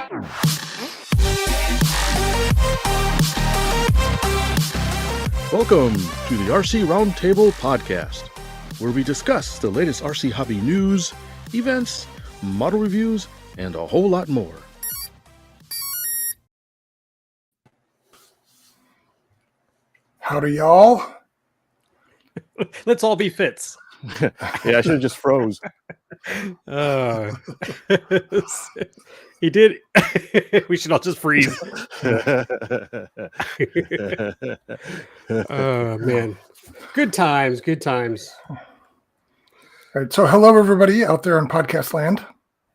Welcome to the RC Roundtable podcast, where we discuss the latest RC hobby news, events, model reviews, and a whole lot more. Howdy, y'all. Let's all be Fitz. Yeah, I should have just froze. He did. We should all just freeze. Oh, man. Good times. Good times. All right. So hello, everybody out there in podcast land.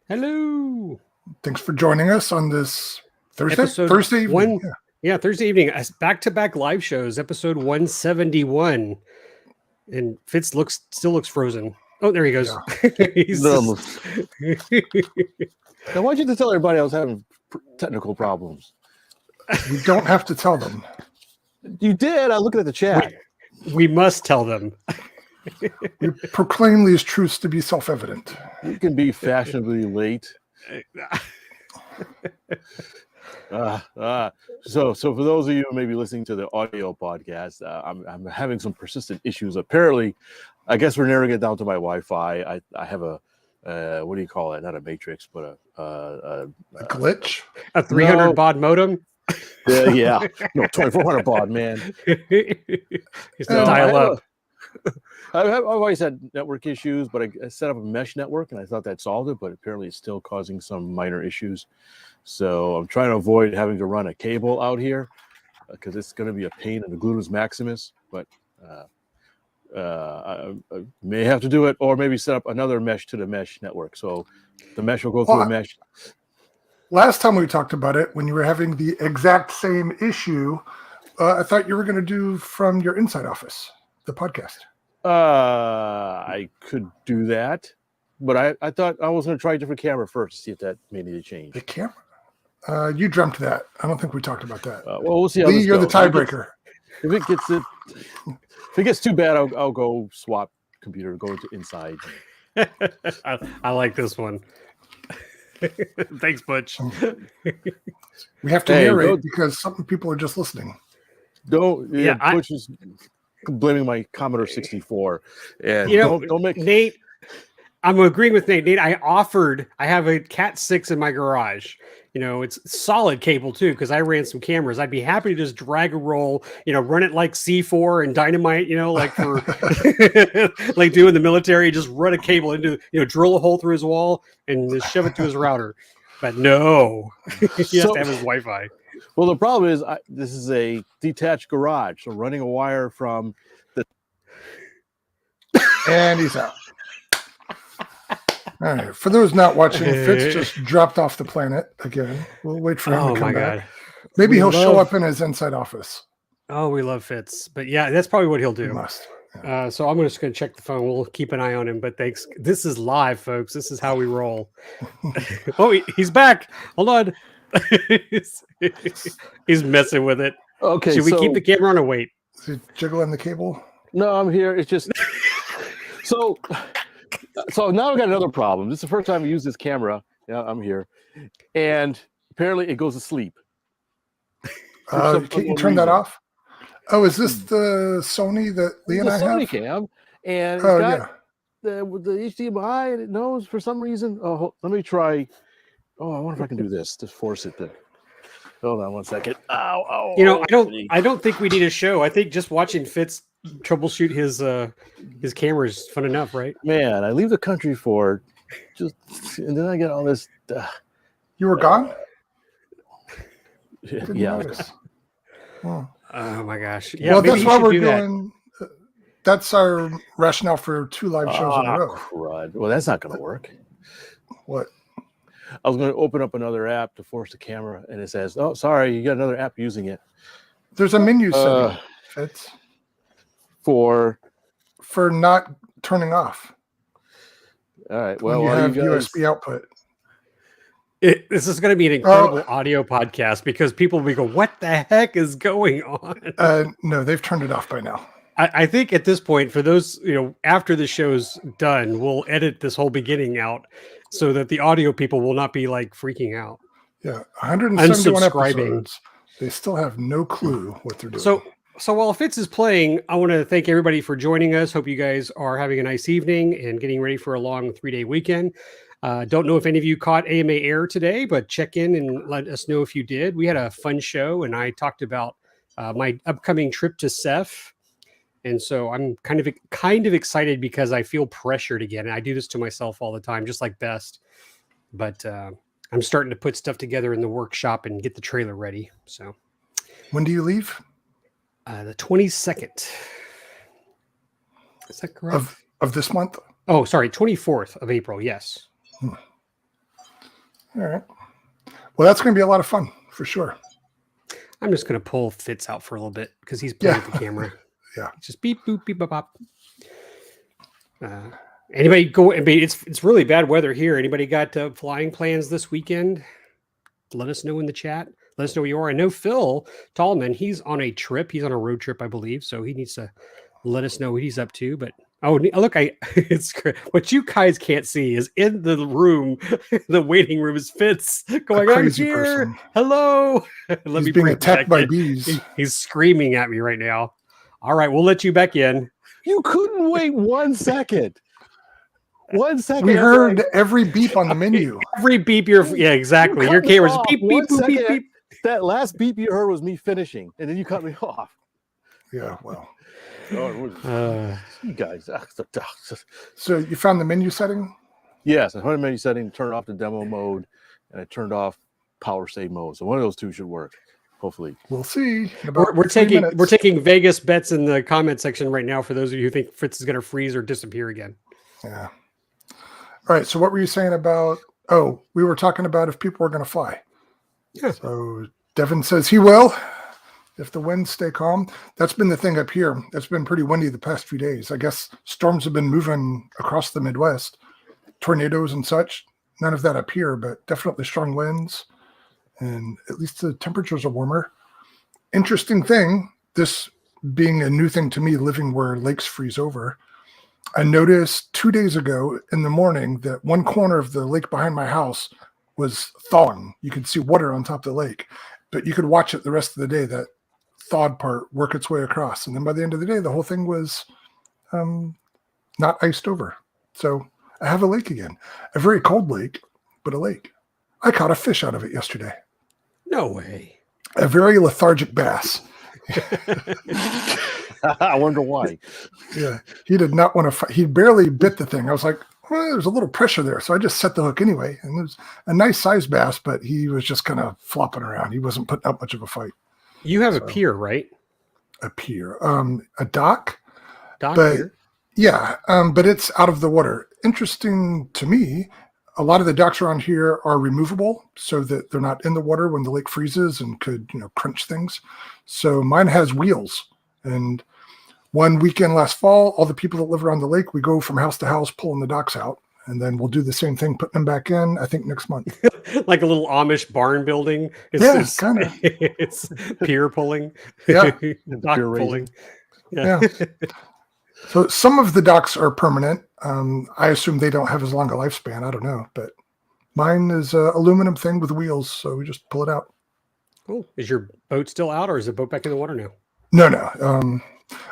Hello. Thanks for joining us on this Thursday evening. Thursday evening. Back-to-back live shows, episode 171. And Fitz still looks frozen. Oh, there he goes. Yeah. Now, why'd you have to tell everybody I was having technical problems? We don't have to tell them. You did. I looked at the chat. We must tell them. We proclaim these truths to be self-evident. You can be fashionably late. So for those of you who may be listening to the audio podcast, I'm having some persistent issues. Apparently, I guess we're narrowing it down to my Wi-Fi. I have a what do you call it? Not a matrix, but a glitch. A 300 baud modem. Yeah, no, 2400 baud, man. He's to dial up. I've always had network issues, but I set up a mesh network and I thought that solved it, but apparently it's still causing some minor issues. So I'm trying to avoid having to run a cable out here because it's going to be a pain in the gluteus maximus, but I may have to do it or maybe set up another mesh to the mesh network. So the mesh will go through a mesh. Last time we talked about it, when you were having the exact same issue, I thought you were going to do from your inside office, the podcast. I could do that, but I thought I was going to try a different camera first to see if that may need a change. The camera? You dreamt that. I don't think we talked about that. Well, we'll see how Lee, this you're goes. the tiebreaker. If it gets too bad, I'll go swap computer, go into inside. I like this one. Thanks, Butch. We have to narrate because some people are just listening. Butch is blaming my Commodore 64, and don't make Nate. I'm agreeing with Nate. Nate, I have a Cat 6 in my garage. It's solid cable too, because I ran some cameras. I'd be happy to just drag a roll, run it like C4 and dynamite, like for like doing the military, just run a cable into, drill a hole through his wall and just shove it to his router. But no, he has to have his Wi-Fi. Well, the problem is this is a detached garage, so running a wire from the and he's out. All right. For those not watching, Fitz just dropped off the planet again. We'll wait for him to come back. Maybe he'll show up in his inside office. Oh, we love Fitz. But yeah, that's probably what he'll do. He must. Yeah. So I'm just going to check the phone. We'll keep an eye on him. But thanks. This is live, folks. This is how we roll. Oh, he's back. Hold on. He's messing with it. Okay. Should we keep the camera on or wait? Is he jiggling the cable? No, I'm here. It's just So now I've got another problem. This is the first time I use this camera. Yeah, I'm here. And apparently it goes to sleep. Can you turn that off? Oh, is this the Sony that Lee and I have? Sony cam. And it's got the HDMI, and it knows for some reason. Oh, let me try. Oh, I wonder if I can do this to force it to. Hold on one second. Ow. I don't think we need a show. I think just watching Fitz troubleshoot his camera is fun enough, right? Man, I leave the country for and then I get all this. You were gone? Yeah. Oh my gosh. Yeah, well, that's why we're doing. That's our rationale for 2 live shows in a row. Crud. Well, that's not going to work. What? I was going to open up another app to force the camera, and it says, "Oh, sorry, you got another app using it." There's a menu setting, Fitz, for not turning off. All right. Well, you have USB output. This is going to be an incredible audio podcast because people will be going, "What the heck is going on?" No, they've turned it off by now. I think at this point, for those, after the show's done, we'll edit this whole beginning out so that the audio people will not be like freaking out. Yeah, 171 Unsubscribing. episodes. They still have no clue what they're doing. So while Fitz is playing, I want to thank everybody for joining us. Hope you guys are having a nice evening and getting ready for a long 3-day weekend. Don't know if any of you caught AMA Air today, but check in and let us know if you did. We had a fun show, and I talked about my upcoming trip to Ceph. And so I'm kind of excited because I feel pressured again. And I do this to myself all the time, just like Best. But I'm starting to put stuff together in the workshop and get the trailer ready. So when do you leave? The 22nd. Is that correct? Of this month? Oh, sorry, 24th of April. Yes. All right. Well, that's going to be a lot of fun for sure. I'm just going to pull Fitz out for a little bit because he's playing with the camera. Yeah. Just beep, boop, beep, bop, bop. Anybody go? It's really bad weather here. Anybody got flying plans this weekend? Let us know in the chat. Let us know where you are. I know Phil Tallman, he's on a trip. He's on a road trip, I believe. So he needs to let us know what he's up to. But look, it's what you guys can't see is in the room, the waiting room is Fitz going, I'm here. Person. Hello. He's being attacked by bees. He's screaming at me right now. All right, we'll let you back in. You couldn't wait 1 second. 1 second. We heard every beep on the menu. Every beep, exactly. Your camera's beep, beep, beep, beep, beep. That last beep you heard was me finishing, and then you cut me off. Yeah, well. You guys. So you found the menu setting? Yes, I found the menu setting, turned off the demo mode, and I turned off power save mode. So one of those two should work. Hopefully. We'll see. We're taking Vegas bets in the comment section right now for those of you who think Fritz is going to freeze or disappear again. Yeah. All right. So what were you saying about? Oh, we were talking about if people were going to fly. Yeah. So Devin says he will if the winds stay calm. That's been the thing up here. It's been pretty windy the past few days. I guess storms have been moving across the Midwest, tornadoes and such. None of that up here, but definitely strong winds. And at least the temperatures are warmer. Interesting thing, this being a new thing to me, living where lakes freeze over, I noticed 2 days ago in the morning that one corner of the lake behind my house was thawing. You could see water on top of the lake, but you could watch it the rest of the day, that thawed part work its way across. And then by the end of the day, the whole thing was not iced over. So I have a lake again, a very cold lake, but a lake. I caught a fish out of it yesterday. No way. A very lethargic bass. I wonder why. Yeah, he did not want to fight. He barely bit the thing. I was like, well, there's a little pressure there. So I just set the hook anyway. And it was a nice sized bass, but he was just kind of flopping around. He wasn't putting up much of a fight. You have a pier, right? A pier. A dock. Pier? Yeah, but it's out of the water. Interesting to me, a lot of the docks around here are removable so that they're not in the water when the lake freezes and could, crunch things. So mine has wheels. And one weekend last fall, all the people that live around the lake, we go from house to house pulling the docks out. And then we'll do the same thing, putting them back in, I think, next month. Like a little Amish barn building. It's kind of. It's pier pulling. Yeah. Dock pulling. Yeah. So some of the docks are permanent. I assume they don't have as long a lifespan. I don't know. But mine is an aluminum thing with wheels. So we just pull it out. Cool. Is your boat still out or is the boat back in the water now? No.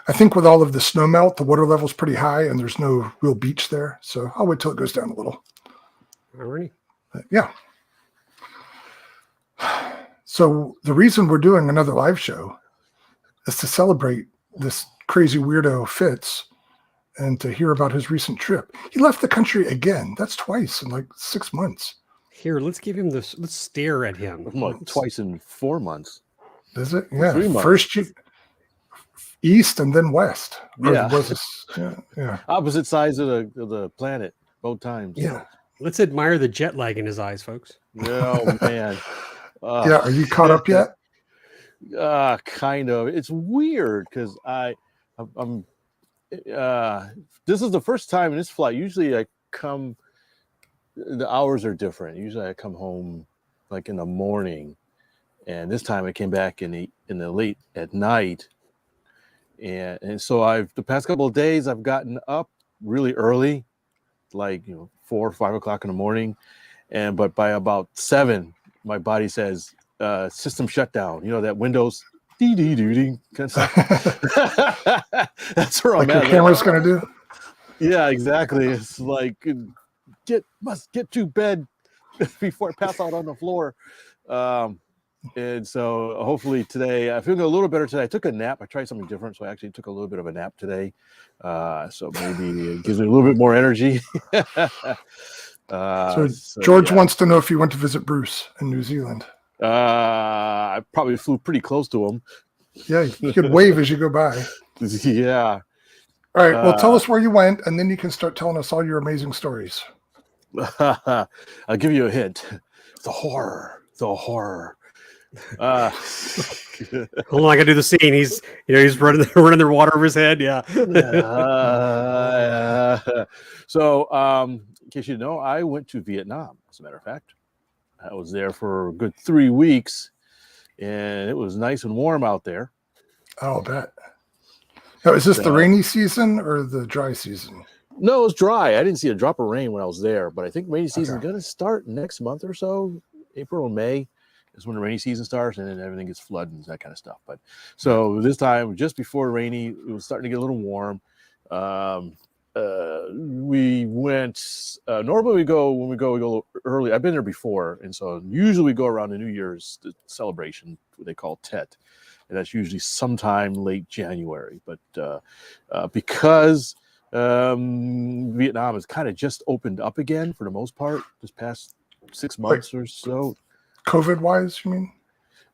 I think with all of the snow melt, the water level's pretty high and there's no real beach there. So I'll wait till it goes down a little. Alrighty. But yeah. So the reason we're doing another live show is to celebrate this crazy weirdo Fitz and to hear about his recent trip. He left the country again. That's twice in like 6 months. Here, let's give him this. Let's stare at him. Like twice in 4 months. Is it? Yeah. 3 months. First east and then west. Yeah. Yeah. Opposite sides of the planet, both times. Yeah. Let's admire the jet lag in his eyes, folks. Oh man. Yeah. Are you caught up yet? Kind of. It's weird because I'm. This is the first time in this flight. Usually I come. The hours are different. Usually I come home like in the morning, and this time I came back in the late at night. And so the past couple of days I've gotten up really early, like 4 or 5 o'clock in the morning, but by about 7, my body says system shutdown. You know, that Windows dee kind of stuff. That's where I'm Like your at. camera's going to do? Yeah, exactly. It's like must get to bed before I pass out on the floor. And so hopefully today, I feel a little better today. I took a nap. I tried something different, so I actually took a little bit of a nap today. So maybe it gives me a little bit more energy. So George wants to know if you went to visit Bruce in New Zealand. I probably flew pretty close to him. Yeah, you could wave as you go by. Yeah. All right, well, tell us where you went, and then you can start telling us all your amazing stories. I'll give you a hint. The horror. Hold on, I gotta do the scene. He's running the water over his head. Yeah. So, in case you know, I went to Vietnam. As a matter of fact, I was there for a good 3 weeks, and it was nice and warm out there. I'll bet. Now, is this the rainy season or the dry season? No, it was dry. I didn't see a drop of rain when I was there, but I think rainy season is going to start next month or so. April and May is when the rainy season starts, and then everything gets flooded and that kind of stuff. But so this time, just before rainy, it was starting to get a little warm. We went. Normally, we go early. I've been there before, and so usually we go around the New Year's celebration, what they call Tet, and that's usually sometime late January. But because Vietnam has kind of just opened up again for the most part, this past 6 months or so. COVID wise, you mean?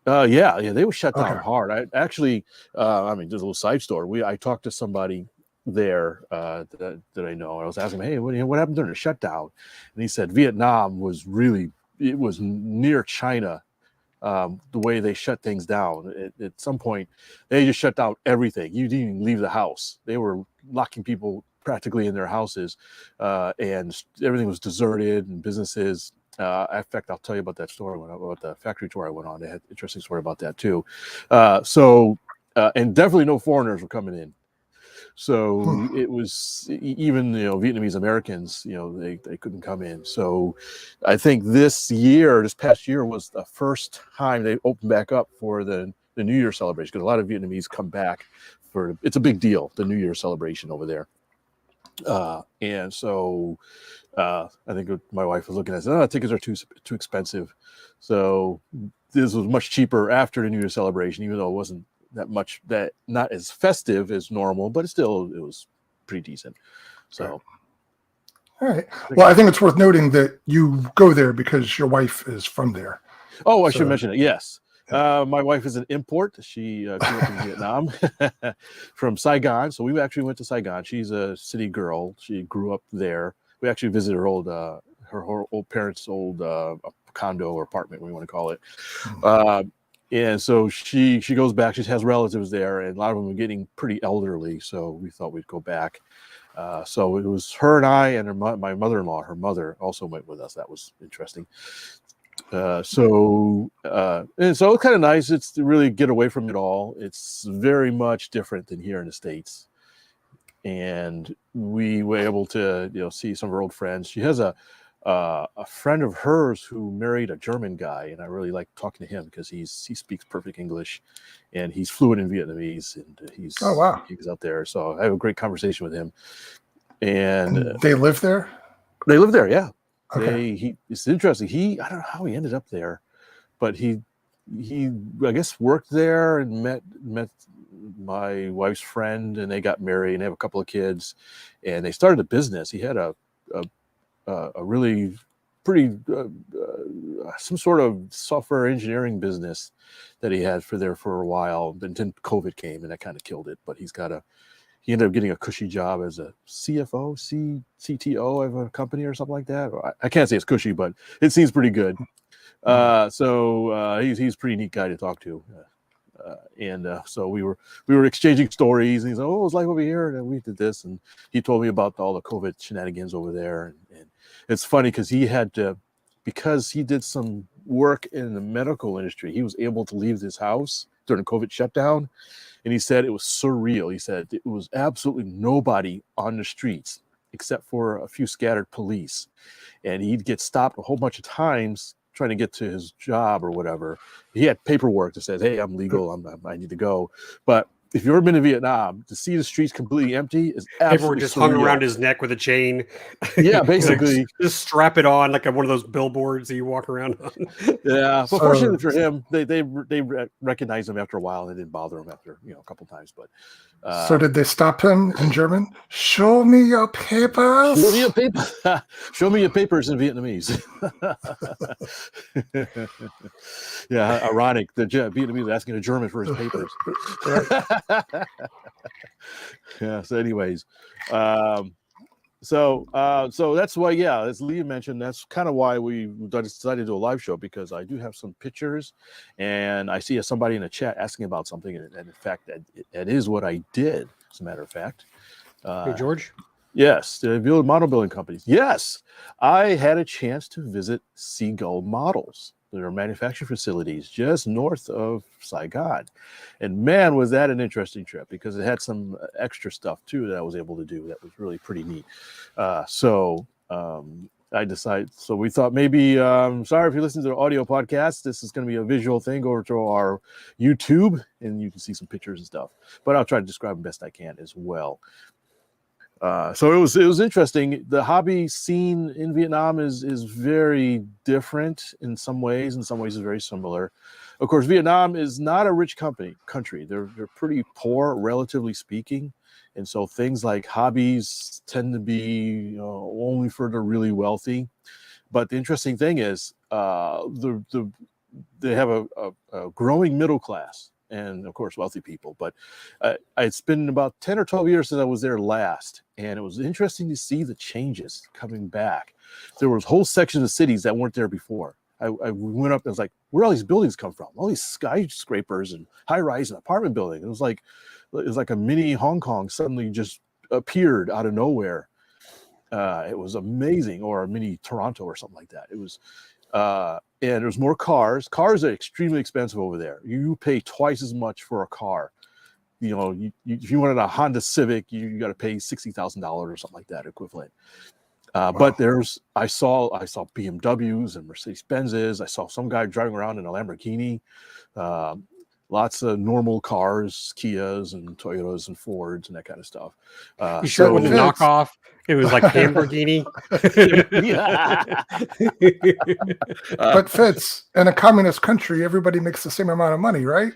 Yeah, they were shut down hard. I actually, I mean, just a little side story. I talked to somebody there that I know. I was asking him, hey, what happened during the shutdown? And he said Vietnam was it was near China. The way they shut things down. At some point, they just shut down everything. You didn't even leave the house. They were locking people practically in their houses, and everything was deserted and businesses. In fact, I'll tell you about that story about the factory tour I went on. They had an interesting story about that too. And definitely no foreigners were coming in. So it was even, Vietnamese Americans, they couldn't come in. So I think this past year was the first time they opened back up for the New Year celebration, because a lot of Vietnamese come back it's a big deal, the New Year celebration over there. And so I think my wife was looking at it, tickets are too expensive. So this was much cheaper after the New Year celebration, even though it wasn't not as festive as normal, but it was pretty decent. So all right. Well, I think it's worth noting that you go there because your wife is from there. Oh, I should mention it. Yes. My wife is an import. She grew up in Vietnam from Saigon. So we actually went to Saigon. She's a city girl. She grew up there. We actually visited her old parents' old condo or apartment, what you want to call it. And so she goes back. She has relatives there, and a lot of them are getting pretty elderly. So we thought we'd go back. So it was her and I and my mother-in-law. Her mother also went with us. That was interesting. And so it's kind of nice. It's to really get away from it all. It's very much different than here in the States. And we were able to see some of her old friends. She has a friend of hers who married a German guy, and I really like talking to him because he speaks perfect English, and he's fluent in Vietnamese, and he's out there. So I have a great conversation with him. And they live there? They live there, yeah. Okay. It's interesting. I don't know how he ended up there, but he I guess worked there and met my wife's friend, and they got married and they have a couple of kids, and they started a business. He had a really pretty some sort of software engineering business that he had for a while. But then COVID came and that kind of killed it. But he ended up getting a cushy job as a CFO, CTO of a company or something like that. I can't say it's cushy, but it seems pretty good. So he's a pretty neat guy to talk to. So we were exchanging stories, and he's like, "Oh, it's like over here," and we did this, and he told me about all the COVID shenanigans over there. And it's funny because he did some work in the medical industry, he was able to leave his house during the COVID shutdown, and he said it was surreal. He said it was absolutely nobody on the streets except for a few scattered police, and he'd get stopped a whole bunch of times trying to get to his job or whatever, he had paperwork that says, "Hey, I'm legal. I need to go." But if you've ever been to Vietnam, to see the streets completely empty is Paperwork absolutely just surreal. hung around his neck with a chain. Yeah, Like, basically. just strap it on like one of those billboards that you walk around on. Yeah, but So- fortunately for him, they recognized him after a while and they didn't bother him after a couple times. But So did they stop him in German? Show me your papers. show me your paper. Show me your papers in Vietnamese. Yeah, ironic. The Vietnamese are asking a German for his papers. Yeah. So, anyways, so that's why, as Lee mentioned, that's kind of why we decided to do a live show, because I do have some pictures, and I see somebody in the chat asking about something, and in fact, that is what I did. As a matter of fact, Hey, George. yes, the model building companies. Yes, I had a chance to visit Seagull Models, their manufacturing facilities just north of Saigon. And man, was that an interesting trip, because it had some extra stuff too that I was able to do that was really pretty neat. I decided, so we thought maybe, sorry if you listen to the audio podcast, this is going to be a visual thing. Go over to our YouTube and you can see some pictures and stuff, but I'll try to describe them best I can as well. So it was interesting. The hobby scene in Vietnam is very different in some ways. In some ways, it's very similar. Of course, Vietnam is not a rich country. They're pretty poor, relatively speaking, and so things like hobbies tend to be only for the really wealthy. But the interesting thing is, they have a growing middle class. And of course, wealthy people. But it's been about 10 or 12 years since I was there last. And it was interesting to see the changes coming back. There was whole sections of cities that weren't there before. I went up and was like, where all these buildings come from? All these skyscrapers and high-rise and apartment buildings. It was like a mini Hong Kong suddenly just appeared out of nowhere. It was amazing, or a mini Toronto or something like that. It was... and there's more cars. Cars are extremely expensive over there. You pay twice as much for a car. If you wanted a Honda Civic, you got to pay $60,000 or something like that equivalent. Wow. But I saw BMWs and Mercedes Benzes. I saw some guy driving around in a Lamborghini. Lots of normal cars, Kias and Toyotas and Fords and that kind of stuff. You sure it wasn't a knockoff? It was like Lamborghini. But Fitz, in a communist country, everybody makes the same amount of money, right?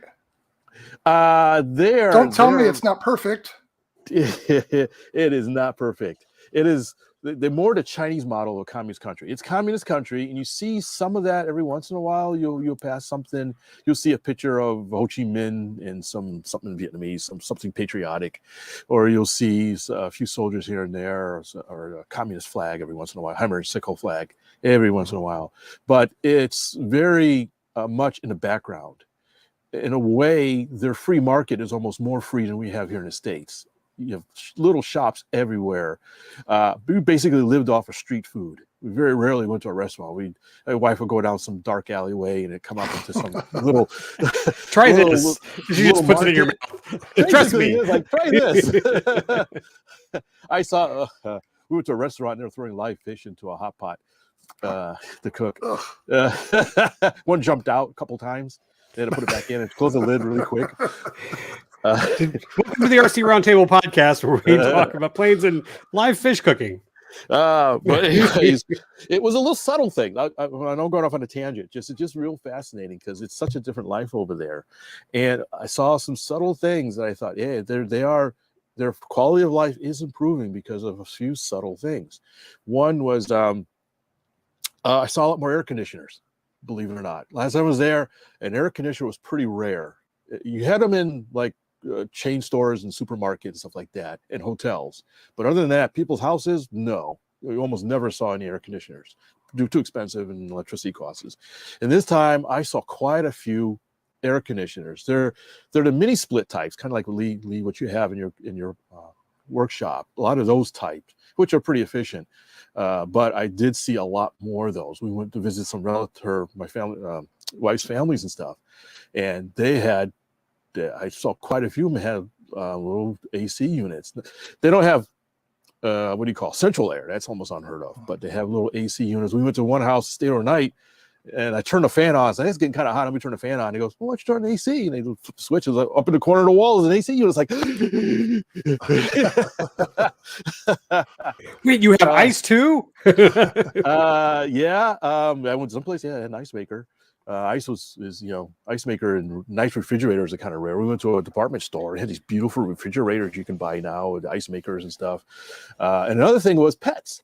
Don't tell me it's not perfect. It is not perfect. It is the more the Chinese model of a communist country. It's communist country, and you see some of that every once in a while. You'll pass something. You'll see a picture of Ho Chi Minh and something Vietnamese, something patriotic, or you'll see a few soldiers here and there, or a communist flag every once in a while, Hammer and sickle flag every once in a while. But it's very much in the background. In a way, their free market is almost more free than we have here in the States. You have little shops everywhere. We basically lived off of street food. We very rarely went to a restaurant. My wife would go down some dark alleyway and it'd come up into some little. Try this. She just puts it in your mouth. Trust me. Like, try this. I saw. We went to a restaurant and they were throwing live fish into a hot pot to cook. One jumped out a couple times. They had to put it back in and close the lid really quick. Welcome to the RC Roundtable podcast, where we talk about planes and live fish cooking. But anyways, it was a little subtle thing. I don't go off on a tangent. It's just real fascinating because it's such a different life over there. And I saw some subtle things that I thought, yeah, their quality of life is improving because of a few subtle things. One was I saw a lot more air conditioners. Believe it or not, last time I was there, an air conditioner was pretty rare. You had them in like chain stores and supermarkets and stuff like that, and hotels. But other than that, people's houses, no. You almost never saw any air conditioners. They're too expensive and electricity costs. And this time, I saw quite a few air conditioners. They're the mini split types, kind of like Lee, what you have in your workshop. A lot of those types, which are pretty efficient. But I did see a lot more of those. We went to visit some my family, wife's families and stuff, and they had. I saw quite a few of them had little AC units. They don't have what do you call central air? That's almost unheard of. But they have little AC units. We went to one house, stayed overnight, And I turned the fan on. So it's getting kind of hot. Let me turn the fan on. He goes, well, why don't you turn the AC? And they flip the switch. It was like up in the corner of the wall is an AC. It was like, Wait, you have ice too? yeah. I went someplace. Yeah, an ice maker. Ice ice maker and nice refrigerators are kind of rare. We went to a department store and had these beautiful refrigerators you can buy now with ice makers and stuff. And another thing was pets.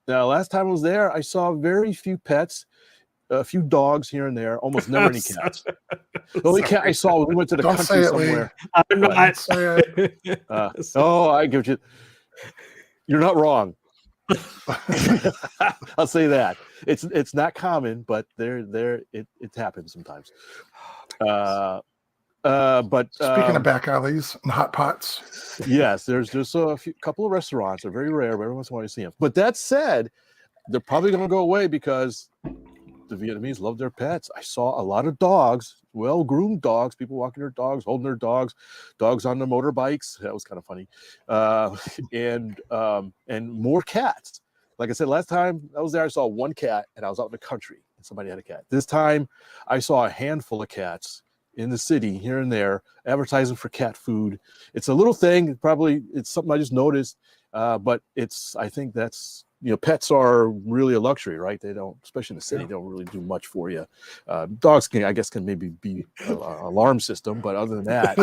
Now, last time I was there, I saw very few pets. A few dogs here and there, almost never any cats. The only cat I saw, we went to the country somewhere. I'm not. I give you. You're not wrong. I'll say that it's not common, but it happens sometimes. But speaking of back alleys and hot pots, yes, there's just a couple of restaurants. They're very rare. But every once in a while you see them. But that said, they're probably going to go away because the Vietnamese love their pets. I saw a lot of dogs, well-groomed dogs, people walking their dogs, holding their dogs on their motorbikes. That was kind of funny. And more cats. Like I said, last time I was there, I saw one cat, and I was out in the country, and somebody had a cat. This time, I saw a handful of cats in the city here and there advertising for cat food. It's a little thing. Probably it's something I just noticed, but I think that's, pets are really a luxury, right? They don't, especially in the city, they don't really do much for you. Dogs can maybe be an alarm system, but other than that,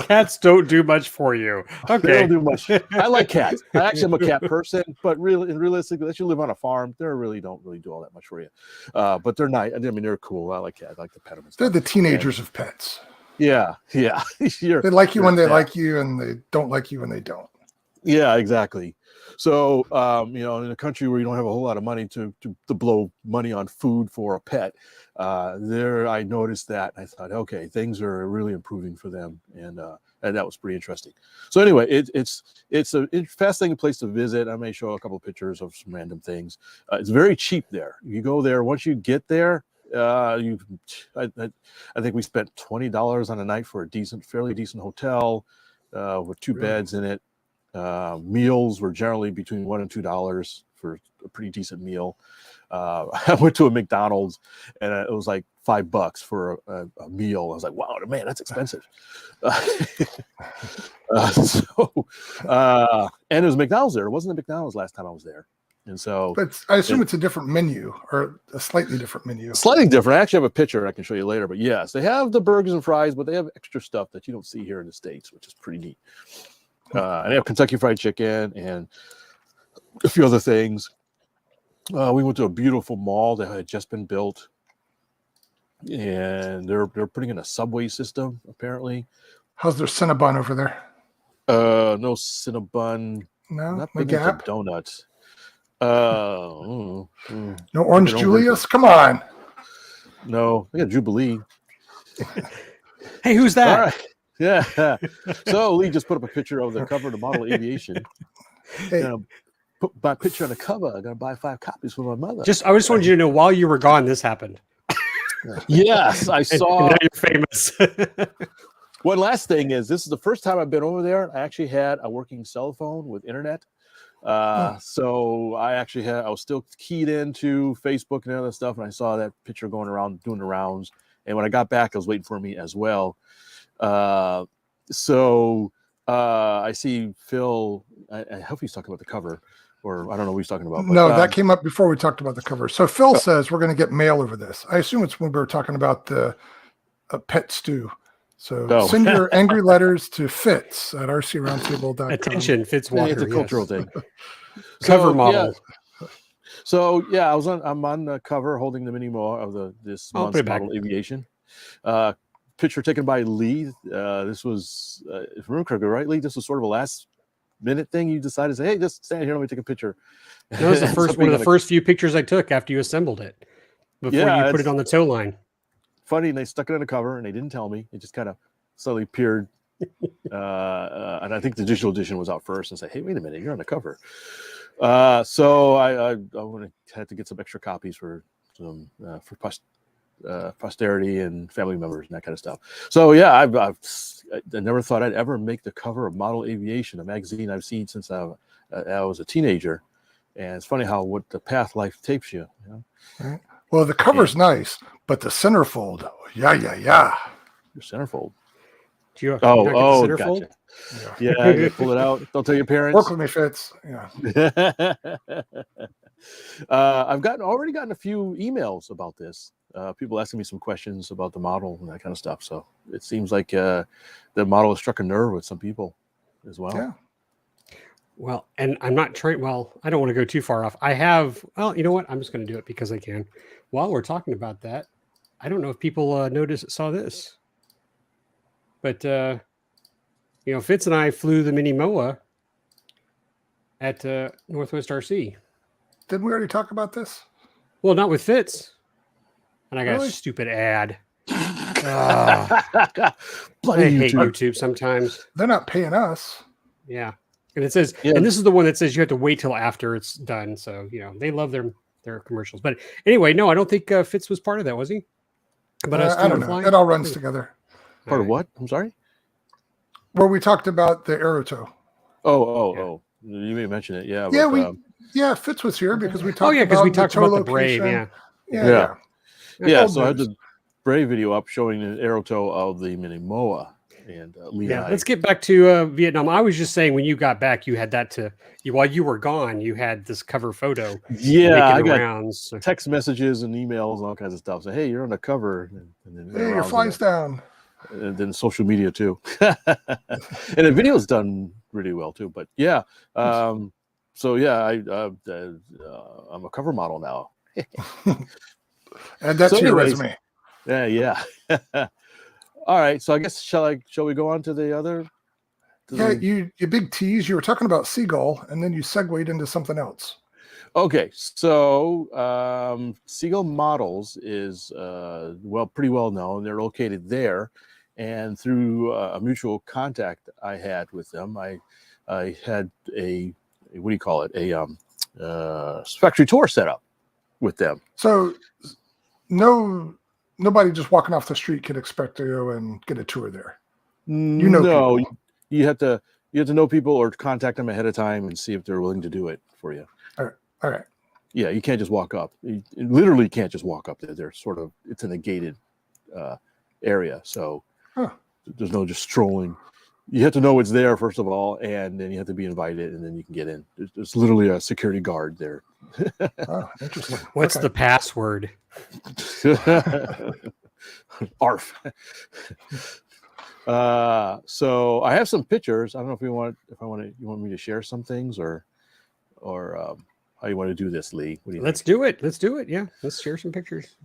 cats don't do much for you. Okay, they don't do much. I like cats. I actually am a cat person, but realistically, unless you live on a farm, they really don't do all that much for you. But they're nice. I mean, they're cool. I like cats. I like to pet them. They're the teenagers of pets. Yeah. They like you when they like you, and they don't like you when they don't. Yeah, exactly. So, in a country where you don't have a whole lot of money to blow money on food for a pet, there I noticed that. And I thought, okay, things are really improving for them, and that was pretty interesting. So anyway, it's a fascinating place to visit. I may show a couple of pictures of some random things. It's very cheap there. You go there once you get there. I think we spent $20 on a night for a fairly decent hotel with two beds in it. Meals were generally between $1 and $2 for a pretty decent meal. I went to a McDonald's and it was like $5 for a meal. I was like, wow, man, that's expensive. And it was McDonald's there. It wasn't a McDonald's last time I was there. And so, but I assume it's a different menu or a slightly different menu. Slightly different. I actually have a picture I can show you later. But yes, they have the burgers and fries, but they have extra stuff that you don't see here in the States, which is pretty neat. And they have Kentucky Fried Chicken and a few other things. We went to a beautiful mall that had just been built, and they're putting in a subway system apparently. How's their Cinnabon over there? No Cinnabon. No, not no big Gap. into donuts. No Orange Julius. Come on. No, I got Jubilee. Hey, who's that? All right. Yeah. So Lee just put up a picture of the cover of the Model Aviation. Hey. Put my picture on the cover. I'm gonna buy 5 copies for my mother. I just wanted you to know while you were gone, this happened. Yes, I saw. And now you're famous. One last thing is, this is the first time I've been over there. I actually had a working cell phone with internet. So I was still keyed into Facebook and other stuff, and I saw that picture going around doing the rounds. And when I got back, it was waiting for me as well. I see Phil. I hope he's talking about the cover, or I don't know what he's talking about. But, no, that came up before we talked about the cover. So Phil says we're going to get mail over this. I assume it's when we were talking about the pet stew. So send your angry letters to Fitz at rcroundtable.com. Attention, Fitz Walker. It's a cultural thing. Cover model. Yeah. I'm on the cover holding the mini mo of this month's Model Aviation. Picture taken by Lee. This was, if I remember correctly, right, Lee? This was sort of a last minute thing. You decided to say, hey, just stand here, let me take a picture. That was one of the first few pictures I took after you assembled it, before you put it on the tow line. Funny, and they stuck it on the cover and they didn't tell me. It just kind of suddenly appeared. And I think the digital edition was out first and said, hey, wait a minute, you're on the cover. So I had to get some extra copies for posterity and family members and that kind of stuff. So yeah, I never thought I'd ever make the cover of Model Aviation, a magazine I've seen since I was a teenager. And it's funny what the path life takes you. You know? Right. Well, the cover's nice, but the centerfold, yeah. Your centerfold. Do you? Oh, not get the centerfold? gotcha. Yeah, you pull it out. Don't tell your parents. Work with me, Fitz. Yeah. I've already gotten a few emails about this. People asking me some questions about the model and that kind of stuff. So it seems like the model has struck a nerve with some people as well. Yeah. Well, and I'm not trying. Well, I don't want to go too far off. I have. Well, you know what? I'm just going to do it because I can. While we're talking about that, I don't know if people saw this, but Fitz and I flew the Mini MOA at Northwest RC. Didn't we already talk about this? Well, not with Fitz. And I got Really? a stupid ad. Bloody I hate YouTube. YouTube sometimes. They're not paying us. Yeah. And it says, Yeah. and this is the one that says you have to wait till after it's done. So, they love their commercials. But anyway, no, I don't think Fitz was part of that, was he? But I don't know. It all runs together. Part of what? I'm sorry? Where we talked about the Aerotow. Oh. You may mention it. Yeah. Yeah, but, Fitz was here because we talked because we talked tow about the Brave. location. Yeah. Yeah. So I had the Brave video up showing the Aerotow of the Mini MOA. And Lee and I. Let's get back to Vietnam. I was just saying, when you got back, you had that while you were gone, you had this cover photo. Yeah, I got rounds. So. text messages and emails and all kinds of stuff. So, hey, you're on the cover. And then Hey, your fly's down. And then social media too. And the video's done really well too. But yeah. I'm a cover model now. And that's your resume. Yeah. All right, so I guess shall we go on to the other? You big tease. You were talking about Seagull, and then you segued into something else. Okay, so Seagull Models is pretty well known. They're located there, and through a mutual contact I had with them, I had a factory tour set up with them. So nobody just walking off the street can expect to go and get a tour there. No, you have to know people or contact them ahead of time and see if they're willing to do it for you. All right. Yeah, you can't just walk up. You literally can't just walk up there. It's in a gated area, so there's no just strolling. You have to know it's there first of all, and then you have to be invited, and then you can get in. There's literally a security guard there. Oh, interesting. What's the password? ARF. So I have some pictures. I don't know if you want me to share some things or how you want to do this, Lee. What do you Let's do it. Yeah. Let's share some pictures.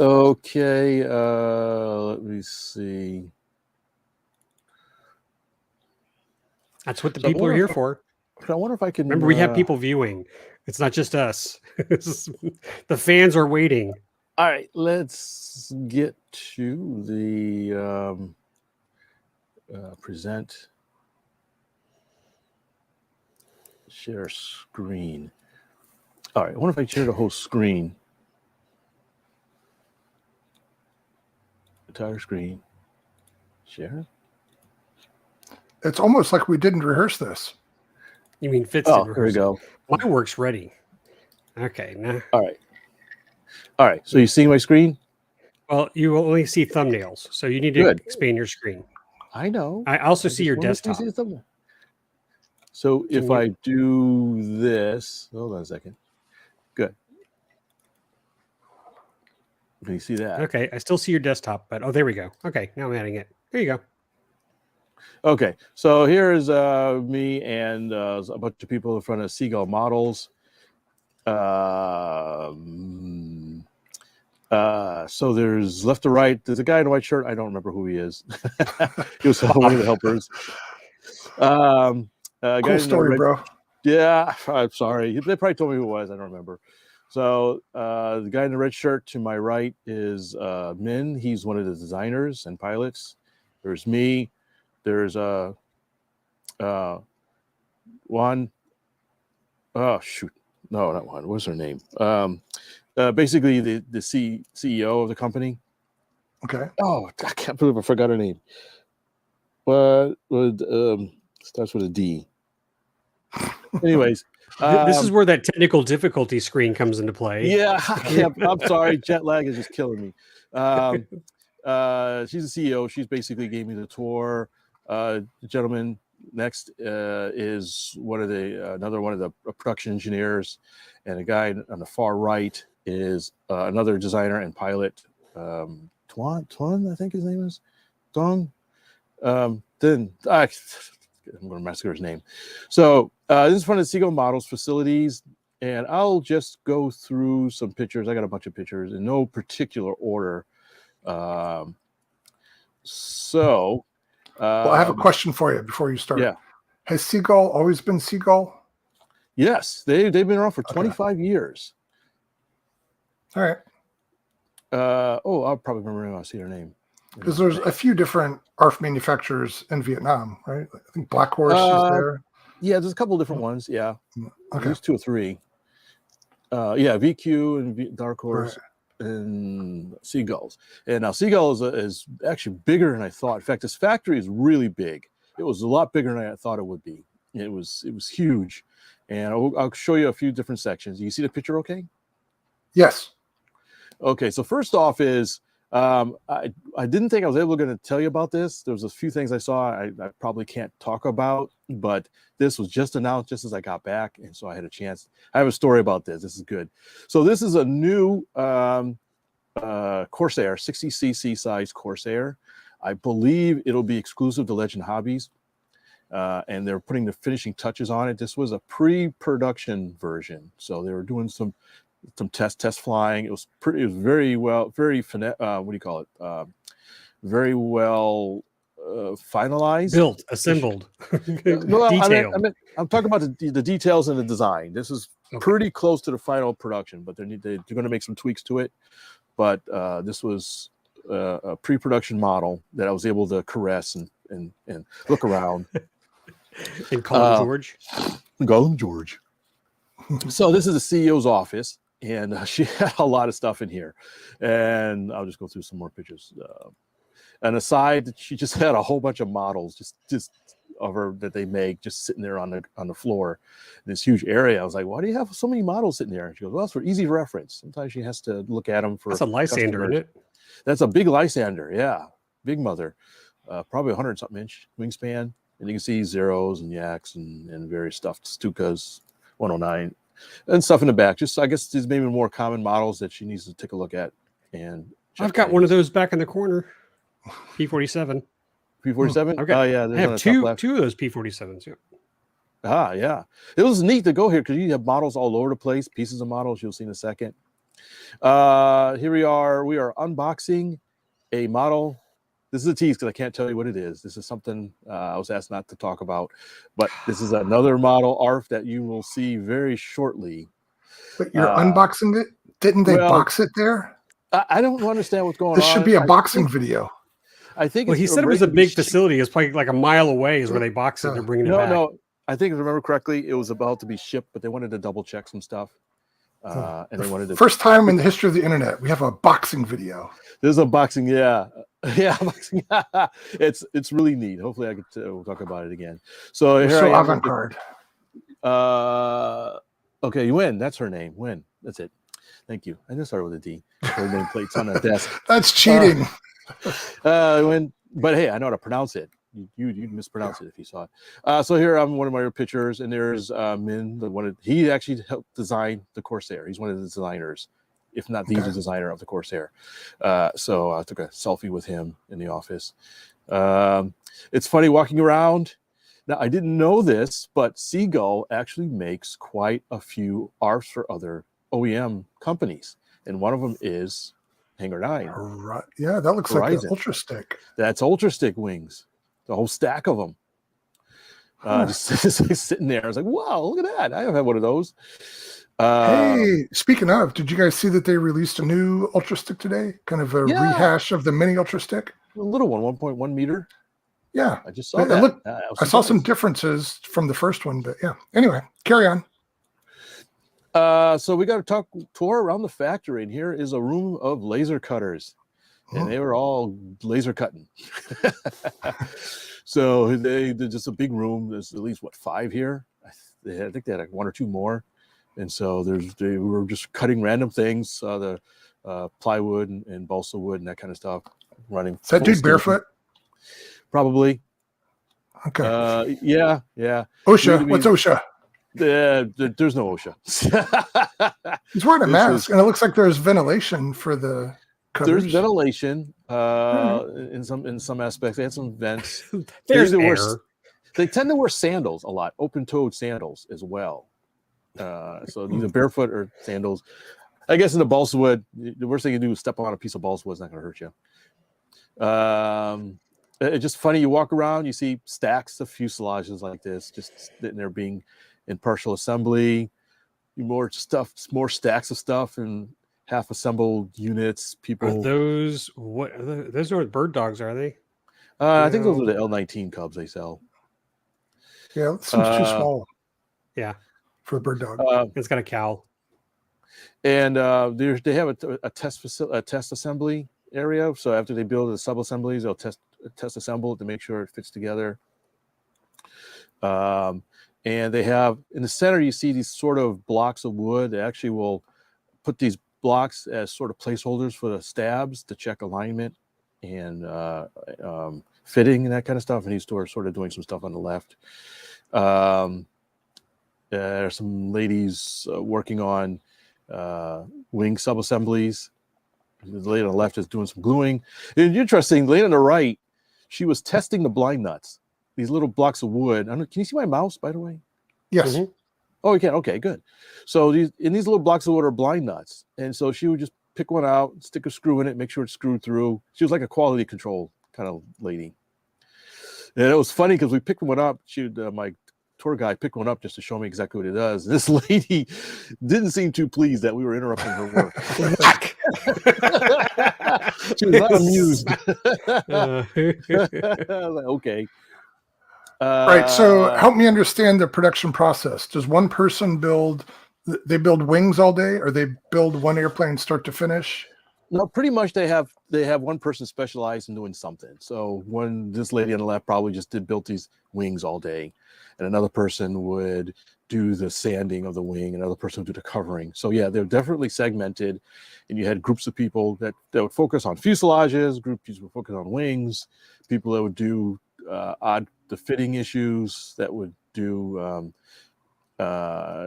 Okay. Let me see. That's what the people are here for. I wonder if I can remember we have people viewing. It's not just us. The fans are waiting. All right, let's get to the present share screen. All right, I wonder if I share the whole screen. Entire screen. Share. It's almost like we didn't rehearse this. You mean Fitz? Oh, here we go. My work's ready. Okay. Nah. All right. So you seeing my screen? Well, you will only see thumbnails, so you need to expand your screen. I know. I also see your desktop. So if I do this, hold on a second. Good. Can you see that? Okay, I still see your desktop, but there we go. Okay, now I'm adding it. There you go. Okay, so here's me and a bunch of people in front of Seagull Models. So there's left to right. There's a guy in a white shirt. I don't remember who he is. He was one of the helpers. Cool story, bro. Yeah, I'm sorry. They probably told me who it was. I don't remember. So the guy in the red shirt to my right is Min. He's one of the designers and pilots. There's me. There's Juan. Oh shoot, no, not Juan. What's her name? Basically the CEO of the company. Okay. Oh, I can't believe I forgot her name. But starts with a D. Anyways, This is where that technical difficulty screen comes into play. Yeah, I'm sorry. Jet lag is just killing me. She's the CEO. She's basically gave me the tour. The gentleman next is another one of the production engineers, and a guy on the far right is another designer and pilot. Tuan, I think his name is Dong. Then I'm going to massacre his name. So this is one of the Seagull Models facilities, and I'll just go through some pictures. I got a bunch of pictures in no particular order. Well, I have a question for you before you start. Yeah. Has Seagull always been Seagull? Yes, they've been around for 25 years. All right. I'll probably remember when I see their name. Because there's a few different ARF manufacturers in Vietnam, right? I think Black Horse is there. Yeah, there's a couple of different ones. Yeah, Okay. there's 2 or 3. VQ and Dark Horse and Seagulls. And now Seagull is actually bigger than I thought. In fact, this factory is really big. It was a lot bigger than I thought it would be. It was huge. And I'll show you a few different sections. You see the picture okay? Yes. Okay, so first off is I didn't think I was able to tell you about this. There was a few things I saw I probably can't talk about, but this was just announced just as I got back, and so I had a chance. I have a story about this. This is good. So this is a new Corsair, 60cc size Corsair. I believe it'll be exclusive to Legend Hobbies, and they're putting the finishing touches on it. This was a pre-production version, so they were doing some test flying. It was very well, very very well finalized, built, assembled, well, detailed. I'm talking about the details and the design. This is pretty close to the final production, but they're going to make some tweaks to it. But this was a pre-production model that I was able to caress and look around and call him George. Call him George. So this is the CEO's office, and she had a lot of stuff in here, and I'll just go through some more pictures. And aside, she just had a whole bunch of models just of her that they make just sitting there on the floor in this huge area. I was like, why do you have so many models sitting there? And she goes, well, it's for easy reference. Sometimes she has to look at them for. That's a Lysander, isn't it? That's a big Lysander, yeah, big mother, probably 100-something inch wingspan, and you can see zeros and yaks and various stuff, Stukas, 109. And stuff in the back. Just I guess there's maybe more common models that she needs to take a look at. And I've got one of those back in the corner. P47. P47. Okay. Oh yeah, I have two of those P47s. Yeah. Yeah. It was neat to go here because you have models all over the place. Pieces of models you'll see in a second. Here we are. We are unboxing a model. This is a tease because I can't tell you what it is. This is something I was asked not to talk about, but this is another model ARF that you will see very shortly. But you're unboxing it? Didn't they box it there? I don't understand what's going on. This should be a boxing video. I think. Well, he said it was a big facility. It's probably like a mile away is where they box it. They're bringing it back. No. I think, if I remember correctly, it was about to be shipped, but they wanted to double check some stuff. And they wanted to. First time in the history of the internet, we have a boxing video. There's a boxing, yeah, boxing. It's really neat. Hopefully, we'll talk about it again. So here I am. Avant-garde. Okay, Win. That's her name. Win. That's it. Thank you. I just started with a D. Her nameplate's on the desk. That's cheating. Win. But hey, I know how to pronounce it. You'd mispronounce it if you saw it. So here I'm one of my pictures, and there's Min. He actually helped design the Corsair. He's one of the designers, if not the designer of the Corsair. So I took a selfie with him in the office. It's funny walking around. Now I didn't know this, but Seagull actually makes quite a few ARFs for other OEM companies, and one of them is Hangar 9. Right. Yeah, that looks Horizon. like an Ultra Stick. That's Ultra Stick wings. The whole stack of them. Just sitting there. I was like, wow, look at that. I have had one of those. Hey, speaking of, did you guys see that they released a new Ultra Stick today? Kind of a rehash of the mini Ultra Stick? A little one, 1.1 meter. Yeah. I just saw that. I saw some differences from the first one, but yeah. Anyway, carry on. So we got to tour around the factory, and here is a room of laser cutters. And they were all laser cutting. So they're just a big room. There's at least 5 here. I think they had like 1 or 2 more, and so they were just cutting random things, the plywood and balsa wood and that kind of stuff. Running. Is that dude barefoot? Probably. Okay. Yeah. OSHA. What's OSHA? There's no OSHA. He's wearing a mask, and it looks like there's ventilation for the covers. There's ventilation in some aspects. They had some vents. There's air. They tend to wear sandals a lot, open-toed sandals as well. So either barefoot or sandals. I guess in the balsa wood, the worst thing you do is step on a piece of balsa wood. It's not going to hurt you. It's just funny. You walk around, you see stacks of fuselages like this, just sitting there being in partial assembly. More stacks of stuff and half assembled units. People. Are those what? Those aren't bird dogs, are they? I think those are the L19 cubs they sell. Yeah, it seems too small. Yeah, for a bird dog. It's got a cowl. And they have a test assembly area. So after they build the sub assemblies, they'll test assemble it to make sure it fits together. And they have in the center, you see these sort of blocks of wood. They actually will put these blocks as sort of placeholders for the stabs to check alignment and fitting and that kind of stuff. And he's sort of doing some stuff on the left. There are some ladies working on wing sub-assemblies. The lady on the left is doing some gluing. And interesting, the lady on the right, she was testing the blind nuts, these little blocks of wood. Can you see my mouse, by the way? Yes. Mm-hmm. Oh, you can? Okay, good. So these little blocks of wood are blind nuts. And so she would just pick one out, stick a screw in it, make sure it's screwed through. She was like a quality control kind of lady. And it was funny because we picked one up. My tour guide picked one up just to show me exactly what it does. This lady didn't seem too pleased that we were interrupting her work. She was not amused. Like, okay. Right. So help me understand the production process. Does one person build wings all day, or they build one airplane start to finish? No, pretty much they have one person specialized in doing something. So this lady on the left probably just built these wings all day, and another person would do the sanding of the wing, another person would do the covering. So yeah, they're definitely segmented, and you had groups of people that would focus on fuselages, groups would focus on wings, people that would do the fitting issues, that would do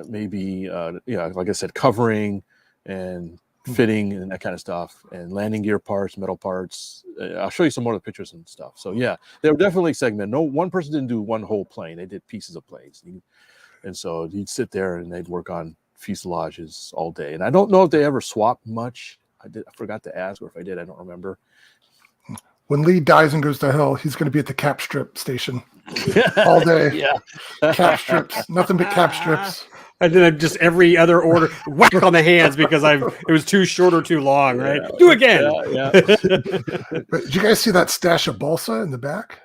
maybe like I said, covering and fitting and that kind of stuff, and landing gear parts, metal parts. I'll show you some more of the pictures and stuff. So yeah, they were definitely segmented. No one person didn't do one whole plane. They did pieces of planes. And so you'd sit there and they'd work on fuselages all day. And I don't know if they ever swapped much. I forgot to ask, or if I did, I don't remember. When Lee dies and goes to hell, he's going to be at the cap strip station all day. Yeah. Cap strips, nothing but cap strips. And then just every other order, whack on the hands because it was too short or too long, right? Do again. Yeah. But did you guys see that stash of balsa in the back?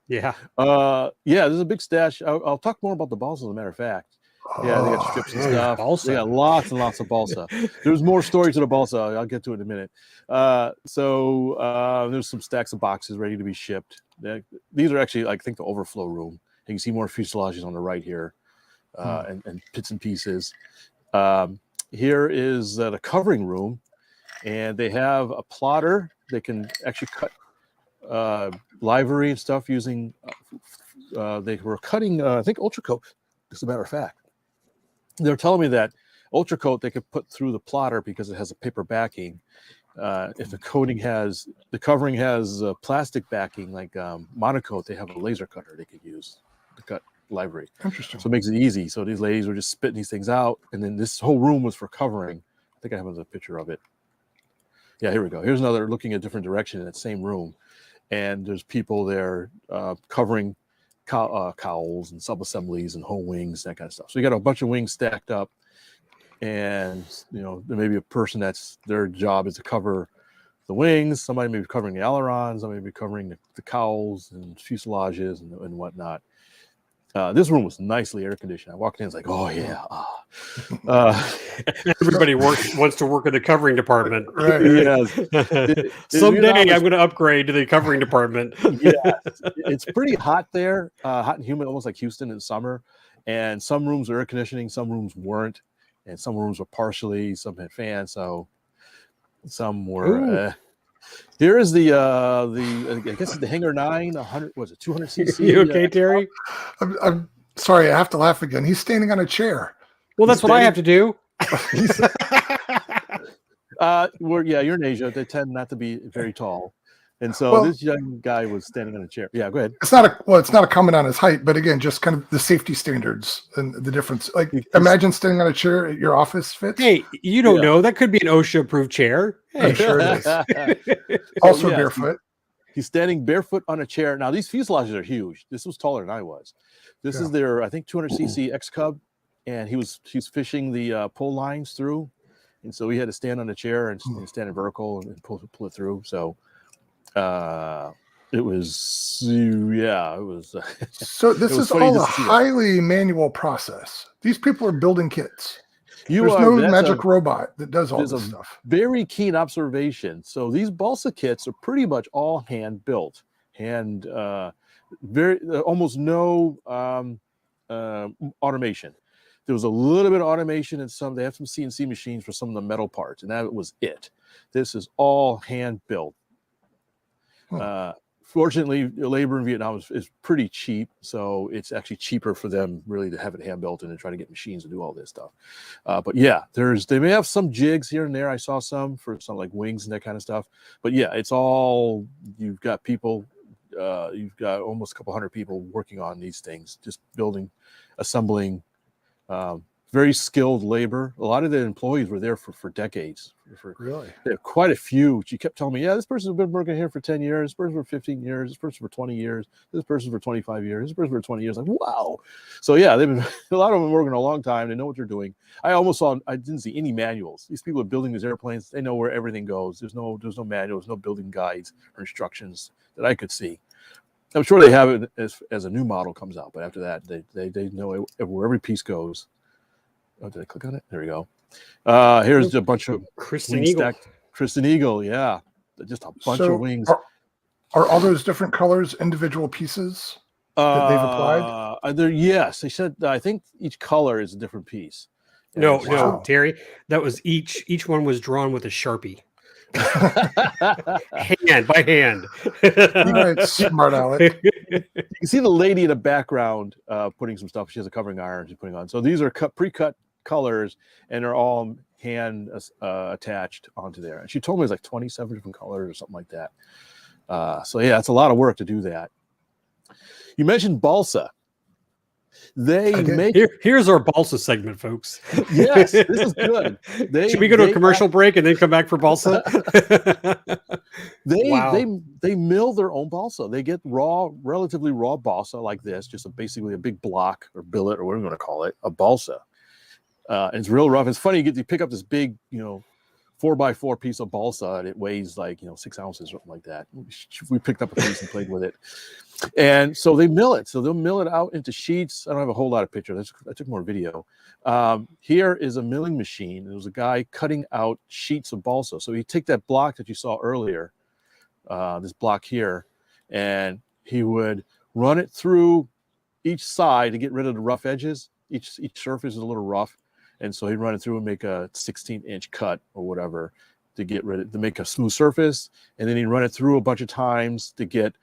Yeah. There's a big stash. I'll talk more about the balsa, as a matter of fact. Yeah, they got strips and stuff. Balsa. They got lots and lots of balsa. There's more story to the balsa. I'll get to it in a minute. So there's some stacks of boxes ready to be shipped. These are actually, I think, the overflow room. You can see more fuselages on the right here, and bits and pieces. Here is the covering room, and they have a plotter. They can actually cut livery and stuff using. They were cutting, I think, Ultracoat. As a matter of fact, they're telling me that Ultracoat they could put through the plotter because it has a paper backing. If the covering has plastic backing like Monocoat, they have a laser cutter they could use to cut livery. Interesting. So it makes it easy. So these ladies were just spitting these things out, and then this whole room was for covering. I think I have a picture of it. Yeah, here we go. Here's another looking a different direction in that same room, and there's people there covering cowls and sub-assemblies and whole wings, that kind of stuff. So you got a bunch of wings stacked up, and there may be a person that's their job is to cover the wings. Somebody may be covering the ailerons, somebody may be covering the cowls and fuselages and whatnot. This room was nicely air conditioned. I walked in, it's like, oh yeah. Everybody wants to work in the covering department. Right. Yes. Someday I'm going to upgrade to the covering department. Yeah, it's pretty hot there, hot and humid, almost like Houston in summer. and some rooms were air conditioning, some rooms weren't, and some rooms were partially, some had fans, so some were. Here is the I guess it's the Hangar 9, 100, was it 200 cc? You okay, Terry? I'm sorry, I have to laugh again. He's standing on a chair. Well, that's what I have to do. You're in Asia. They tend not to be very tall, and so this young guy was standing on a chair. Yeah, go ahead. It's not a comment on his height, but again, just kind of the safety standards and the difference. Like, imagine standing on a chair at your office, Fitz. Hey, you don't know. That could be an OSHA-approved chair. Hey, sure it is. Also barefoot. He's standing barefoot on a chair. Now, these fuselages are huge. This was taller than I was. This is their, I think, 200 cc X Cub, and he's fishing the pull lines through, and so he had to stand on a chair and stand in vertical and pull it through. So, it was. So this is all a highly manual process. These people are building kits. There's no magic robot that does all this stuff. Very keen observation. So these balsa kits are pretty much all hand built, almost no automation. There was a little bit of automation in some. They have some CNC machines for some of the metal parts, and that was it. This is all hand built. Fortunately, labor in Vietnam is pretty cheap, so it's actually cheaper for them really to have it hand built and to try to get machines to do all this stuff. But yeah, they may have some jigs here and there. I saw some for some like wings and that kind of stuff. But yeah, it's all, you've got people, you've got almost a couple hundred people working on these things, just building, assembling. Very skilled labor. A lot of the employees were there for decades. Really? There are quite a few. She kept telling me, yeah, this person's been working here for 10 years, this person for 15 years, this person for 20 years, this person for 25 years, this person for 20 years. Like, wow. So yeah, they've been, a lot of them working a long time. They know what they're doing. I didn't see any manuals. These people are building these airplanes. They know where everything goes. There's no manuals, no building guides or instructions that I could see. I'm sure they have it as a new model comes out, but after that, they know where every piece goes. Oh, did I click on it? There we go. Here's a bunch of Kristen Eagle. Kristen Eagle, yeah. Just a bunch of wings. Are all those different colors individual pieces that they've applied? Yes. They said, I think each color is a different piece. No, Terry. That was each one was drawn with a Sharpie. Hand by hand. Right, smart Alec. You can see the lady in the background putting some stuff. She has a covering iron she's putting on. So these are pre-cut colors, and they're all hand attached onto there. And she told me it was like 27 different colors or something like that. So yeah, it's a lot of work to do that. You mentioned balsa. Here's our balsa segment, folks. Yes, this is good. Should we go to a commercial break and then come back for balsa? They mill their own balsa. They get relatively raw balsa like this, just basically a big block or billet or whatever you want to call it, a balsa. And it's real rough. It's funny, you pick up this big, 4x4 piece of balsa, and it weighs like 6 ounces, something like that. We picked up a piece and played with it. And so they mill it. So they'll mill it out into sheets. I don't have a whole lot of pictures. I took more video. Here is a milling machine. There was a guy cutting out sheets of balsa. So he'd take that block that you saw earlier, this block here, and he would run it through each side to get rid of the rough edges. Each surface is a little rough. And so he'd run it through and make a 16-inch cut or whatever to make a smooth surface. And then he'd run it through a bunch of times to get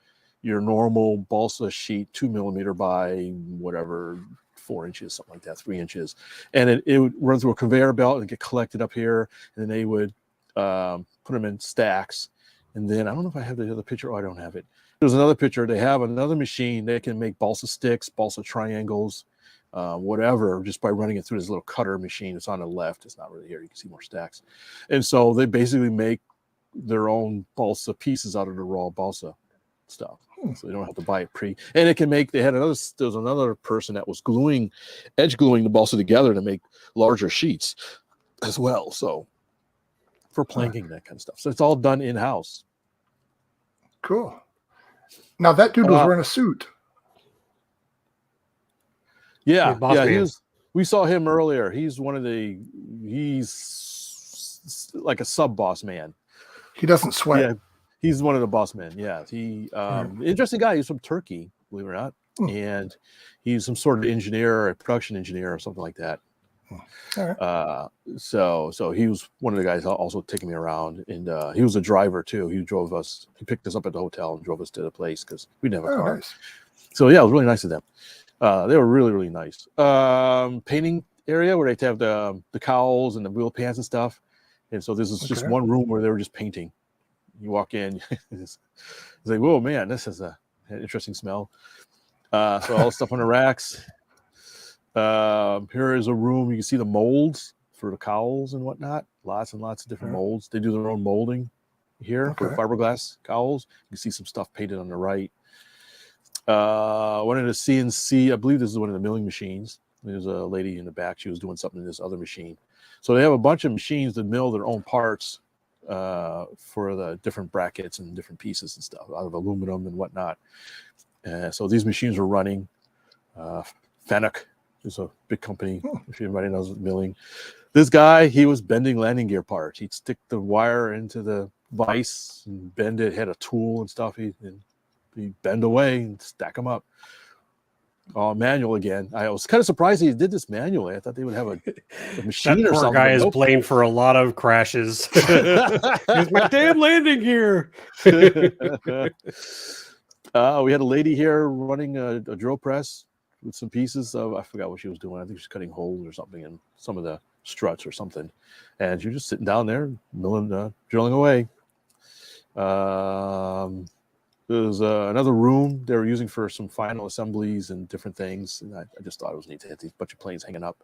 your normal balsa sheet, 2 millimeter by whatever, 4 inches, something like that, 3 inches. And it would run through a conveyor belt and get collected up here. And then they would put them in stacks. And then I don't know if I have the other picture. Oh, I don't have it. There's another picture. They have another machine. They can make balsa sticks, balsa triangles, whatever, just by running it through this little cutter machine. It's on the left. It's not really here. You can see more stacks. And so they basically make their own balsa pieces out of the raw balsa stuff. So they don't have to buy it and it can make, there was another person that was edge gluing the balsa together to make larger sheets as well. So for planking, that kind of stuff. So it's all done in-house. Cool. Now that dude was wearing a suit. Yeah. We saw him earlier. He's like a sub boss man. He doesn't sweat. Yeah. He's one of the boss men. Yeah. He interesting guy. He's from Turkey, believe it or not. and he's some sort of engineer or a production engineer or something like that. All right. So he was one of the guys also taking me around, and he was a driver too. He picked us up at the hotel and drove us to the place because we didn't have a car. Nice. So yeah, it was really nice of them. They were really, really nice. Painting area where they have the cowls and the wheel pans and stuff. And so this is just one room where they were just painting. You walk in, it's like, whoa, man, this is an interesting smell. So all the stuff on the racks. Here is a room. You can see the molds for the cowls and whatnot. Lots and lots of different molds. They do their own molding here for fiberglass cowls. You can see some stuff painted on the right. One of the CNC, I believe this is one of the milling machines. There's a lady in the back. She was doing something in this other machine. So they have a bunch of machines that mill their own parts for the different brackets and different pieces and stuff out of aluminum and whatnot. So these machines are running. Fanuc is a big company, if anybody knows milling. This guy, he was bending landing gear parts. He'd stick the wire into the vise and bend it, had a tool and stuff. He'd bend away and stack them up. Manual again. I was kind of surprised he did this manually. I thought they would have a machine that or poor something. Guy is blamed for a lot of crashes. Here's my damn landing gear. We had a lady here running a drill press with some pieces of, I forgot what she was doing. I think she was cutting holes or something in some of the struts or something. And she was just sitting down there, milling, drilling away. There's another room they were using for some final assemblies and different things. And I just thought it was neat to have these bunch of planes hanging up.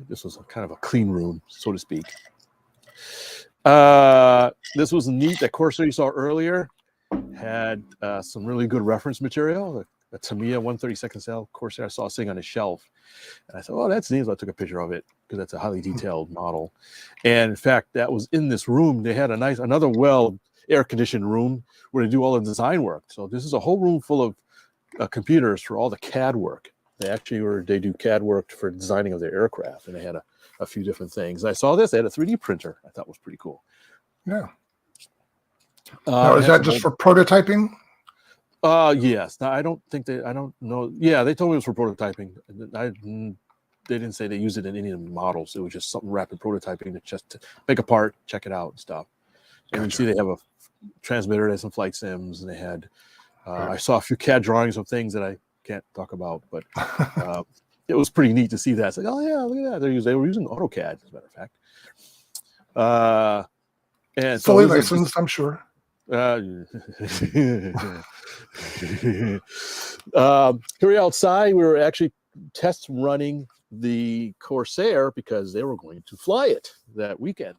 This was kind of a clean room, so to speak. This was neat. That Corsair you saw earlier had some really good reference material. A Tamiya 132nd scale Corsair I saw sitting on a shelf. And I thought, oh, that's neat. So I took a picture of it because that's a highly detailed model. And in fact, that was in this room. They had another air-conditioned room where they do all the design work. So this is a whole room full of computers for all the CAD work. They do CAD work for designing of their aircraft, and they had a few different things. I saw this. They had a 3D printer. I thought was pretty cool. Yeah. Now, is that just for prototyping? Yes. Now, I don't know. Yeah, they told me it was for prototyping. They didn't say they used it in any of the models. It was just something rapid prototyping to make a part, check it out and stuff. And you see they have a transmitter, they have some flight sims, and they had, I saw a few CAD drawings of things that I can't talk about, but it was pretty neat to see that. It's like, oh yeah, look at that. They were using AutoCAD, as a matter of fact. And fully licensed, I'm sure. Here outside, we were actually test running the Corsair because they were going to fly it that weekend.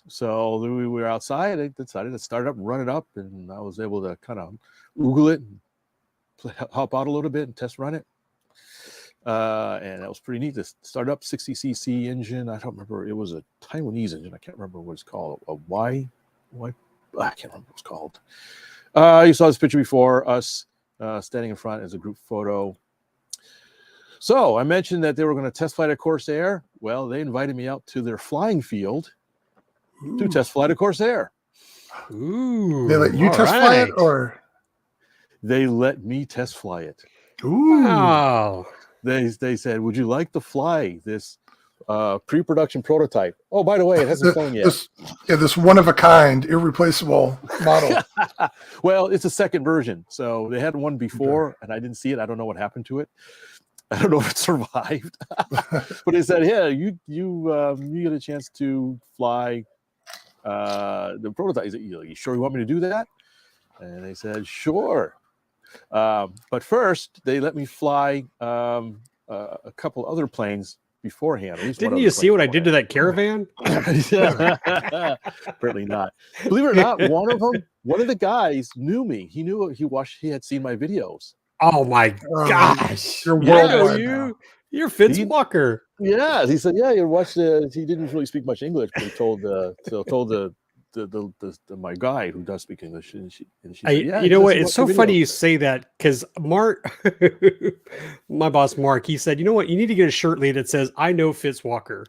So we were outside. I decided to start up and run it up, and I was able to kind of oogle it and hop out a little bit and test run it. And that was pretty neat. To start up 60cc engine. I don't remember. It was a Taiwanese engine. I can't remember what it's called. A Y. I can't remember what it's called. You saw this picture before. Us standing in front as a group photo. So I mentioned that they were going to test flight a Corsair. Well, they invited me out to their flying field to test flight a Corsair. Ooh, they let you test fly it, or they let me test fly it? Ooh. Wow. They said, would you like to fly this pre-production prototype? Oh, by the way, it hasn't flown yet. This one-of-a-kind, irreplaceable model. Well, it's a second version. So they had one before, and I didn't see it. I don't know what happened to it. I don't know if it survived. But they said, yeah, you get a chance to fly the prototype. You sure you want me to do that? And they said, sure. But first, they let me fly a couple other planes beforehand. Didn't you see what I did to that caravan? Apparently not. Believe it or not, one of the guys knew me. He had seen my videos. Oh my gosh! You're Fitz Walker. Yeah, he said, yeah, you watched he didn't really speak much English, but he told my guy who does speak English, and she said, yeah, you know what? It's so funny you say that, because Mark, my boss Mark, he said, you know what? You need to get a shirt made that says, "I know Fitz Walker."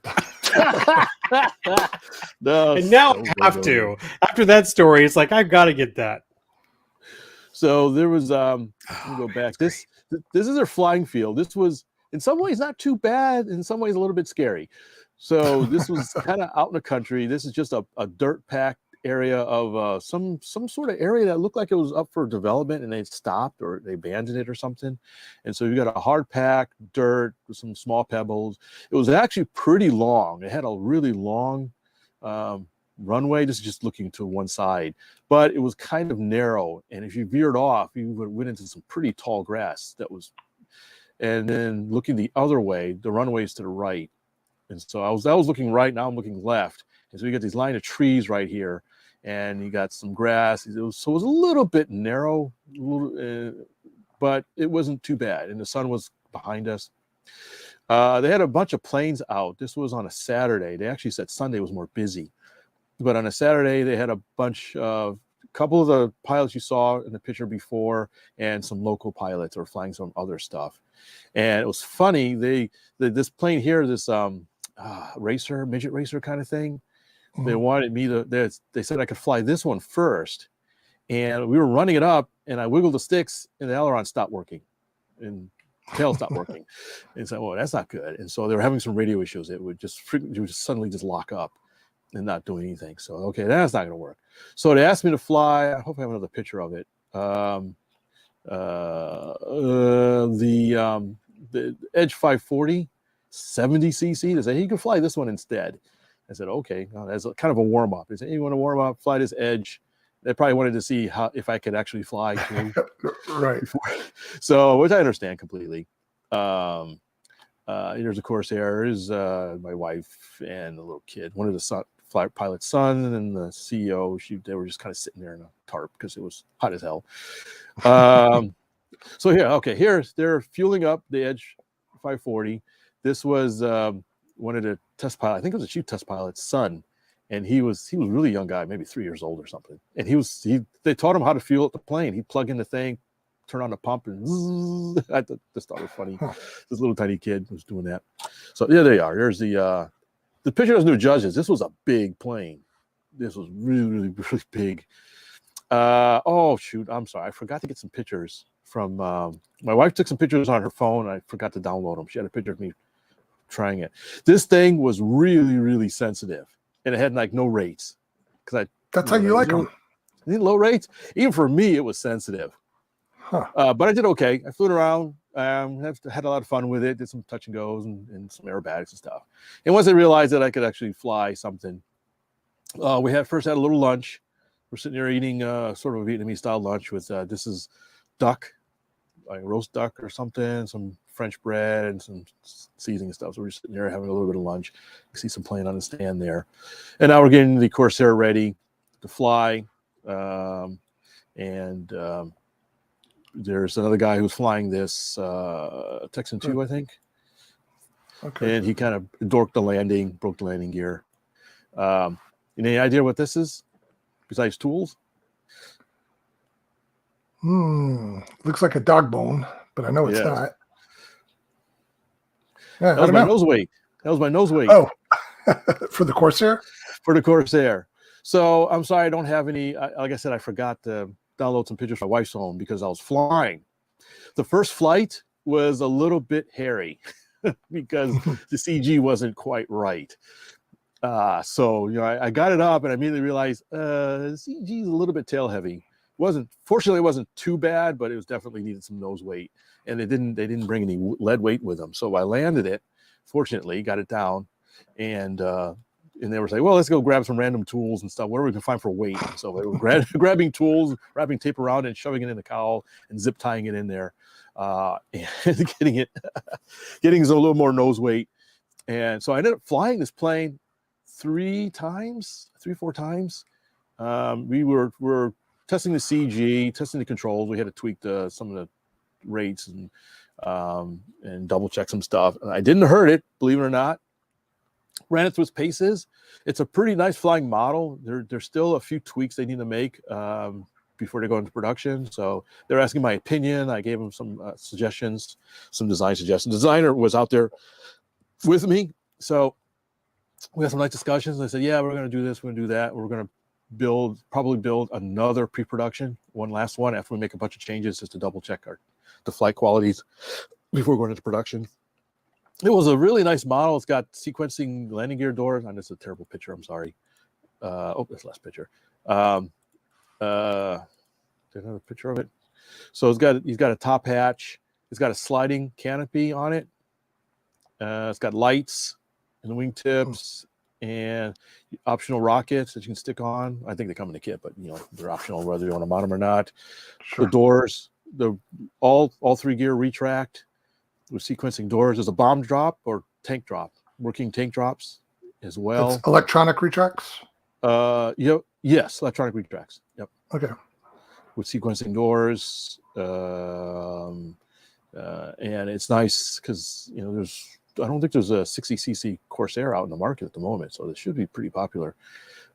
No, and now I have to. After that story, it's like I've got to get that. So there was let me go back. This is their flying field. This was in some ways not too bad, in some ways a little bit scary. So this was kind of out in the country. This is just a dirt packed area of some sort of area that looked like it was up for development, and they stopped or they abandoned it or something. And so you got a hard pack dirt with some small pebbles. It was actually pretty long. It had a really long runway. This is just looking to one side, but it was kind of narrow. And if you veered off, you went into some pretty tall grass that was. And then looking the other way, the runway is to the right. And so I was looking right. Now I'm looking left. And so you got these line of trees right here, and you got some grass. It was a little bit narrow, but it wasn't too bad. And the sun was behind us. They had a bunch of planes out. This was on a Saturday. They actually said Sunday was more busy. But on a Saturday, they had a couple of the pilots you saw in the picture before, and some local pilots were flying some other stuff. And it was funny. This plane here, this midget racer kind of thing. Mm-hmm. They wanted me to. They said I could fly this one first, and we were running it up, and I wiggled the sticks, and the aileron stopped working, and tail stopped working. And so, well, that's not good. And so they were having some radio issues. It would just suddenly just lock up and not do anything. So, okay, that's not going to work. So they asked me to fly. I hope I have another picture of it. The Edge 540, 70 cc. They said, hey, you can fly this one instead. I said, okay, as kind of a warm up. They said, hey, you want to warm up, fly this Edge. They probably wanted to see if I could actually fly too. Right. So, which I understand completely. Here's a Corsair. Here's my wife and the little kid. One of the pilot's son and the CEO. They were just kind of sitting there in a tarp because it was hot as hell. So they're fueling up the Edge 540. This was one of the test pilot. I think it was a chief test pilot's son, and he was a really young guy, maybe 3 years old or something. And they taught him how to fuel up the plane. He'd plug in the thing, turn on the pump, and zzz. I just thought it was funny. This little tiny kid was doing that. So yeah, there you are. There's the picture doesn't do judges. This was a big plane. This was really, really, really big. Oh shoot, I'm sorry. I forgot to get some pictures from my wife. Took some pictures on her phone. I forgot to download them. She had a picture of me trying it. This thing was really, really sensitive, and it had like no rates. That's how you like them. Low rates. Even for me, it was sensitive. Huh. But I did okay. I flew it around. Had a lot of fun with it. Did some touch and goes and some aerobatics and stuff. And once I realized that I could actually fly something, we first had a little lunch. We're sitting there eating sort of a Vietnamese style lunch with this is duck, like roast duck or something, some French bread and some seasoning and stuff. So we're sitting there having a little bit of lunch. You see some plane on the stand there, and now we're getting the Corsair ready to fly. There's another guy who's flying this Texan 2, I think. Okay. And he kind of broke the landing gear. Any idea what this is besides tools? Looks like a dog bone, but I know it's not. Yeah, that was my nose weight. Oh, for the Corsair? For the Corsair. So I'm sorry I don't have any. Like I said, I forgot to download some pictures from my wife's phone because I was flying. The first flight was a little bit hairy because the CG wasn't quite right. So I got it up and I immediately realized the CG is a little bit tail heavy. Fortunately, it wasn't too bad, but it was definitely needed some nose weight, and they didn't bring any lead weight with them. So I landed it. Fortunately, got it down, and they were saying, well, let's go grab some random tools and stuff, whatever we can find for weight. So they were grabbing tools, wrapping tape around and shoving it in the cowl and zip tying it in there, and getting a little more nose weight. And so I ended up flying this plane 4 times. We were testing the CG, testing the controls. We had to tweak some of the rates and double check some stuff. I didn't hurt it, believe it or not. Ran it through its paces. It's a pretty nice flying model. There's still a few tweaks they need to make before they go into production. So they're asking my opinion. I gave them some suggestions, some design suggestions. The designer was out there with me. So we had some nice discussions. I said, yeah, we're going to do this. We're going to do that. We're going to probably build another pre-production, one last one after we make a bunch of changes just to double check the flight qualities before going into production. It was a really nice model. It's got sequencing landing gear doors. And it's a terrible picture. I'm sorry. That's the last picture. There's another picture of it. So he's got a top hatch. It's got a sliding canopy on it. It's got lights in the wingtips and optional rockets that you can stick on. I think they come in the kit, but they're optional whether you want to mount them or not. Sure. The doors, all 3 gear retract with sequencing doors. There's a bomb drop or tank drop, working tank drops as well. It's electronic retracts. Yes, electronic retracts. Yep. Okay. With sequencing doors, and it's nice because I don't think there's a 60cc Corsair out in the market at the moment, so this should be pretty popular.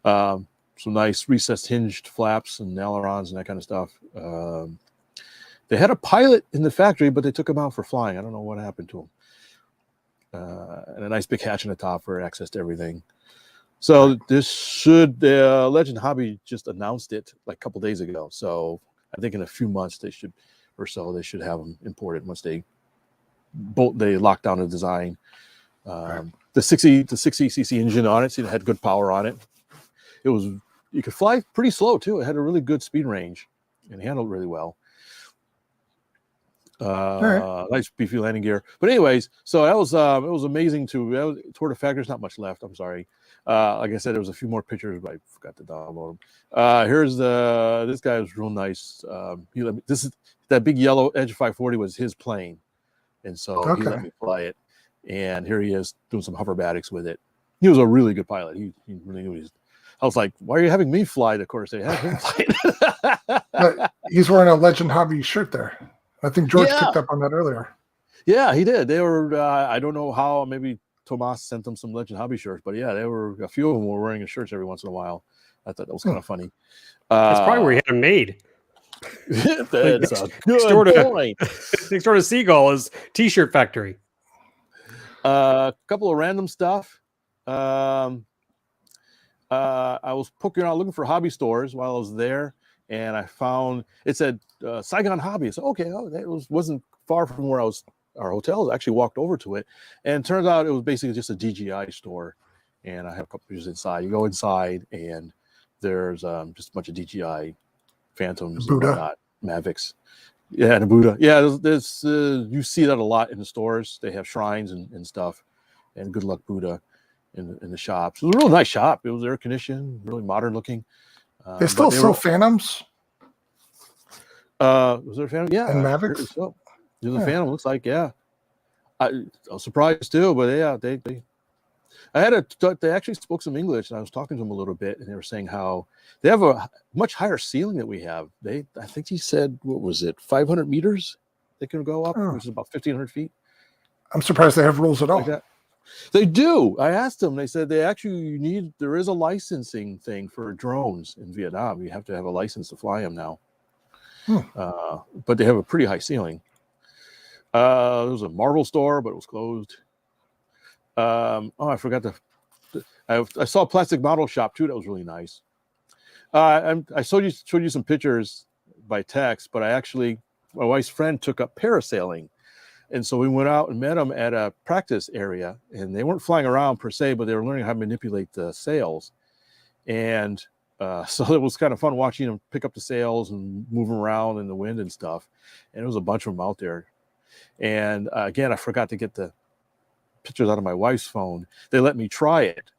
Some nice recessed hinged flaps and ailerons and that kind of stuff. They had a pilot in the factory, but they took him out for flying. I don't know what happened to him. And a nice big hatch in the top for access to everything. So this should, Legend Hobby just announced it like a couple days ago. So I think in a few months they should have them imported once they lock down the design. The 60cc engine on it, so it had good power on it. You could fly pretty slow too. It had a really good speed range and handled really well. Nice beefy landing gear. But anyways, so that was it was amazing toward the factory. There's not much left. I'm sorry. Like I said, there was a few more pictures, but I forgot to download them. Here's this guy was real nice. That big yellow Edge 540 was his plane, and so he let me fly it. And here he is doing some hoverbatics with it. He was a really good pilot. He really knew I was like, why are you having me fly the Corsair? Have him fly it. He's wearing a Legend Hobby shirt there. I think George picked up on that earlier. Yeah, he did. They were, I don't know how, maybe Tomas sent them some Legend Hobby shirts, but yeah, a few of them were wearing his shirts every once in a while. I thought that was kind of funny. That's probably where he had them made. That's a good point. Next door to Seagull is T-shirt factory. A couple of random stuff. I was poking around looking for hobby stores while I was there, and I found it said Saigon Hobby. I said, okay, that wasn't far from where our hotel. I actually walked over to it, and it turns out it was basically just a DJI store. And I have a couple pictures inside. You go inside, and there's just a bunch of DJI Phantoms and whatnot, Mavics. Yeah, and a Buddha. Yeah, there's you see that a lot in the stores. They have shrines and stuff, and Good Luck Buddha in the shops. It was a real nice shop. It was air conditioned, really modern looking. They still sell Phantoms. Was there a Phantom? Yeah, and Mavics. So. There's a Phantom. Looks like I was surprised too, but yeah, they actually spoke some English, and I was talking to them a little bit, and they were saying how they have a much higher ceiling than we have. I think he said, what was it, 500 meters they can go up, which is about 1,500 feet. I'm surprised they have rules at all. Like they do. I asked them. They said there is a licensing thing for drones in Vietnam. You have to have a license to fly them now. But they have a pretty high ceiling. There was a Marvel store, but it was closed. I forgot I saw a plastic model shop too. That was really nice. I showed you some pictures by text, but my wife's friend took up parasailing. And so we went out and met them at a practice area, and they weren't flying around per se, but they were learning how to manipulate the sails. And so it was kind of fun watching them pick up the sails and move them around in the wind and stuff. And there was a bunch of them out there. And again, I forgot to get the pictures out of my wife's phone. They let me try it.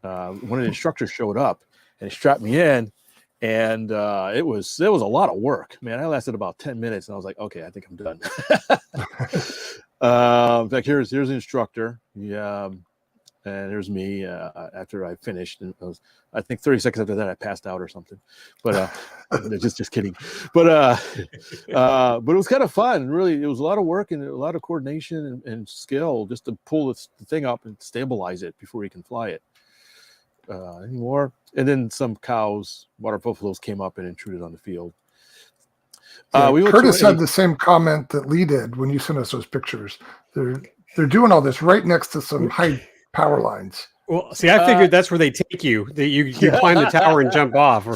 One of the instructors showed up and he strapped me in, and it was a lot of work, man. I lasted about 10 minutes, and I was like, okay, I think I'm done. In fact, here's the instructor. And there's me after I finished. And I think 30 seconds after that, I passed out or something. But just kidding. But it was kind of fun. Really, it was a lot of work and a lot of coordination and skill just to pull the thing up and stabilize it before you can fly it. Anymore. And then some cows, water buffaloes, came up and intruded on the field. Curtis had the same comment that Lee did when you sent us those pictures. They're doing all this right next to some high power lines. Well, see, I figured that's where they take you. That you climb the tower and jump off.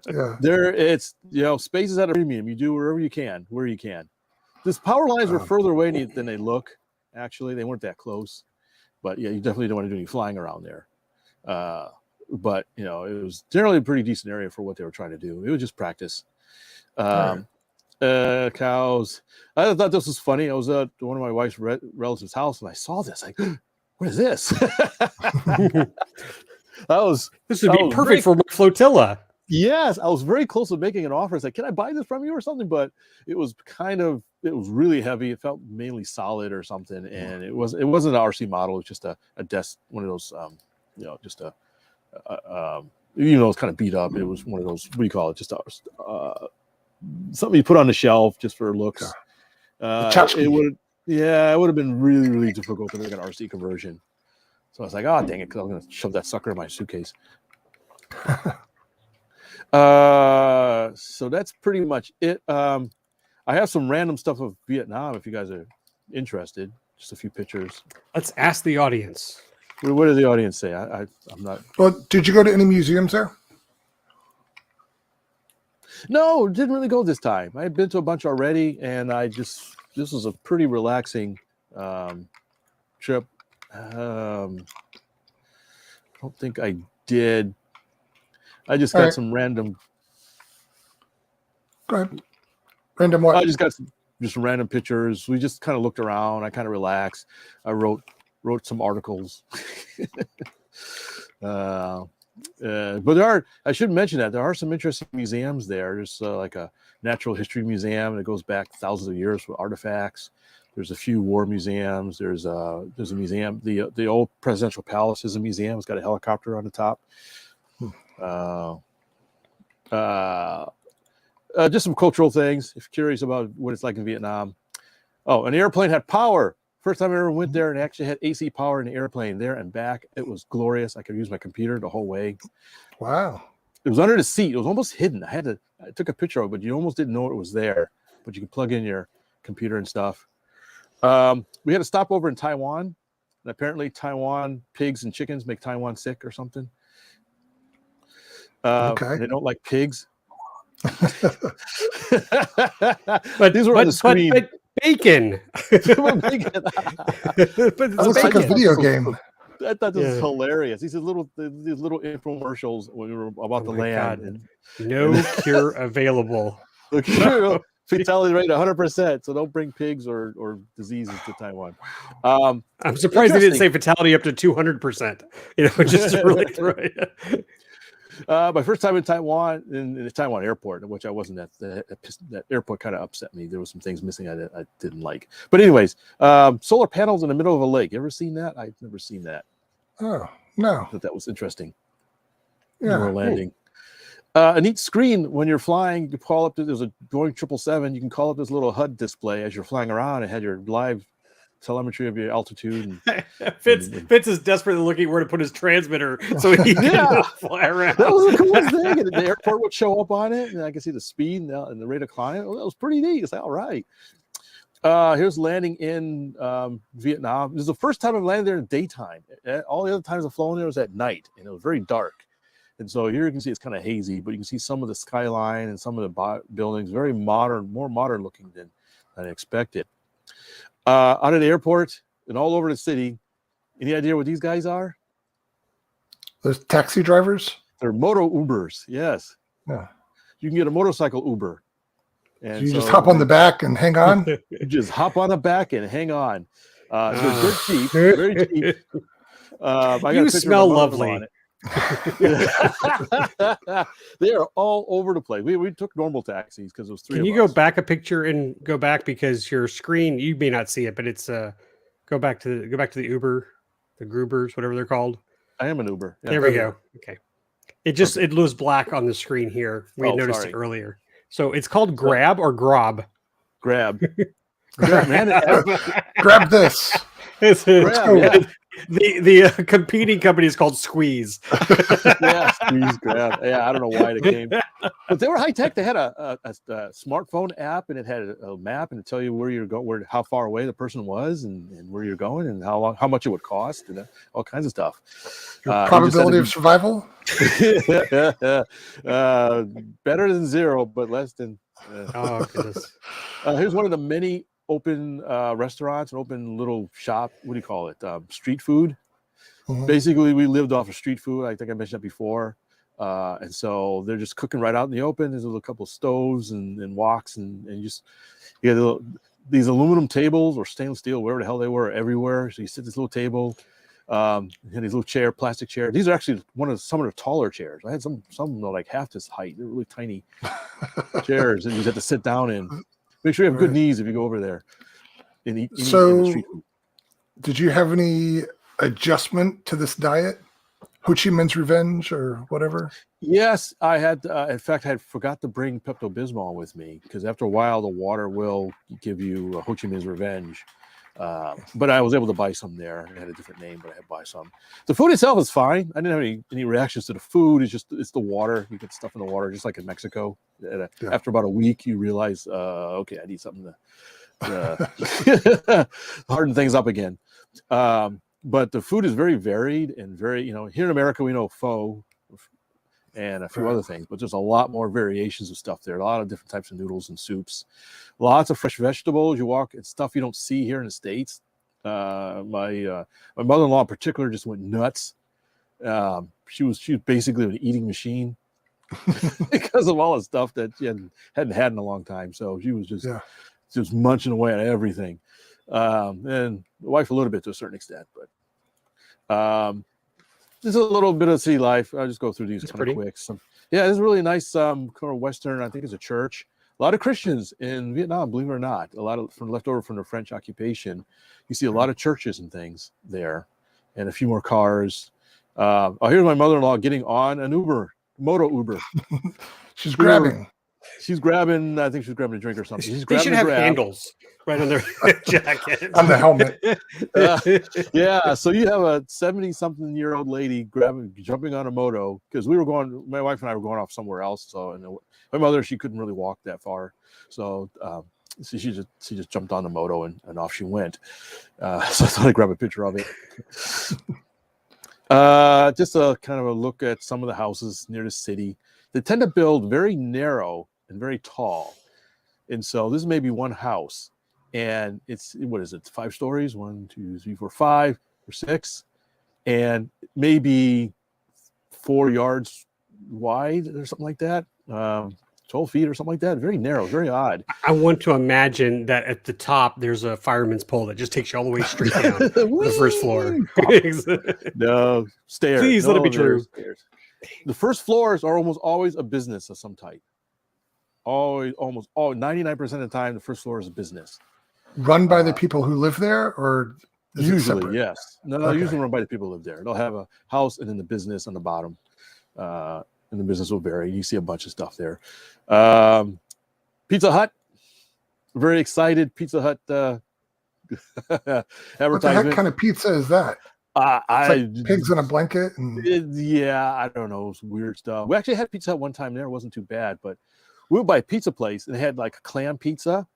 Yeah. It's space is at a premium. You do wherever you can, where you can. This power lines were further away than they look. Actually, they weren't that close. But yeah, you definitely don't want to do any flying around there. But it was generally a pretty decent area for what they were trying to do. It was just practice. Cows. I thought this was funny. I was at one of my wife's relatives' house and I saw this. Like, what is this? This would be perfect for my flotilla. Yes, I was very close to making an offer. I said, "Can I buy this from you or something?" But it was really heavy. It felt mainly solid or something, and it wasn't an RC model. It was just a desk, one of those, just a it's kind of beat up. It was one of those. What do you call it? Just something you put on the shelf just for looks. It would have been really, really difficult to make an RC conversion. So I was like, "Oh, dang it!" Because I'm going to shove that sucker in my suitcase. So that's pretty much it. I have some random stuff of Vietnam if you guys are interested. Just a few pictures. Let's ask the audience. What did the audience say? I'm not. Well, did you go to any museums there? No, didn't really go this time. I had been to a bunch already, and this was a pretty relaxing trip. I don't think I did. I just got some random. Go ahead. Random what? I just got just random pictures. We just kind of looked around. I kind of relaxed. I wrote some articles. But I should mention that there are some interesting museums there. There's like a natural history museum that goes back thousands of years with artifacts. There's a few war museums. There's a museum. The old presidential palace is a museum. It's got a helicopter on the top. Just some cultural things if you're curious about what it's like in Vietnam. Oh, an airplane had power. First time I ever went there and actually had AC power in the airplane there and back. It was glorious. I could use my computer the whole way. Wow. It was under the seat. It was almost hidden. I took a picture of it, but you almost didn't know it was there. But you could plug in your computer and stuff. We had a stopover in Taiwan. And apparently Taiwan pigs and chickens make Taiwan sick or something. Okay. They don't like pigs. But these were on the screen. But bacon. But it looks like a video game. I thought this was hilarious. These little infomercials when we were about the land. No cure available. The cure fatality rate 100%. So don't bring pigs or diseases to Taiwan. I'm surprised they didn't say fatality up to 200%. Just to really throw it. My first time in Taiwan, in the Taiwan airport, which I wasn't at, that airport kind of upset me. There were some things missing I didn't like. But anyways, solar panels in the middle of a lake. You ever seen that? I've never seen that. Oh, no. I thought that was interesting. Yeah. We're landing. A neat screen when you're flying. You call up. There's a Boeing 777. You can call up this little HUD display as you're flying around. It had your live telemetry of your altitude. Fitz is desperately looking where to put his transmitter so he can fly around. That was the coolest thing. And the airport would show up on it, and I could see the speed and the rate of climb. That was pretty neat. It's like, all right. Here's landing in Vietnam. This is the first time I've landed there in daytime. All the other times I've flown there was at night, and it was very dark. And so here you can see it's kind of hazy, but you can see some of the skyline and some of the buildings, very modern, more modern looking than I expected. Out of the airport and all over the city, any idea what these guys are? Those taxi drivers? They're moto Ubers, yes. Yeah. You can get a motorcycle Uber. And you just hop on the back and hang on? You just hop on the back and hang on. So they're cheap, very cheap. You smell lovely. They are all over the place. We took normal taxis because it was three. Can you go back a picture and go back because your screen, you may not see it, but it's go back to the Uber, the Grubers, whatever they're called. I am an Uber. Yeah, there we go. Okay. It was black on the screen here. We had noticed it earlier. So it's called Grab or Grob. Grab. Grab, man. Grab this. Grab, the competing company is called Squeeze. Yeah, squeeze grab. Yeah, I don't know why it came, but they were high tech. They had a smartphone app, and it had a map, and it tell you where you're going, how far away the person was, and where you're going, and how much it would cost, and all kinds of stuff. Probability of survival. Better than zero, but less than. Oh goodness. Here's one of the many open restaurants, an open little shop. What do you call it? Street food. Mhm. Basically, we lived off of street food. I think I mentioned that before. And so they're just cooking right out in the open. There's a couple of stoves and woks, and just these aluminum tables or stainless steel, whatever the hell they were, everywhere. So you sit at this little table, and these little plastic chair. These are actually some of the taller chairs. I had some like half this height. They're really tiny chairs, and you just have to sit down in. Make sure you have good knees if you go over there. And eat So, the street food. Did you have any adjustment to this diet? Ho Chi Minh's Revenge or whatever? Yes, I had. In fact, I had forgot to bring Pepto-Bismol with me because after a while, the water will give you Ho Chi Minh's Revenge. But I was able to buy some there. It had a different name, but I had to buy some. The food itself is fine. I didn't have any reactions to the food. It's the water. You get stuff in the water, just like in Mexico. After about a week, you realize, okay, I need something to harden things up again. But the food is very varied and very, here in America, we know pho and a few other things, but there's a lot more variations of stuff there. A lot of different types of noodles and soups, lots of fresh vegetables. You walk, it's stuff you don't see here in the States. My mother-in-law in particular just went nuts. She was basically an eating machine because of all the stuff that she hadn't had in a long time. So she was just munching away at everything. And the wife a little bit to a certain extent, but just a little bit of city life. I'll just go through these kind of quick. It's really nice kind of Western, I think it's a church. A lot of Christians in Vietnam, believe it or not, a lot of left over from the French occupation. You see a lot of churches and things there, and a few more cars. Here's my mother-in-law getting on an moto Uber. She's grabbing. She's grabbing. I think she's grabbing a drink or something. They should have handles right on their jacket. On the helmet. So you have a 70-something-year-old lady jumping on a moto because my wife and I were going off somewhere else. So my mother, she couldn't really walk that far, so she just jumped on the moto and off she went. So I thought I'd grab a picture of it. Just a kind of a look at some of the houses near the city. They tend to build very narrow and very tall. And so this may be one house. And it's, what is it, 5 stories? 1, 2, 3, 4, 5 or 6. And maybe 4 yards wide or something like that. 12 feet or something like that. Very narrow, very odd. I want to imagine that at the top, there's a fireman's pole that just takes you all the way straight down to the first floor. No, stairs. Please let it be true. Stairs. The first floors are almost always a business of some type. Almost 99% of the time, the first floor is a business. Run by the people who live there, or usually, yes. No, usually run by the people who live there. They'll have a house and then the business on the bottom. And the business will vary. You see a bunch of stuff there. Pizza Hut. Very excited. Pizza Hut advertisement. What the heck kind of pizza is that? Like pigs in a blanket. I don't know. It's weird stuff. We actually had Pizza Hut one time there. It wasn't too bad, but we went by a pizza place and they had like a clam pizza,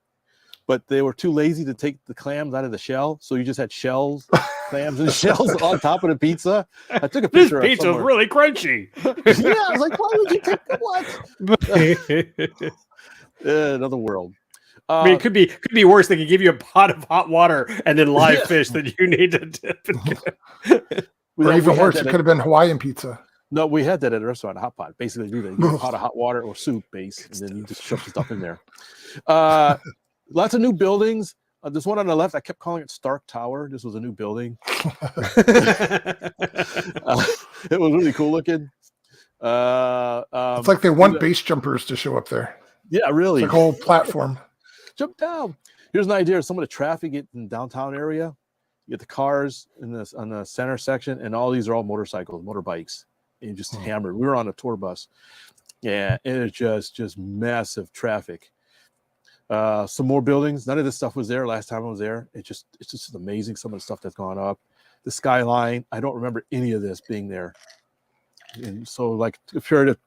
but they were too lazy to take the clams out of the shell. So you just had shells, clams and shells on top of the pizza. I took a picture of it. This pizza is really crunchy. I was like, why would you take the what? Another world. I mean, it could be worse. They could give you a pot of hot water and then live fish that you need to dip. Or even worse, it could have been Hawaiian pizza. No, we had that at a restaurant, a hot pot. Basically, do that. You get a pot of hot water or soup base, and then you just shove the stuff in there. Lots of new buildings. This one on the left, I kept calling it Stark Tower. This was a new building. It was really cool looking. It's like they want base jumpers to show up there. Yeah, really. It's like a whole platform. Jump down. Here's an idea of some of the traffic in the downtown area. You get the cars on the center section, and all these are all motorcycles, motorbikes. And just hammered. We were on a tour bus. Yeah, and it's just massive traffic. Some more buildings. None of this stuff was there last time I was there. It's just amazing, some of the stuff that's gone up. the skyline. I don't remember any of this being there. And so like a period of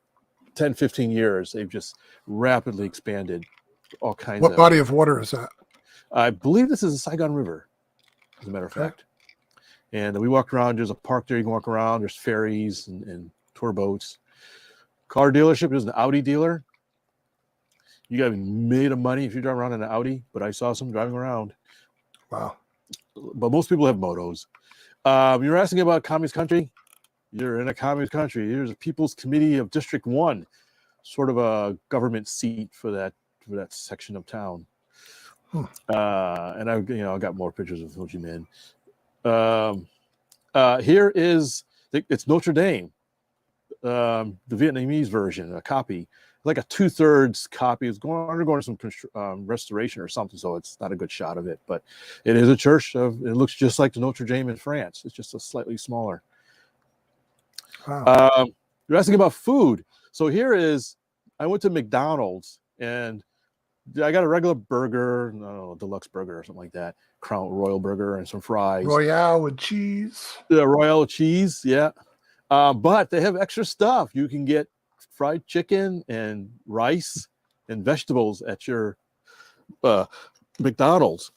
10, 15 years, they've just rapidly expanded all kinds What of. body of water is that? I believe this is the Saigon River, as a matter of fact. And we walked around. There's a park there you can walk around. There's ferries and tour boats. Car dealership. There's an Audi dealer. You got to be made of money if you drive around in an Audi, but I saw some driving around. Wow. But most people have motos. You're asking about communist country? You're in a communist country. There's a People's Committee of District 1, sort of a government seat for that section of town. And I got more pictures of Ho Chi Minh. Here is it's Notre Dame, the Vietnamese version, a copy, like a 2/3 copy. It's undergoing some restoration or something, so it's not a good shot of it. But it is a church. It looks just like the Notre Dame in France. It's just a slightly smaller. Wow. You're asking about food. So here is, I went to McDonald's and I got a regular burger, deluxe burger or something like that, Crown Royal burger and some fries. Royale with cheese. The Royal cheese, yeah. But they have extra stuff. You can get fried chicken and rice and vegetables at your McDonald's.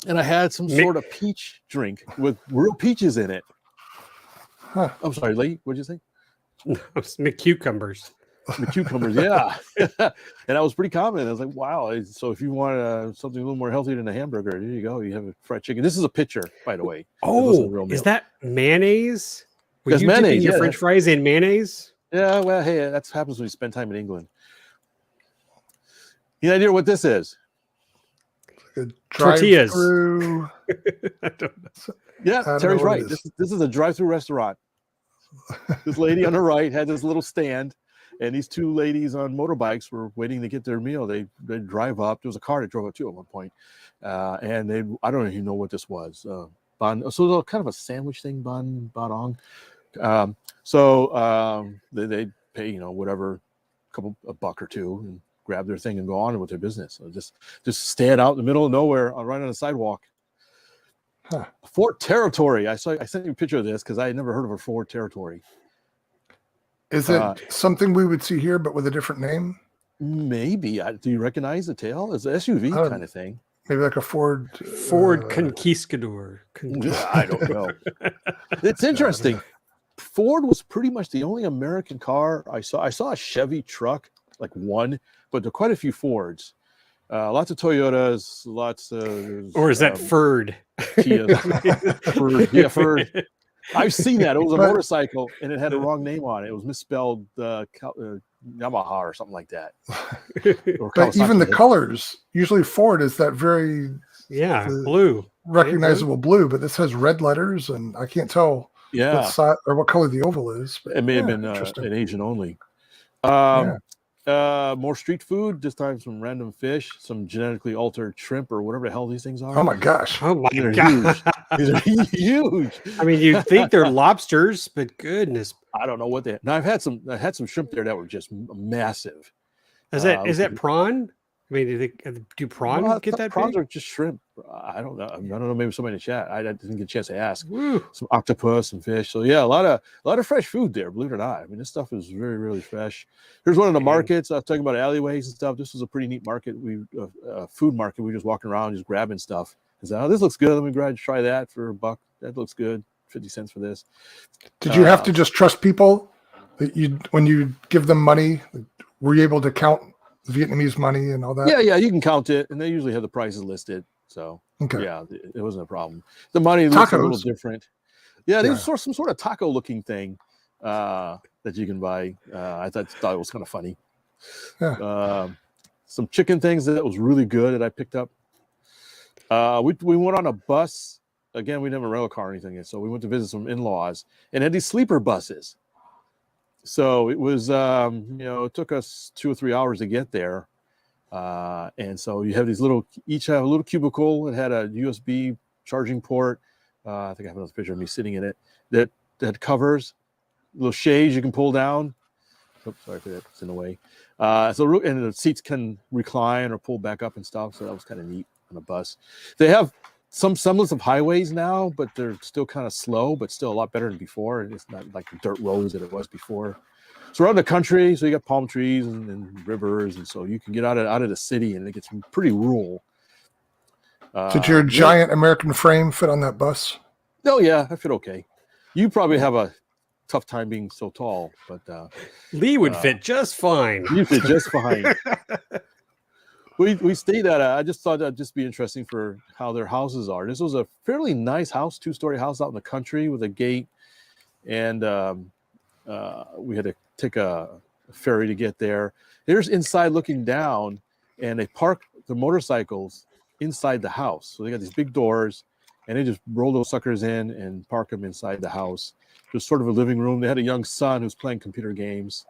And I had some sort of peach drink with real peaches in it. Huh. I'm sorry, Lee, what'd you say? McCucumbers. The cucumbers, yeah. And that was pretty common. I was like, wow. So if you want something a little more healthy than a hamburger, there you go. You have a fried chicken. This is a picture, by the way. Oh, is that mayonnaise? Were That's you mayonnaise, dipping your French fries in mayonnaise? Yeah, well, hey, that happens when you spend time in England. You idea what this is? Tortillas. Yeah, Terry's right. This is a drive-through restaurant. This lady on the right had this little stand, and these two ladies on motorbikes were waiting to get their meal. They drive up. There was a car that drove up too at one point, and I don't even know what this was. Ban, so it was kind of a sandwich thing, badong. They pay whatever, a buck or two, and grab their thing and go on with their business. So just stand out in the middle of nowhere, right on the sidewalk. Huh. Fort Territory. I sent you a picture of this because I had never heard of a Fort Territory. Is it something we would see here, but with a different name? Maybe. Do you recognize the tail? It's an SUV kind of thing. Maybe like a Ford Conquistador. I don't know. It's interesting. Ford was pretty much the only American car I saw. I saw a Chevy truck, like one, but there are quite a few Fords. Lots of Toyotas, lots of... Or is that Ford? Kia. Ford. Yeah, Ford. I've seen that. It was a motorcycle, and it had the wrong name on it. It was misspelled Yamaha or something like that. But even the colors, usually Ford is that very blue, recognizable blue, but this has red letters, and I can't tell what side or what color the oval is. But it may have been an Asian only. More street food, this time some random fish, some genetically altered shrimp or whatever the hell these things are. Oh my gosh. Oh my gosh. These are huge. I mean, you'd think they're lobsters, but goodness. I don't know what they are. Now I had some shrimp there that were just massive. Is that prawn? I mean, do prawn get that prawns big? Are just shrimp. I don't know. I don't know. Maybe somebody in the chat. I didn't get a chance to ask. Woo. Some octopus and fish. So yeah, a lot of fresh food there. Believe it or not. I mean, this stuff is really, really fresh. Here's one of the markets. I was talking about alleyways and stuff. This was a pretty neat market. Food market. We were just walking around, just grabbing stuff. I said, "Oh, this looks good. Let me try that for $1. That looks good. 50 cents for this." Did you have to just trust people that when you give them money? Were you able to count Vietnamese money and all that? Yeah, you can count it, and they usually have the prices listed. So yeah, it wasn't a problem. The money looks a little different. Yeah, they were some sort of taco looking thing that you can buy. I thought it was kind of funny. Yeah. Some chicken things that was really good that I picked up. We went on a bus. Again, we didn't have a rental car or anything, so we went to visit some in-laws and had these sleeper buses. So it was, it took us 2 or 3 hours to get there. And so you have each have a little cubicle. It had a USB charging port. I think I have another picture of me sitting in it that covers little shades you can pull down. Oops, sorry for that. It's in the way. And the seats can recline or pull back up and stuff. So that was kind of neat on a bus. They have some semblance of highways now, but they're still kind of slow, but still a lot better than before. And it's not like the dirt roads that it was before. So we're out in the country, so you got palm trees and rivers, and so you can get out of the city, and it gets pretty rural. Did your giant American frame fit on that bus? Oh yeah, I fit okay. You probably have a tough time being so tall, but Lee would fit just fine. You fit just fine. We stayed at I just thought that'd just be interesting for how their houses are. This was a fairly nice house, 2-story house out in the country with a gate, and we had to take a ferry to get there. Here's inside looking down, and they park the motorcycles inside the house. So they got these big doors, and they just roll those suckers in and park them inside the house. There's sort of a living room. They had a young son who's playing computer games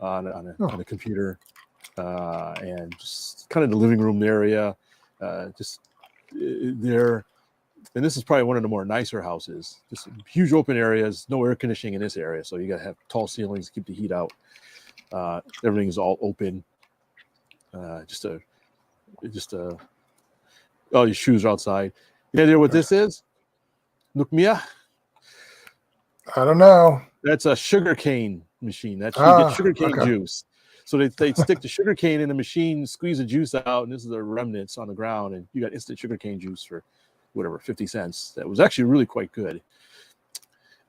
on a computer, and just kind of the living room area, just there. And this is probably one of the more nicer houses. Just huge open areas, no air conditioning in this area, so you got to have tall ceilings to keep the heat out. Everything is all open. Oh, your shoes are outside. You idea what this is? Nukmia? I don't know. That's a sugarcane machine. That's you get sugarcane juice. So they stick the sugarcane in the machine, squeeze the juice out, and this is the remnants on the ground, and you got instant sugarcane juice for whatever, 50 cents. That was actually really quite good.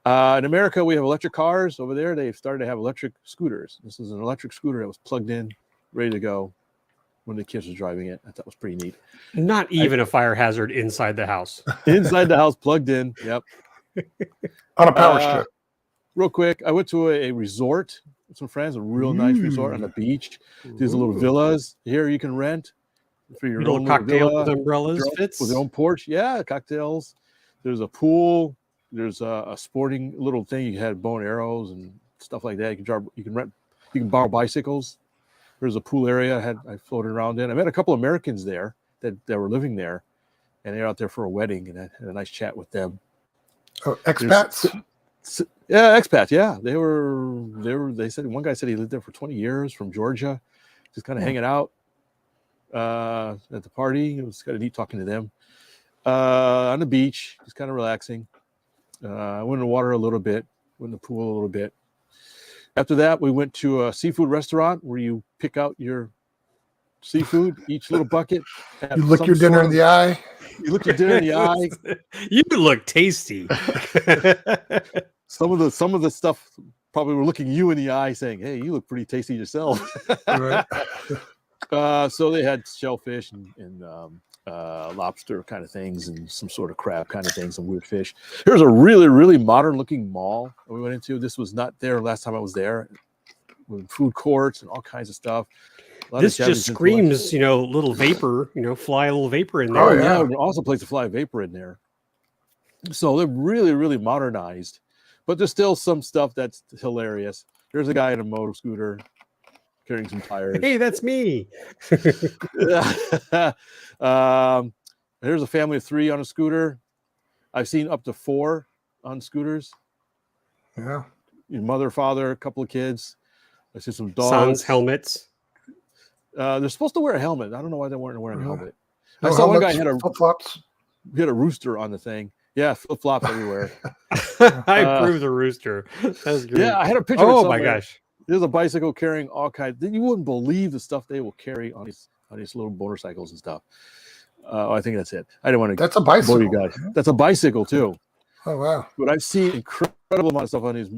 In America, we have electric cars. Over there, they've started to have electric scooters. This is an electric scooter that was plugged in, ready to go when the kids were driving it. I thought it was pretty neat. Not even a fire hazard inside the house. Inside the house, plugged in. Yep. On a power strip. Real quick, I went to a resort with some friends, a real nice resort on the beach. These little villas here you can rent for your little own cocktail villa, with umbrellas, Fitz. with your own porch. Yeah, cocktails. There's a pool. There's a sporting little thing. You had bow and arrows and stuff like that. You can borrow bicycles. There's a pool area I floated around in. I met a couple of Americans there that were living there, and they were out there for a wedding, and I had a nice chat with them. Oh, expats? Yeah, expats. Yeah, they said one guy said he lived there for 20 years from Georgia, just kind of hanging out at the party. It was kind of neat talking to them on the beach, just kind of relaxing. I went in the water a little bit, went in the pool a little bit. After that, we went to a seafood restaurant where you pick out your seafood, each little bucket. You look your dinner in the eye. You look your dinner in the eye. You look tasty. Some of the stuff probably were looking you in the eye, saying, "Hey, you look pretty tasty yourself." Right. So they had shellfish and lobster kind of things, and some sort of crab kind of things, and weird fish. Here's a really, really modern looking mall that we went into. This was not there last time I was there. With food courts and all kinds of stuff. This just screams, little vapor, fly a little vapor in there. Oh, yeah. Also a place to fly vapor in there. So they're really, really modernized, but there's still some stuff that's hilarious. There's a guy in a motor scooter carrying some tires. Hey, that's me. There's a family of 3 on a scooter. I've seen up to 4 on scooters. Yeah. Your mother, father, a couple of kids. I see some dogs. Sons, helmets. They're supposed to wear a helmet. I don't know why they weren't wearing a helmet. No I saw one guy helmets, flip-flops. had a rooster on the thing. Yeah, flip-flops everywhere. I approve the rooster. That's great. Yeah, I had a picture. Oh my gosh. There's a bicycle carrying all kinds. You wouldn't believe the stuff they will carry on these little motorcycles and stuff. I think that's it. I didn't want to. That's a bicycle. Bore you guys. That's a bicycle too. Oh wow! But I've seen incredible amount of stuff on these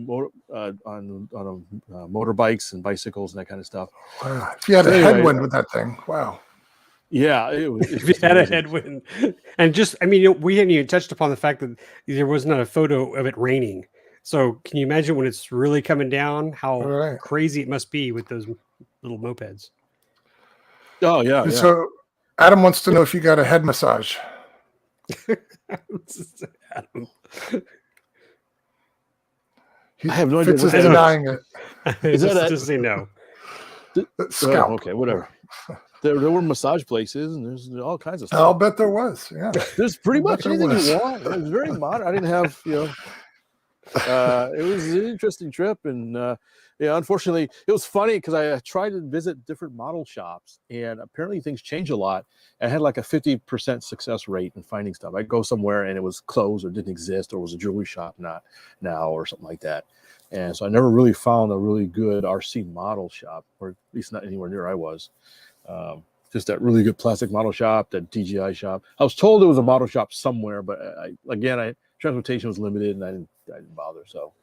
motorbikes and bicycles and that kind of stuff. Wow. If you had a headwind with that thing, wow. Yeah, it was. If you had a headwind, and we hadn't even touched upon the fact that there was not a photo of it raining. So can you imagine when it's really coming down, how crazy it must be with those little mopeds? Oh yeah. So Adam wants to know if you got a head massage. Adam. I have no idea. Fitz is denying it. Is that just say no? Scalp. Okay, whatever. There were massage places, and there's all kinds of stuff. I'll bet there was. Yeah. There's pretty much anything was. you want. It was very modern. I didn't have, it was an interesting trip, and Yeah, unfortunately, it was funny because I tried to visit different model shops, and apparently things change a lot. I had like a 50% success rate in finding stuff. I'd go somewhere and it was closed or didn't exist, or was a jewelry shop not now, or something like that. And so I never really found a really good RC model shop, or at least not anywhere near I was. Just that really good plastic model shop, that DGI shop. I was told there was a model shop somewhere, but transportation was limited, and I didn't bother. So.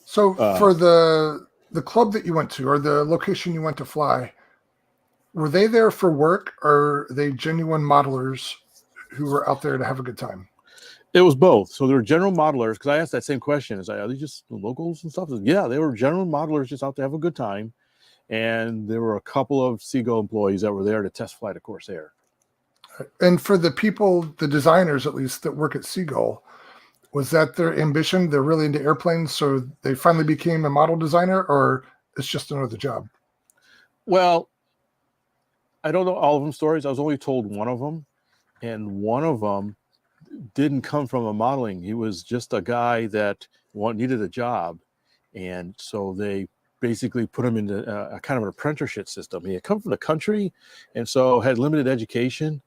So for the club that you went to, or the location you went to fly, were they there for work, or are they genuine modelers who were out there to have a good time? It was both. So they were general modelers, because I asked that same question. Are they just locals and stuff? Yeah, they were general modelers just out to have a good time. And there were a couple of Seagull employees that were there to test flight a Corsair. And for the people, the designers at least, that work at Seagull, was that their ambition? They're really into airplanes, so they finally became a model designer, or it's just another job? Well, I don't know all of them stories. I was only told one of them, and one of them didn't come from a modeling. He was just a guy that needed a job, and so they basically put him into a kind of an apprenticeship system. He had come from the country, and so had limited education,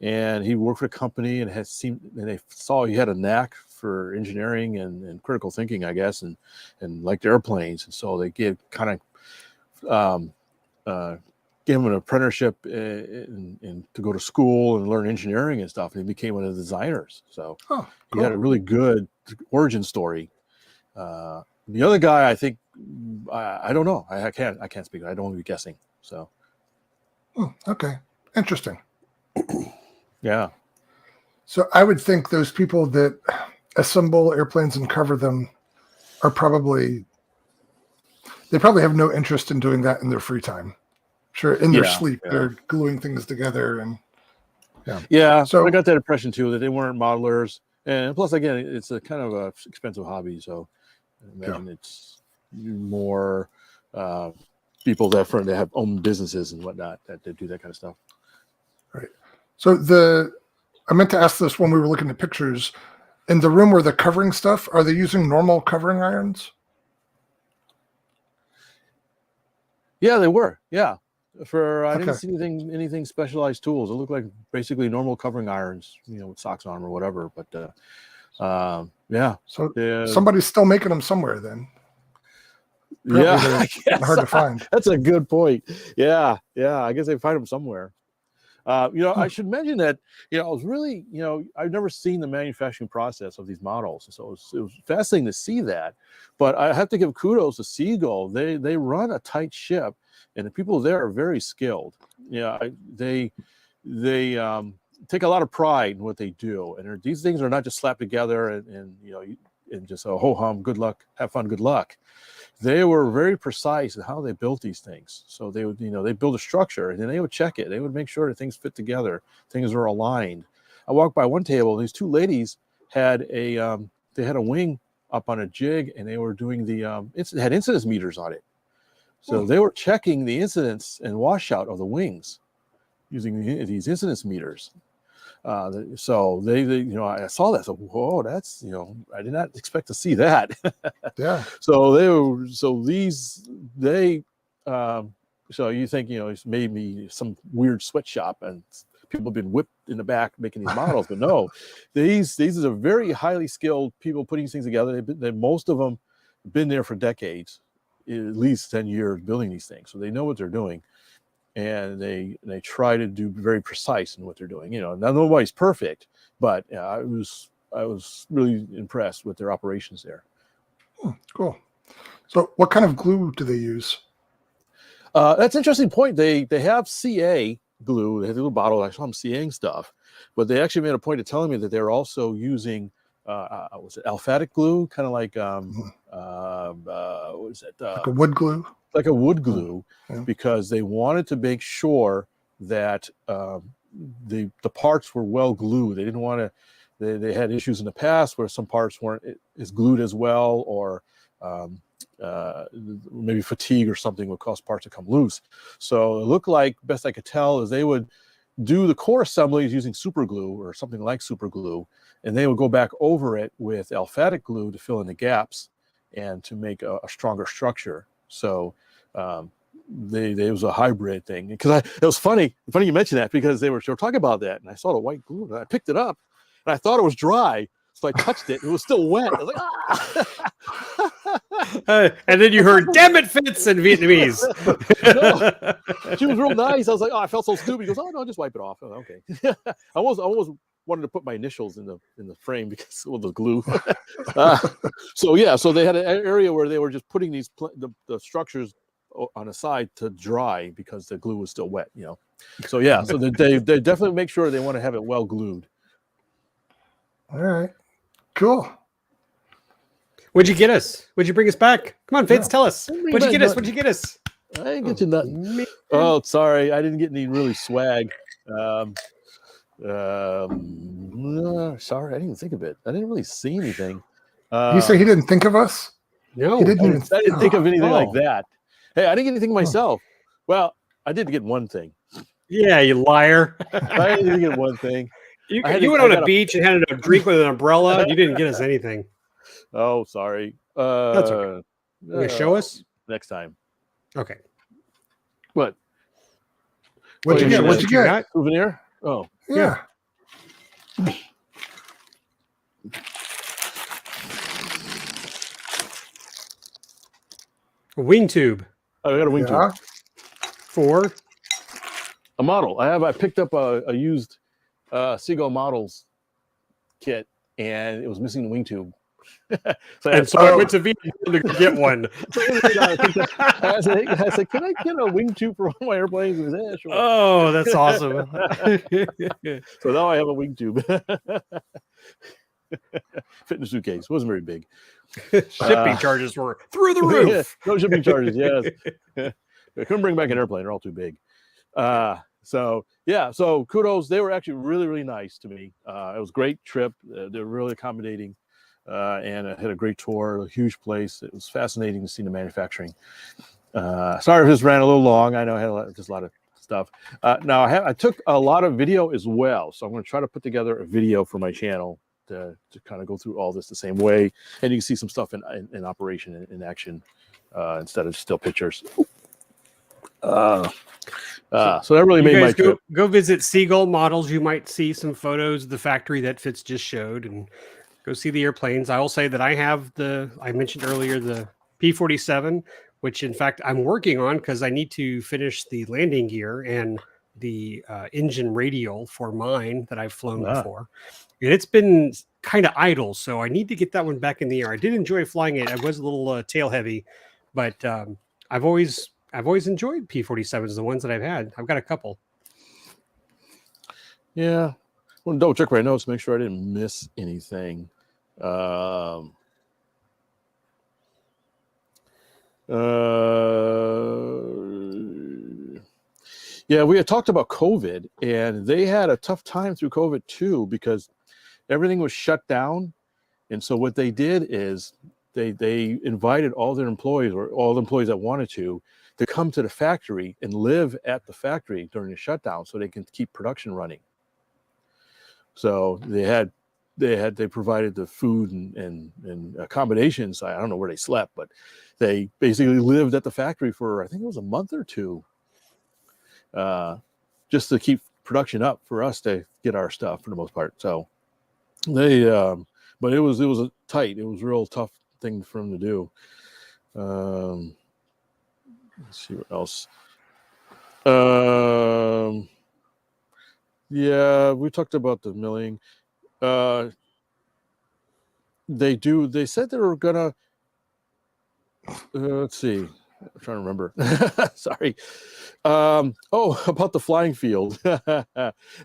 and he worked for a company and they saw he had a knack for engineering and critical thinking, I guess, and liked airplanes, and so they gave him an apprenticeship and to go to school and learn engineering and stuff, and he became one of the designers. So cool. He had a really good origin story. The other guy, I think, I don't know. I can't speak. I don't want to be guessing. So. Okay, interesting. Yeah. So I would think those people that assemble airplanes and cover them are probably have no interest in doing that in their free time. Sure, in their sleep, they're gluing things together, and So I got that impression too, that they weren't modelers, and plus, again, it's a kind of a expensive hobby, so it's more people that have own businesses and whatnot that do that kind of stuff. Right. So I meant to ask this when we were looking at pictures. In the room where they're covering stuff, are they using normal covering irons? Yeah, they were. Yeah. I didn't see anything specialized tools. It looked like basically normal covering irons, with socks on them or whatever. But So somebody's still making them somewhere then. Apparently hard to find. That's a good point. Yeah. I guess they find them somewhere. I should mention that, I was really, I've never seen the manufacturing process of these models. So it was fascinating to see that. But I have to give kudos to Seagull. They run a tight ship, and the people there are very skilled. They take a lot of pride in what they do. And these things are not just slapped together and just ho-hum, good luck, have fun, good luck. They were very precise in how they built these things. So they would, they build a structure, and then they would check it. They would make sure that things fit together, things are aligned. I walked by one table, and these two ladies had a wing up on a jig, and they were doing it had incidence meters on it. So they were checking the incidence and washout of the wings using these incidence meters. So they I saw that. So whoa, that's I did not expect to see that. Yeah. So so you think it's maybe some weird sweatshop and people have been whipped in the back making these models, but no, these are very highly skilled people putting these things together. Most of them have been there for decades, at least 10 years building these things, so they know what they're doing. And they try to do very precise in what they're doing. Now nobody's perfect, but I was really impressed with their operations there. Cool. So what kind of glue do they use? That's an interesting point. They have CA glue. They have a little bottle. I saw them CAing stuff, but they actually made a point of telling me that they're also using was it alphatic glue, kind of like what is it? Like a wood glue. Like a wood glue, because they wanted to make sure that the parts were well glued. They didn't want to. They had issues in the past where some parts weren't as glued as well, or maybe fatigue or something would cause parts to come loose. So it looked like, best I could tell, is they would do the core assemblies using super glue or something like super glue, and they would go back over it with alphatic glue to fill in the gaps. and to make a stronger structure. So it was a hybrid thing. Because it was funny you mentioned that, because they were talking about that, and I saw the white glue, and I picked it up, and I thought it was dry. So I touched it. It was still wet. I was like, ah! And then you heard, "Damn it, Fitz," in Vietnamese. No, she was real nice. I was like, "Oh, I felt so stupid." He goes, "Oh no, just wipe it off." Okay. I almost wanted to put my initials in the frame because of the glue. So they had an area where they were just putting the structures on the side to dry because the glue was still wet. So they definitely make sure they want to have it well glued. All right. Cool. What'd you get us? What'd you bring us back? Come on, Fitz, tell us. What'd you get us? What'd you get us? I didn't get you nothing. Oh, sorry. I didn't get any really swag. Sorry, I didn't think of it. I didn't really see anything. You say he didn't think of us? No. He didn't I didn't think of anything like that. Hey, I didn't get anything myself. Well, I did get one thing. Yeah, you liar. I didn't get one thing. You went on a beach and had a drink with an umbrella. You didn't get us anything. Oh, sorry. That's okay. You gonna show us next time? Okay. What? What'd you get? What'd you get? Souvenir? Oh, yeah. A wing tube. I got a wing tube. For a model. I picked up a used Seagull Models kit, and it was missing the wing tube. So I went to Vietnam to get one. I said, "Can I get a wing tube for one of my airplanes?" He was, "Yeah, sure." Oh, that's awesome. So now I have a wing tube. Fit in a suitcase. It wasn't very big. Shipping charges were through the roof. No shipping charges, yes. I couldn't bring back an airplane. They're all too big. So kudos. They were actually really, really nice to me. It was a great trip. They're really accommodating. And I had a great tour, a huge place. It was fascinating to see the manufacturing. Sorry if this ran a little long. I know I had just a lot of stuff. Now I took a lot of video as well. So I'm going to try to put together a video for my channel to kind of go through all this the same way. And you can see some stuff in operation, in action, instead of still pictures. So that really made my trip. Go visit Seagull Models. You might see some photos of the factory that Fitz just showed, and go see the airplanes. I will say that I have I mentioned earlier, the P-47, which in fact I'm working on because I need to finish the landing gear and the engine radial for mine that I've flown before. And it's been kind of idle, so I need to get that one back in the air. I did enjoy flying it. I was a little tail heavy, but I've always enjoyed P-47s, the ones that I've had. I've got a couple. Yeah. Well, double check my notes to make sure I didn't miss anything. Yeah, we had talked about COVID, and they had a tough time through COVID too, because everything was shut down. And so what they did is they invited all their employees, or all the employees that wanted to come to the factory and live at the factory during the shutdown so they can keep production running. So they provided the food and accommodations. I don't know where they slept, but they basically lived at the factory for, I think it was a month or two, just to keep production up for us to get our stuff for the most part. So but it was a tight. It was a real tough thing for them to do. Let's see what else. Yeah, we talked about the milling. They said they were gonna let's see, I'm trying to remember. Sorry. About the flying field. And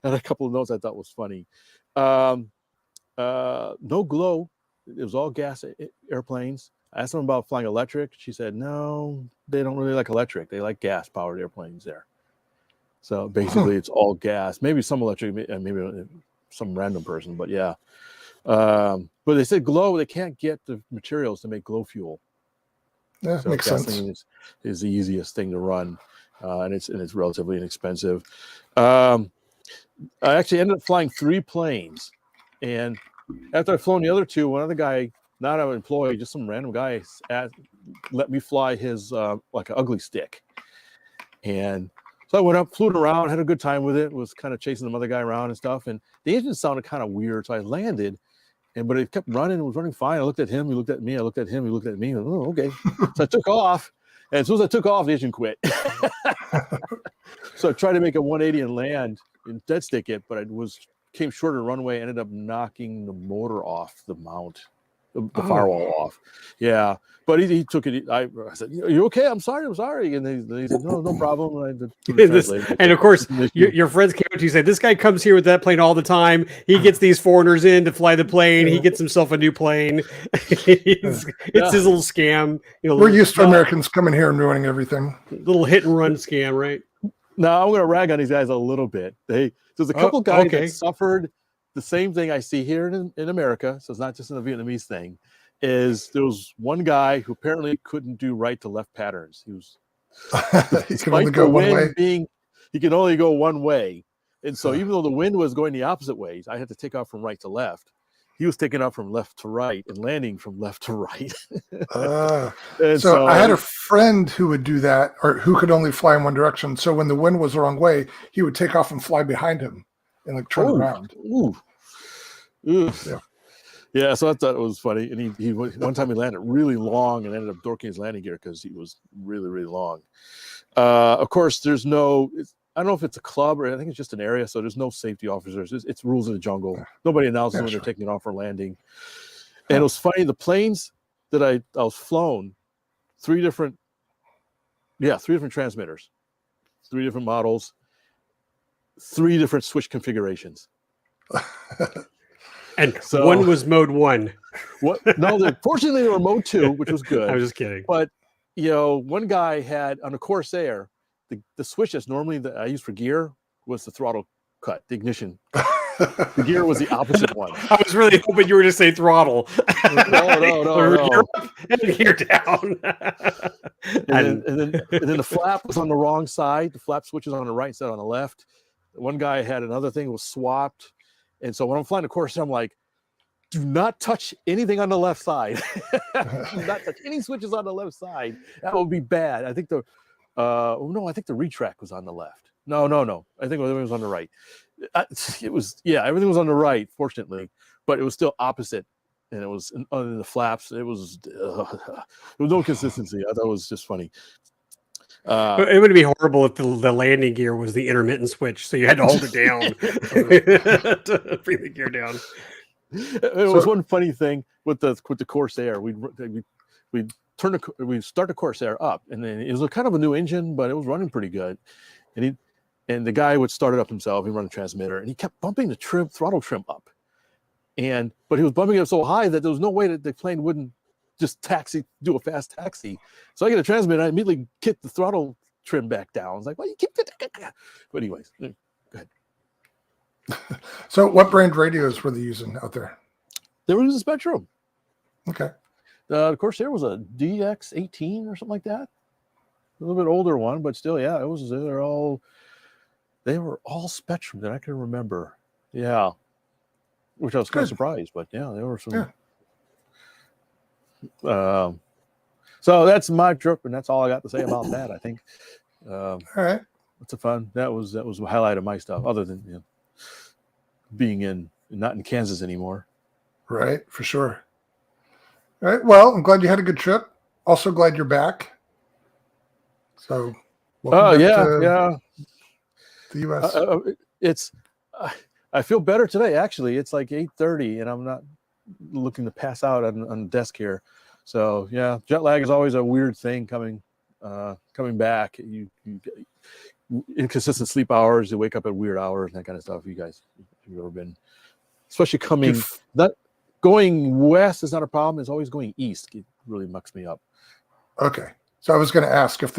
a couple of notes I thought was funny. No glow. It was all gas airplanes. I asked them about flying electric. She said no, they don't really like electric. They like gas powered airplanes there. So basically it's all gas, maybe some electric, maybe some random person, but yeah. But they said glow, they can't get the materials to make glow fuel. Yeah, so makes sense. Is the easiest thing to run, and it's relatively inexpensive. I actually ended up flying 3 planes, and after I'd flown the other 2, one other guy not an employee, just some random guy let me fly his like an ugly stick. And so I went up, flew it around, had a good time with it, was kind of chasing the other guy around and stuff. And the engine sounded kind of weird. So I landed, but it kept running. It was running fine. I looked at him. He looked at me. I looked at him. He looked at me. Oh, okay. So I took off. And as soon as I took off, the engine quit. So I tried to make a 180 and land and dead stick it, but came short of the runway, ended up knocking the motor off the mount, the firewall off. Yeah. But he took it. I said, "Are you okay? I'm sorry. And he said, no problem." And of course, your friends came up to you and said, "This guy comes here with that plane all the time. He gets these foreigners in to fly the plane. He gets himself a new plane. It's his little scam." We're used to Americans coming here and ruining everything. Little hit and run scam, right? Now I'm going to rag on these guys a little bit. There's a couple guys that suffered the same thing I see here in America. So it's not just a Vietnamese thing. There was one guy who apparently couldn't do right to left patterns. He was he can only go one way. He can only go one way. And so even though the wind was going the opposite ways, I had to take off from right to left. He was taking off from left to right and landing from left to right. So I had a friend who would do that, or who could only fly in one direction. So when the wind was the wrong way, he would take off and fly behind him and like turn around. Yeah, so I thought it was funny. And he one time he landed really long and ended up dorking his landing gear because he was really, really long. Of course, there's I don't know if it's a club or I think it's just an area, so there's no safety officers. It's rules of the jungle. Nobody announces when they're taking it off or landing. And it was funny, the planes that I was flown, three different transmitters, 3 different models, 3 different switch configurations. And so, one was mode 1. Fortunately, they were mode 2, which was good. I was just kidding. But, one guy had, on a Corsair, the switch that's normally that I use for gear was the throttle cut, the ignition. The gear was the opposite one. I was really hoping you were to say throttle. No. And gear down. and then the flap was on the wrong side. The flap switch was on the right instead of on the left. One guy had another thing that was swapped. And so when I'm flying the Corsair, I'm like, do not touch anything on the left side. Do not touch any switches on the left side. That would be bad. I think the retract was on the left. No. I think everything was on the right. Everything was on the right, fortunately, but it was still opposite. And it was under the flaps. There was no consistency. I thought it was just funny. It would be horrible if the landing gear was the intermittent switch, so you had to hold it down to bring the gear down. It was one funny thing with the Corsair. We start the Corsair up, and then it was kind of a new engine, but it was running pretty good. And the guy would start it up himself. He run the transmitter, and he kept bumping the throttle trim up, but he was bumping it so high that there was no way that the plane wouldn't just do a fast taxi. So I get a transmitter, I immediately kick the throttle trim back down. I was like, well, you keep it. But anyways, go ahead. So what brand radios were they using out there? They were using Spectrum. Okay. The Corsair was a DX18 or something like that. A little bit older one, but still, yeah, they were all Spectrum that I can remember. Yeah. Which I was kind of surprised, but yeah, there were some. Yeah. So that's my trip, and that's all I got to say about that. I think. All right. It's that was the highlight of my stuff, other than being not in Kansas anymore. Right, for sure. All right. Well, I'm glad you had a good trip. Also glad you're back. So. Yeah. The U.S. I feel better today. Actually, it's like 8:30, and I'm not looking to pass out on the desk here. So yeah, jet lag is always a weird thing coming back. You inconsistent sleep hours, you wake up at weird hours and that kind of stuff. You guys, have you ever been, especially going west is not a problem. It's always going east. It really mucks me up. Okay. So I was going to ask if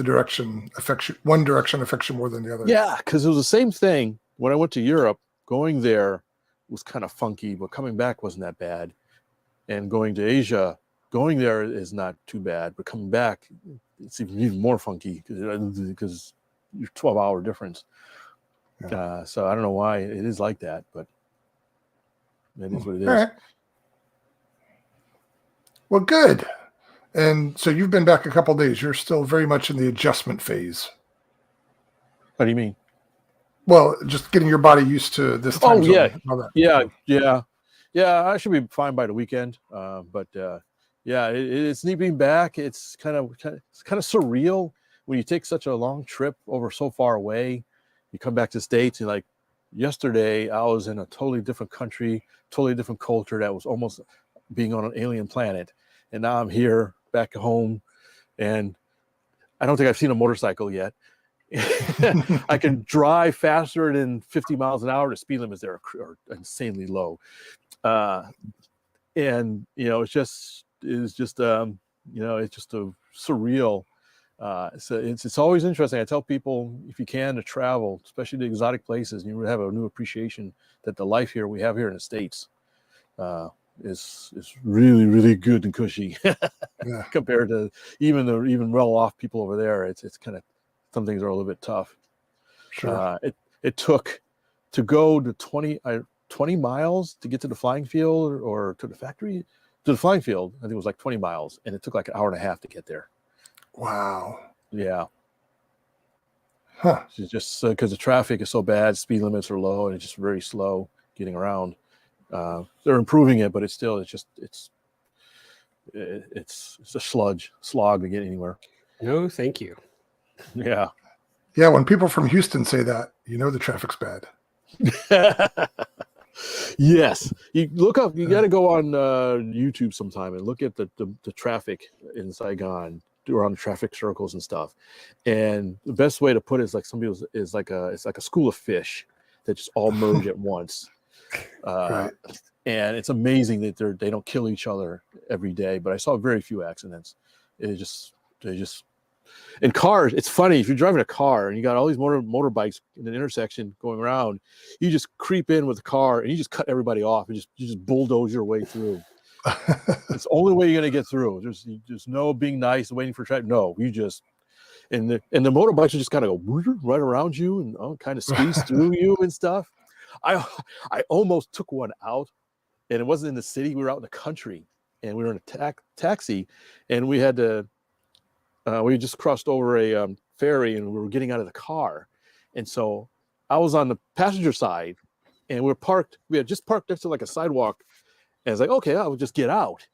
one direction affects you more than the other. Yeah, because it was the same thing when I went to Europe. Going there was kind of funky, but coming back wasn't that bad. And going to Asia, going there is not too bad, but coming back, it's even more funky because you're 12-hour difference. Yeah. So I don't know why it is like that, but it is what it is. All right. Well, good. And so you've been back a couple days. You're still very much in the adjustment phase. What do you mean? Well, just getting your body used to this time Oh, zone yeah. and all that. Yeah. I should be fine by the weekend. But it's neat being back. It's kind of surreal when you take such a long trip over so far away. You come back to the States and like yesterday, I was in a totally different country, totally different culture that was almost being on an alien planet. And now I'm here back home, and I don't think I've seen a motorcycle yet. I can drive faster than 50 miles an hour. The speed limits there are insanely low. And it's just a surreal. So it's always interesting. I tell people, if you can, to travel, especially to exotic places, you have a new appreciation that the life here we have here in the States is really, really good and cushy compared to even well off people over there. It's kind of, some things are a little bit tough. Sure. It took to go to 20 miles to get to the flying field or to the factory. To the flying field, I think it was like 20 miles, and it took like an hour and a half to get there. Wow. Yeah. Huh. It's just because the traffic is so bad, speed limits are low, and it's just very slow getting around. They're improving it, but it's a slog to get anywhere. No, thank you. Yeah. Yeah, when people from Houston say that, the traffic's bad. Yes. You look up, you got to go on YouTube sometime and look at the traffic in Saigon, around the traffic circles and stuff. And the best way to put it is like it's like a school of fish that just all merge at once. Right. And it's amazing that they don't kill each other every day, but I saw very few accidents. They just in cars, it's funny, if you're driving a car and you got all these motorbikes in an intersection going around, you just creep in with the car and you just cut everybody off and you just bulldoze your way through. It's the only way you're going to get through. There's no being nice, waiting for traffic. No, you just, and the motorbikes are just kind of go right around you and kind of squeeze through you and stuff. I almost took one out, and it wasn't in the city. We were out in the country, and we were in a taxi, and we had to. We just crossed over a ferry, and we were getting out of the car, and so I was on the passenger side, and we had just parked next to like a sidewalk, and I was like, okay, I will just get out.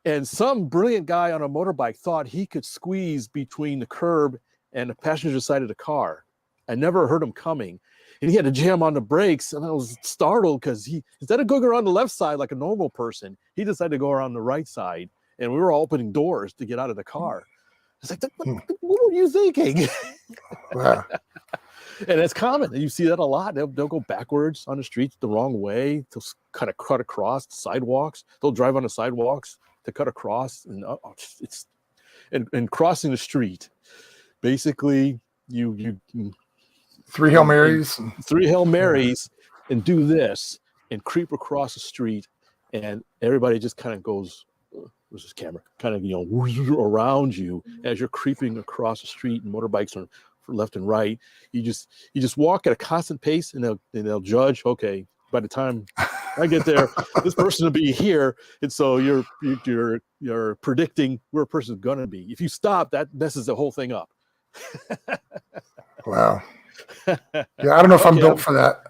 And some brilliant guy on a motorbike thought he could squeeze between the curb and the passenger side of the car. I never heard him coming, and he had to jam on the brakes, and I was startled because he, instead of going around the left side like a normal person, he decided to go around the right side, and we were all opening doors to get out of the car. It's like, what were you thinking? Wow. And it's common. You see that a lot. They'll go backwards on the streets the wrong way to kind of cut across sidewalks. They'll drive on the sidewalks to cut across. And crossing the street. Basically, you 3 Hail Marys. 3 Hail Marys and do this and creep across the street, and everybody just kind of goes, where's this camera? Kind of, around you as you're creeping across the street, and motorbikes are left and right. You just walk at a constant pace, and they'll judge. Okay, by the time I get there, this person will be here, and so you're predicting where a person's gonna be. If you stop, that messes the whole thing up. Wow. Yeah, I don't know if I'm built for that.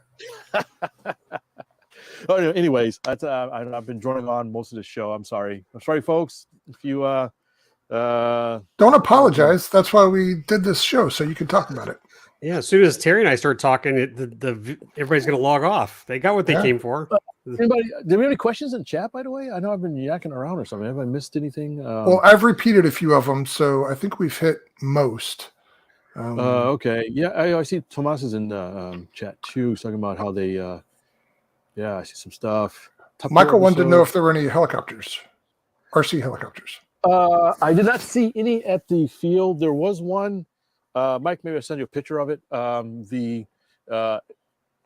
Oh, anyways, I've been droning on most of the show. I'm sorry, folks. If you don't apologize. That's why we did this show, so you can talk about it. Yeah, as soon as Terry and I start talking, everybody's going to log off. They got what they came for. Anybody? Do we have any questions in chat? By the way, I know I've been yakking around or something. Have I missed anything? Well, I've repeated a few of them, so I think we've hit most. Okay. Yeah, I see Tomas is in the chat too. He's talking about how they. Yeah, I see some stuff. Michael wanted to know if there were any helicopters, RC helicopters. I did not see any at the field. There was one. Mike, maybe I'll send you a picture of it. One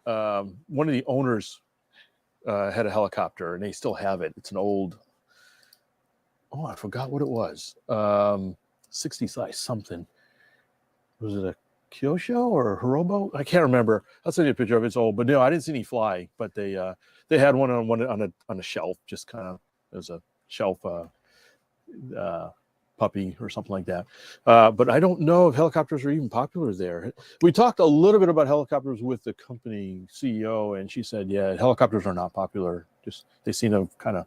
of the owners had a helicopter, and they still have it. It's an old. Oh, I forgot what it was. 60 size something. Was it a Kyosho or a Hirobo? I can't remember. I'll send you a picture of it. It's old, but no, I didn't see any fly. But they had one on a shelf, just kind of as a shelf puppy or something like that. But I don't know if helicopters are even popular there. We talked a little bit about helicopters with the company CEO, and she said, yeah, helicopters are not popular. Just they seem to have kind of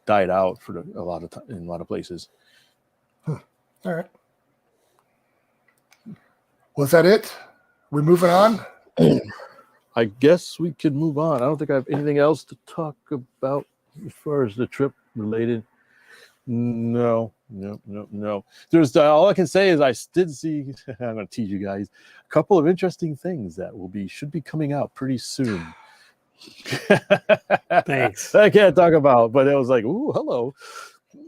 died out for in a lot of places. All right. Was that it? We moving on? I guess we could move on. I don't think I have anything else to talk about as far as the trip related. No. There's all I can say is I did see. I'm going to tease you guys a couple of interesting things that should be coming out pretty soon. Thanks. I can't talk about, but it was like, ooh, hello.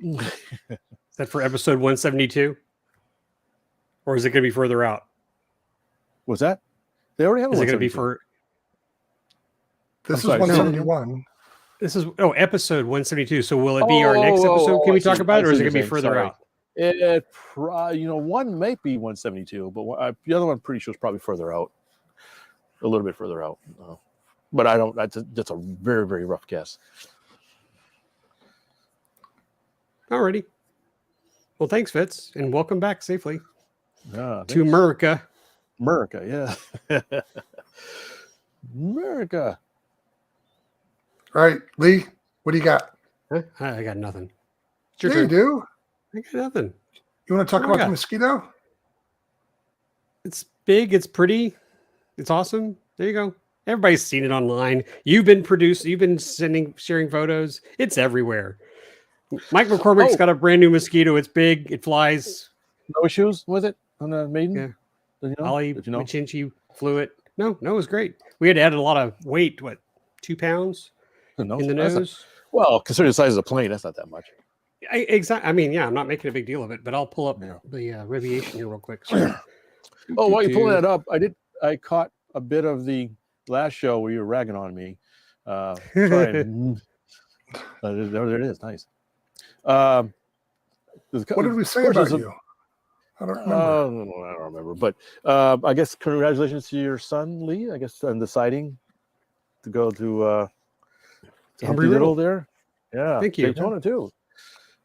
Is that for episode 172, or is it going to be further out? What's that? They already have. Is it going to be for? This is 171. This is episode 172. So will it be our next episode? Can we talk about it, or is it going to be further out? One might be 172, but the other one, pretty sure, is probably further out, a little bit further out. But I don't. That's a very, very rough guess. Alrighty. Well, thanks, Fitz, and welcome back safely to America. America, yeah. America. All right, Lee, what do you got? I got nothing. Yeah, you do. I got nothing. You want to talk about the mosquito? It's big. It's pretty. It's awesome. There you go. Everybody's seen it online. You've been sharing photos. It's everywhere. Mike McCormick's got a brand new mosquito. It's big. It flies. No issues with it on the maiden? Yeah. Did you know? Ollie Machinchi flew it. No, it was great. We had added a lot of weight. 2 pounds in the nose? Considering the size of the plane, that's not that much. Exactly. I mean, I'm not making a big deal of it, but I'll pull up the Rayviation here real quick. So, while you're pulling that up, I caught a bit of the last show where you were ragging on me. There it is. Nice. What did we say about you? I don't remember. I don't remember. But I guess congratulations to your son, Lee, I guess, on deciding to go to Embry-Riddle there. Yeah. Thank you. Daytona, too.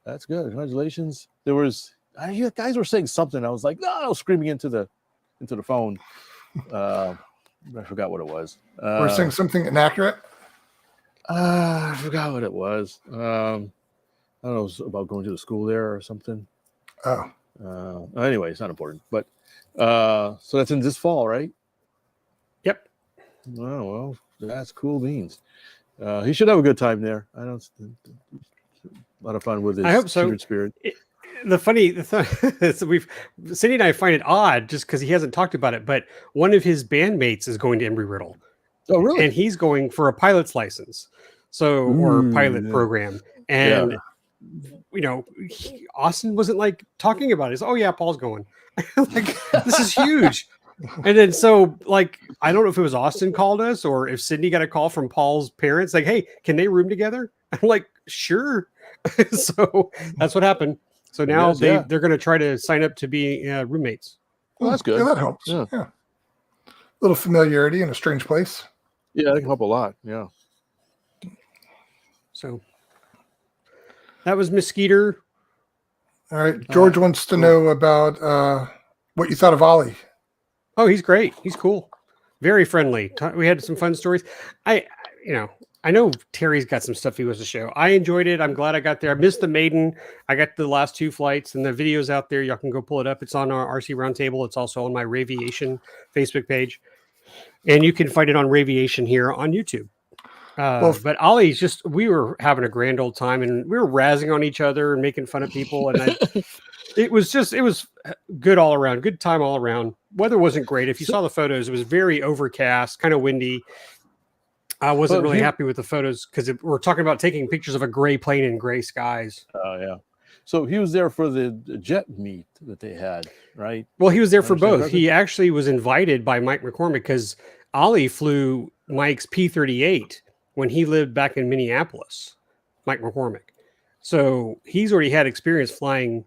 That's good. Congratulations. There was, you guys were saying something. I was like, no, I was screaming into the phone. I forgot what it was. We're saying something inaccurate? I forgot what it was. I don't know, it was about going to the school there or something. Oh. Anyway, it's not important. But so that's in this fall, right? Yep. Oh, well, that's cool beans. He should have a good time there. A lot of fun with his I hope so. kindred spirit. Cindy and I find it odd just because he hasn't talked about it, but one of his bandmates is going to Embry-Riddle. Oh, really? And he's going for a pilot's license, or pilot program. And Austin wasn't like talking about it. He's, Paul's going. Like, this is huge. And then I don't know if it was Austin called us or if Sydney got a call from Paul's parents, like, hey, can they room together? I'm like, sure. So that's what happened. So now they're going to try to sign up to be roommates. Well, that's good. Yeah, that helps. Yeah. A little familiarity in a strange place. Yeah, that can help a lot. Yeah. So that was Miss Skeeter. All right. George wants to know about what you thought of Ollie. Oh, he's great. He's cool. Very friendly. We had some fun stories. I know Terry's got some stuff he wants to show. I enjoyed it. I'm glad I got there. I missed the maiden. I got the last 2 flights, and the video's out there. Y'all can go pull it up. It's on our RC Roundtable. It's also on my Rayviation Facebook page. And you can find it on Rayviation here on YouTube. But Ollie's we were having a grand old time, and we were razzing on each other and making fun of people. And it was good all around, good time all around. Weather wasn't great. If you saw the photos, it was very overcast, kind of windy. I wasn't really happy with the photos because we're talking about taking pictures of a gray plane in gray skies. Oh, yeah. So he was there for the jet meet that they had, right? Well, he was there for both. He actually was invited by Mike McCormick because Ollie flew Mike's P-38 when he lived back in Minneapolis, Mike McCormick. So he's already had experience flying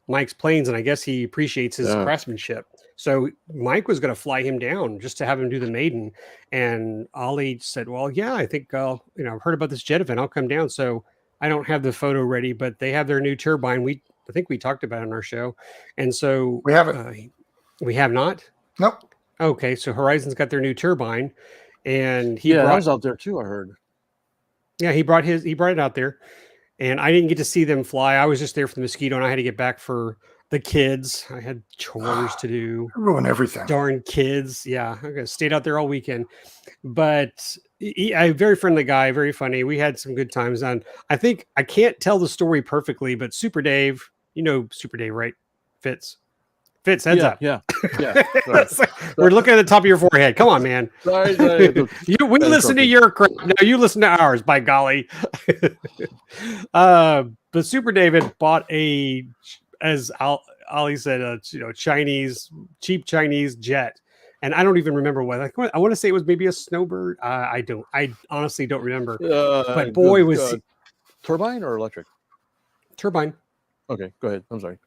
Mike's planes, and I guess he appreciates his craftsmanship. So Mike was going to fly him down just to have him do the maiden. And Ollie said, well, yeah, I think, I've heard about this jet event. I'll come down. So I don't have the photo ready, but they have their new turbine. I think we talked about it on our show, and so We haven't. We have not. Nope. Okay, so Horizon's got their new turbine, and that was out there too. I heard. Yeah, he brought it out there, and I didn't get to see them fly. I was just there for the Mosquito, and I had to get back for the kids. I had chores to do. Ruin everything. Darn kids. Yeah, I stayed out there all weekend. But a very friendly guy, very funny. We had some good times on. I think I can't tell the story perfectly, but Super Dave, you know Super Dave, right? Fitz, heads up. Yeah. We're looking at the top of your forehead. Come on, man. Sorry. We listen to your crap. No, you listen to ours, by golly. But Super David bought as Ali said, cheap Chinese jet. And I don't even remember what. I want to say it was maybe a Snowbird. I honestly don't remember. But boy, was turbine or electric? Turbine. Okay, go ahead. I'm sorry.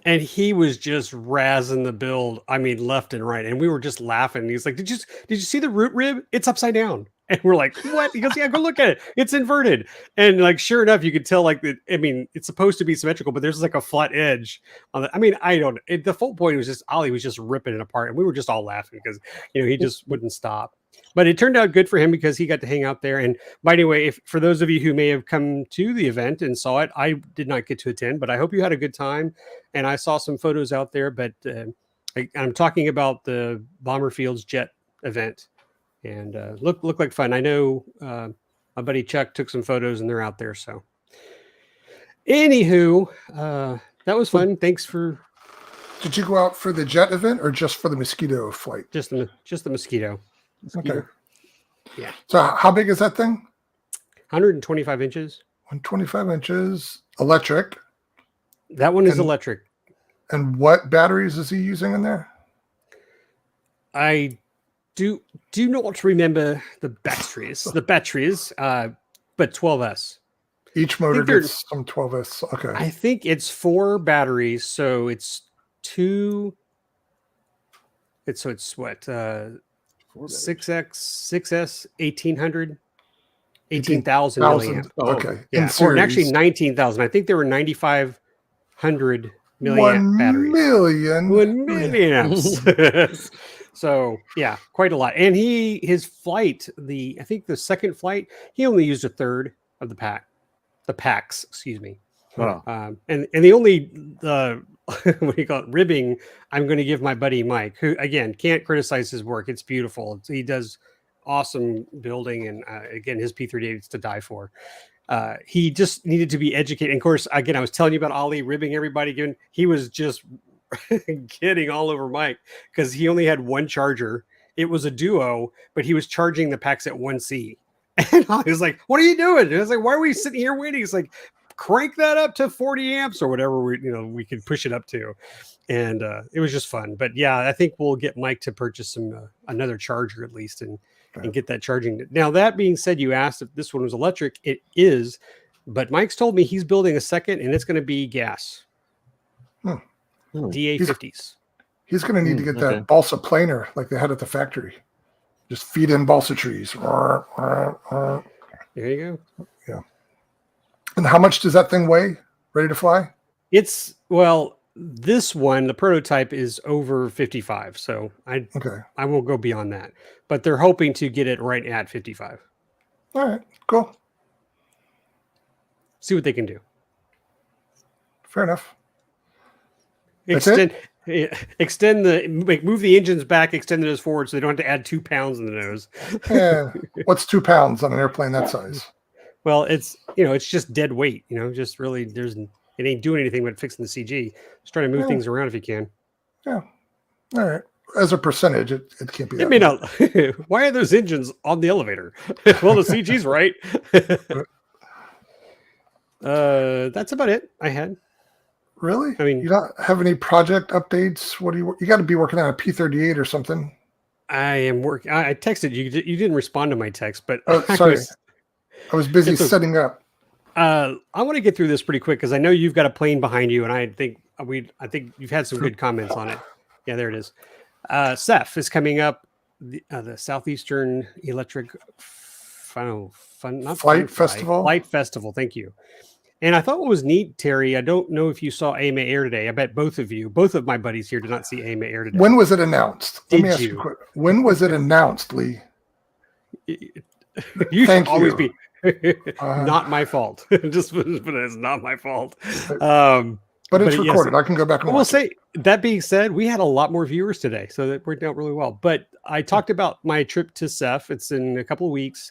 And he was just razzing the build. I mean, left and right. And we were just laughing. He's like, did you see the root rib? It's upside down. And we're like, what? He goes, yeah, go look at it. It's inverted. And like, sure enough, you could tell it's supposed to be symmetrical, but there's like a flat edge on the, the full point was just, Ollie was just ripping it apart. And we were just all laughing because, he just wouldn't stop. But it turned out good for him because he got to hang out there. And by the way, for those of you who may have come to the event and saw it, I did not get to attend, but I hope you had a good time. And I saw some photos out there, but I'm talking about the Bomber Fields Jet event. And look like fun. I know my buddy Chuck took some photos and they're out there. So anywho, that was fun. Thanks for. Did you go out for the jet event or just for the Mosquito flight? Just the Mosquito. Okay. Yeah. So how big is that thing? 125 inches. 125 inches. Electric. That one is electric. And what batteries is he using in there? I do not remember the batteries. But 12S. Each motor gets some 12S. Okay. I think it's 4 batteries, so it's 2. It's what? 6S 1800. 18,000 milliamp. Oh, okay. Yeah. Or actually 19,000. I think there were 9,500 milliamp batteries. 1 million amps. So yeah, quite a lot. And his flight, I think the second flight, he only used a third of the packs, excuse me. Wow. And the only what do you call it, ribbing, I'm going to give my buddy Mike, who again can't criticize his work. It's beautiful. He does awesome building, and again, his P38 is to die for. He just needed to be educated. And of course, again, I was telling you about Ollie ribbing everybody. Again, he was just getting all over Mike because he only had one charger. It was a duo, but he was charging the packs at 1C. And I was like, "What are you doing?" And I was like, "Why are we sitting here waiting?" He's like, "Crank that up to 40 amps or whatever we could push it up to." And it was just fun. But yeah, I think we'll get Mike to purchase another charger at least and get that charging. Now, that being said, you asked if this one was electric. It is, but Mike's told me he's building a second and it's going to be gas. DA50s. He's going to need to get that balsa planer like they had at the factory. Just feed in balsa trees. There you go. Yeah. And how much does that thing weigh? Ready to fly? This one, the prototype, is over 55. So I won't go beyond that. But they're hoping to get it right at 55. All right, cool. See what they can do. Fair enough. Move the engines back, extend the nose forward so they don't have to add 2 pounds in the nose. Yeah. What's 2 pounds on an airplane that size? Well, it's just dead weight, just really it ain't doing anything but fixing the CG. Just trying to move things around if you can. Yeah. All right. As a percentage, it can't be that. It may not. Why are those engines on the elevator? Well, the CG's right. That's about it I had. Really? I mean, you don't have any project updates? What do you got to be working on a P38 or something? I am working. I texted you. You didn't respond to my text, but sorry. I was busy setting up. I want to get through this pretty quick because I know you've got a plane behind you, and I think you've had some good comments on it. Yeah, there it is. CEF is coming up. The Southeastern Electric Flight Festival. Flight Festival. Thank you. And I thought what was neat, Terry, I don't know if you saw AMA Air today. I bet both of my buddies here did not see AMA Air today. When was it announced? Let me ask you? you quick. When was it announced, Lee? You should always be not my fault. But it's not my fault. But it's recorded. Yes, I can go back and watch say, that being said, we had a lot more viewers today, so that worked out really well. But I talked about my trip to CEF. It's in a couple of weeks.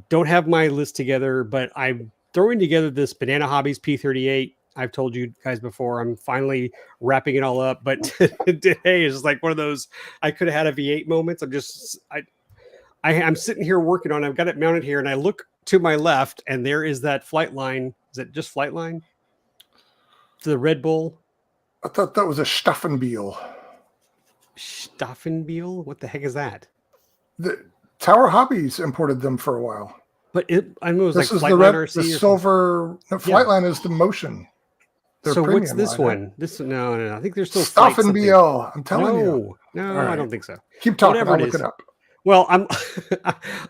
Don't have my list together, but I'm throwing together this Banana Hobbies P38. I've told you guys before, I'm finally wrapping it all up. But today is like one of those, I could have had a V8 moments. I'm sitting here working on it. I've got it mounted here, and I look to my left, and there is that flight line. Is it just flight line? To the Red Bull. I thought that was a Staffenbiel. Staffenbiel? What the heck is that? The Tower Hobbies imported them for a while. But I know it was this like is Flightline the RC. The silver. No, Flightline is the Motion. So what's this one? No. I think there's still Staffenbiel. I'm telling you. No, right. I don't think so. Keep talking. I'll look it up. Well,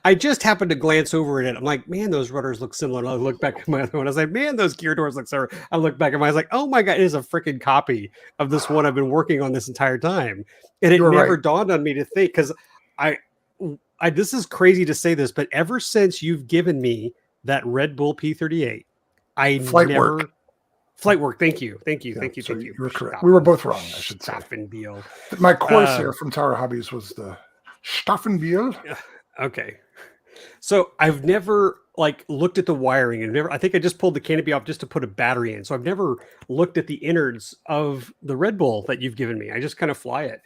I just happened to glance over at it. I'm like, man, those rudders look similar. And I look back at my other one. I was like, man, those gear doors look similar. I look back at mine. I was like, oh my God, it is a freaking copy of this one I've been working on this entire time. And it never dawned on me to think, because this is crazy to say this, but ever since you've given me that Red Bull P38, Flight work. Thank you. You were correct. We were both wrong, I should say. Staffenbiel. My course here from Tower Hobbies was the Staffenbiel. Okay. So I've never looked at the wiring, and I think I just pulled the canopy off just to put a battery in. So I've never looked at the innards of the Red Bull that you've given me. I just kind of fly it.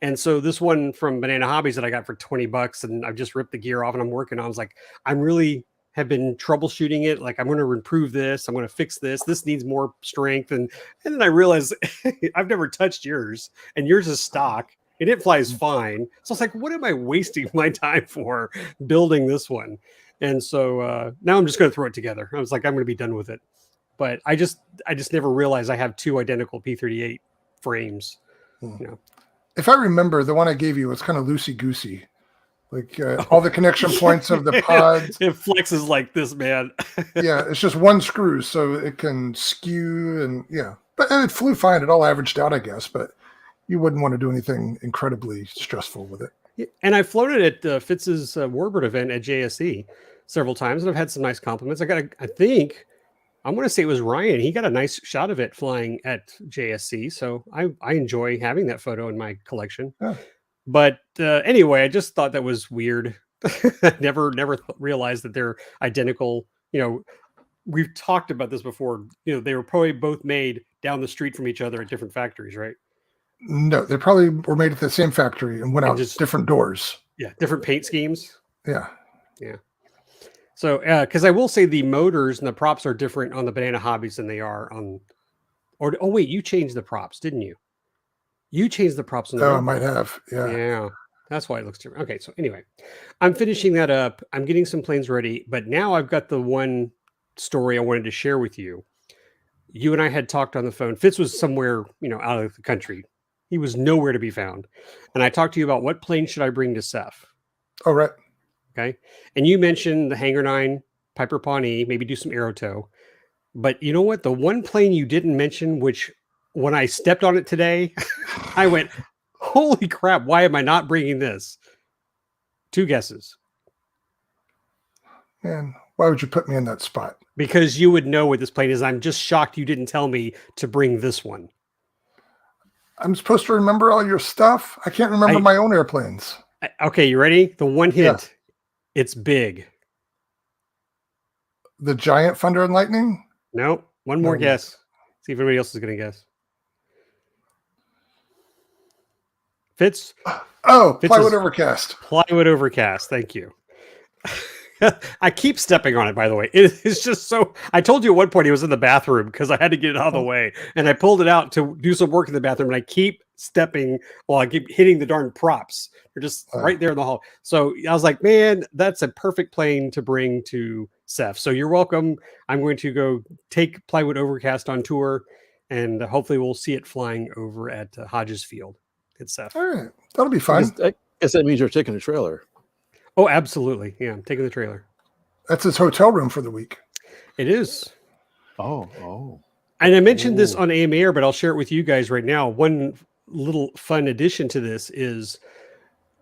And so this one from Banana Hobbies that I got for $20, and I've just ripped the gear off and I'm working on, I was like, have been troubleshooting it. Like, I'm going to improve this. I'm going to fix this. This needs more strength. And then I realized I've never touched yours, and yours is stock and it flies fine. So I was like, what am I wasting my time for building this one? And so now I'm just going to throw it together. I was like, I'm going to be done with it. But I just never realized I have two identical P38 frames. If I remember, the one I gave you was kind of loosey-goosey. Like all the connection points of the pods. It flexes like this, man. Yeah, it's just one screw, so it can skew and But it flew fine. It all averaged out, I guess. But you wouldn't want to do anything incredibly stressful with it. And I've flown it at Fitz's Warbird event at JSE several times, and I've had some nice compliments. I think I'm going to say it was Ryan. He got a nice shot of it flying at JSC, so I enjoy having that photo in my collection. Yeah. But anyway, I just thought that was weird. I never realized that they're identical. We've talked about this before. They were probably both made down the street from each other at different factories, right? No, they probably were made at the same factory and went out just different doors. Yeah, different paint schemes. Yeah. So, because I will say the motors and the props are different on the Banana Hobbies than they are on. Wait, you changed the props, didn't you? You changed the props on the. Oh, I might have. Yeah. Yeah. That's why it looks different. Okay, so anyway, I'm finishing that up. I'm getting some planes ready, but now I've got the one story I wanted to share with you. You and I had talked on the phone. Fitz was somewhere, out of the country. He was nowhere to be found. And I talked to you about what plane should I bring to CEF. Oh, right. Okay. And you mentioned the Hangar 9, Piper Pawnee, maybe do some Aerotow. But you know what? The one plane you didn't mention, which when I stepped on it today, I went, holy crap, why am I not bringing this? 2 guesses. Man, why would you put me in that spot? Because you would know what this plane is. I'm just shocked you didn't tell me to bring this one. I'm supposed to remember all your stuff? I can't remember my own airplanes. Okay, you ready? The one hint. Yeah. It's big. The Giant Thunder and Lightning? Nope. One more guess. See if anybody else is going to guess. Fitz? Oh, Plywood Overcast. Plywood Overcast. Thank you. I keep stepping on it, by the way. It's just so... I told you at one point he was in the bathroom because I had to get it out of the way. And I pulled it out to do some work in the bathroom, and I keep stepping while I keep hitting the darn props. They're just right there in the hall. So I was like, man, that's a perfect plane to bring to CEF. So you're welcome. I'm going to go take Plywood Overcast on tour, and hopefully we'll see it flying over at Hodges Field at CEF. All right. That'll be fun. I guess that means you're taking a trailer. Oh, absolutely. Yeah, I'm taking the trailer. That's his hotel room for the week. It is. Oh. And I mentioned this on AMA Air, but I'll share it with you guys right now. One little fun addition to this is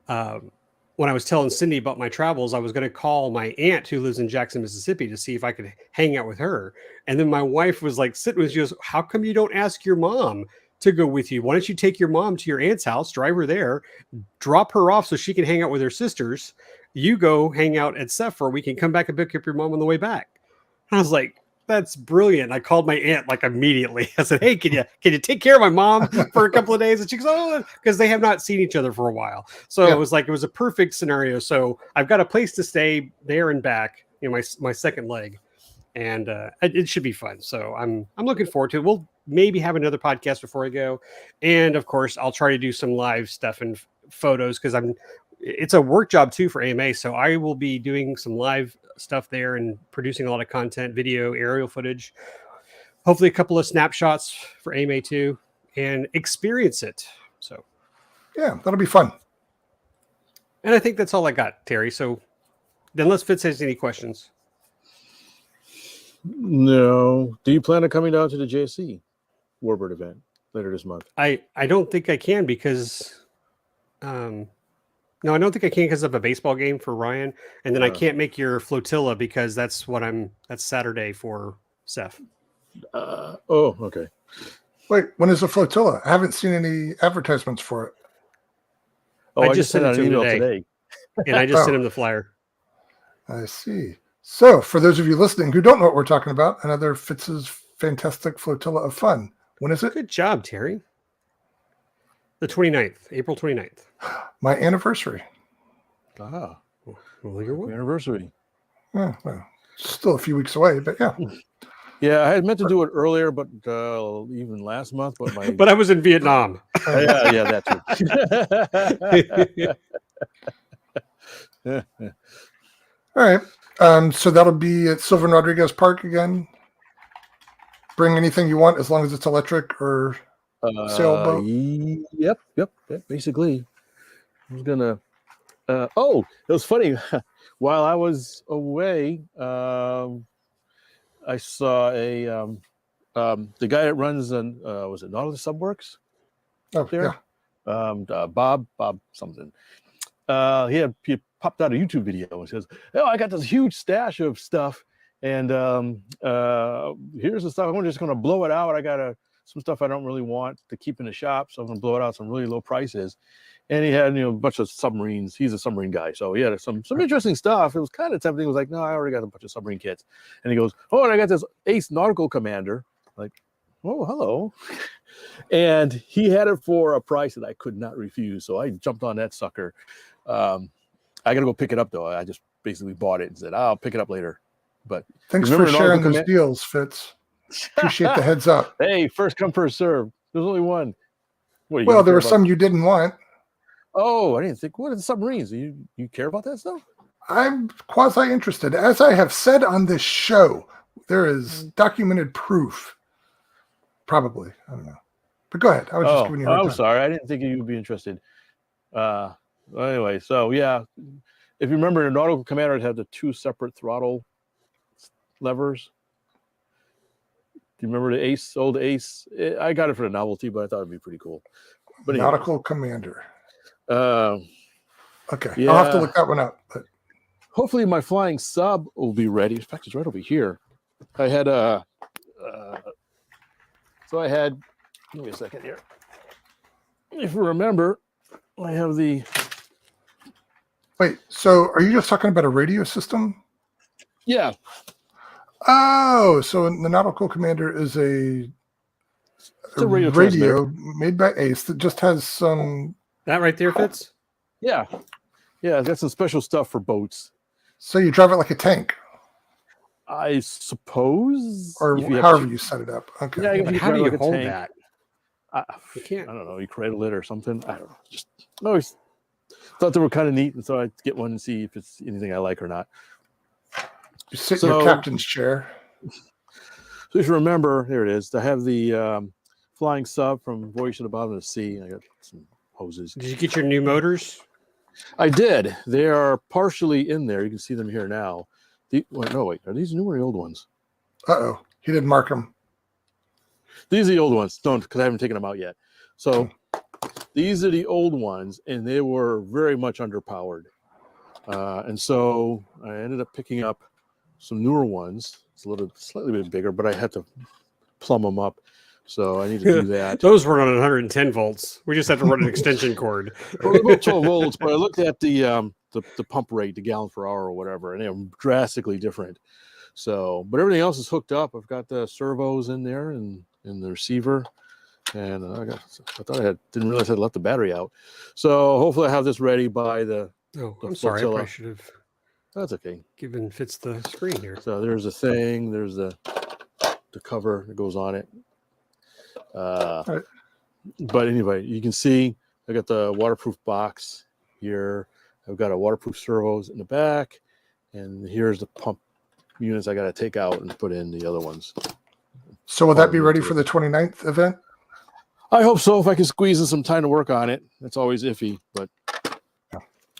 when I was telling Cindy about my travels, I was going to call my aunt who lives in Jackson, Mississippi, to see if I could hang out with her. And then my wife was like sitting with, she goes, how come you don't ask your mom to go with you? Why don't you take your mom to your aunt's house, drive her there, drop her off so she can hang out with her sisters. You go hang out at Sephora. We can come back and pick up your mom on the way back. I was like, that's brilliant. I called my aunt like immediately. I said, hey, can you take care of my mom for a couple of days? And she goes, oh, because they have not seen each other for a while. So it was a perfect scenario. So I've got a place to stay there and back, my second leg. And it should be fun. So I'm looking forward to it. We'll maybe have another podcast before I go. And of course, I'll try to do some live stuff and photos because it's a work job too for AMA. So I will be doing some live stuff there and producing a lot of content, video, aerial footage, hopefully a couple of snapshots for AMA too, and experience it. So yeah, that'll be fun. And I think that's all I got, Terry. So then unless Fitz has any questions. No. Do you plan on coming down to the JSC Warbird event later this month? I don't think I can because no, I don't think I can because of a baseball game for Ryan. And then I can't make your flotilla because that's Saturday for Seth. Okay. Wait, when is the flotilla? I haven't seen any advertisements for it. Oh, I just sent out an email today. And I just sent him the flyer. I see. So for those of you listening who don't know what we're talking about, another Fitz's fantastic flotilla of fun. When is it? Good job, Terry. The 29th, April 29th. My anniversary. Well, your what? Anniversary. Yeah, well, still a few weeks away, but yeah. Yeah, I had meant to do it earlier, but even last month. But but I was in Vietnam. Yeah, that too. All right. So that'll be at Sylvan Rodriguez Park again. Bring anything you want as long as it's electric or sailboat. Yep. Basically, I was gonna. It was funny. While I was away, I saw the guy that runs was it Nautilus Subworks? Oh, there? Yeah. Bob something. He popped out a YouTube video and says, "Oh, I got this huge stash of stuff, and here's the stuff. I'm just going to blow it out. I got some stuff I don't really want to keep in the shop, so I'm going to blow it out some really low prices." And he had a bunch of submarines. He's a submarine guy, so he had some interesting stuff. It was kind of tempting. It was like, no, I already got a bunch of submarine kits. And he goes, "Oh, and I got this Ace Nautical Commander." Like, oh, hello. And he had it for a price that I could not refuse, so I jumped on that sucker. I got to go pick it up, though. I just basically bought it and said, I'll pick it up later. But thanks for sharing those deals, Fitz. Appreciate the heads up. Hey, first come, first serve. There's only one. Well, there were some you didn't want. Oh, I didn't think. What are the submarines? You care about that stuff? I'm quasi interested. As I have said on this show, there is documented proof. Probably. I don't know. But go ahead. I was just giving you a hard time. Sorry. I didn't think you would be interested. Anyway, so yeah. If you remember, the Nautical Commander had the two separate throttle levers. Do you remember the old Ace? I got it for the novelty, but I thought it'd be pretty cool. But anyway. Nautical Commander. Okay, yeah. I'll have to look that one up. But hopefully, my flying sub will be ready. In fact, it's right over here. I had Give me a second here. If you remember, I have the. Wait, so are you just talking about a radio system? Yeah. Oh, so the Nautical Commander is a radio made by Ace that just has some. That right there, Fitz? Yeah. Yeah, it's got some special stuff for boats. So you drive it like a tank? I suppose. Or however you set it up. Okay. Yeah, but how do you hold that? You can't. I don't know. You cradle it or something. I don't know. Just always thought they were kind of neat, and so I'd get one and see if it's anything I like or not. You sit in your captain's chair. So if you remember, there it is. I have the flying sub from Voyage to the Bottom of the Sea. I got some hoses. Did you get your new motors? I did. They are partially in there. You can see them here now. Wait, are these new or the old ones? Uh-oh, he didn't mark them. These are the old ones. Don't, because I haven't taken them out yet. So these are the old ones, and they were very much underpowered. And so I ended up picking up some newer ones. It's slightly bit bigger, but I had to plumb them up. So I need to do that. Those run on 110 volts. We just have to run an extension cord. Well, they're about 12 volts, but I looked at the pump rate, the gallons per hour or whatever, and they're drastically different. So, but everything else is hooked up. I've got the servos in there and the receiver, and I thought didn't realize I had left the battery out. So hopefully I have this ready by the. Oh, I'm sorry. I probably should have. That's okay. Given Fitz the screen here. So there's a thing. There's the cover that goes on it. Right. But anyway, you can see I got the waterproof box here. I've got a waterproof servos in the back, and here's the pump units I got to take out and put in the other ones. So will that be ready for the 29th event? I hope so. If I can squeeze in some time to work on it. It's always iffy, but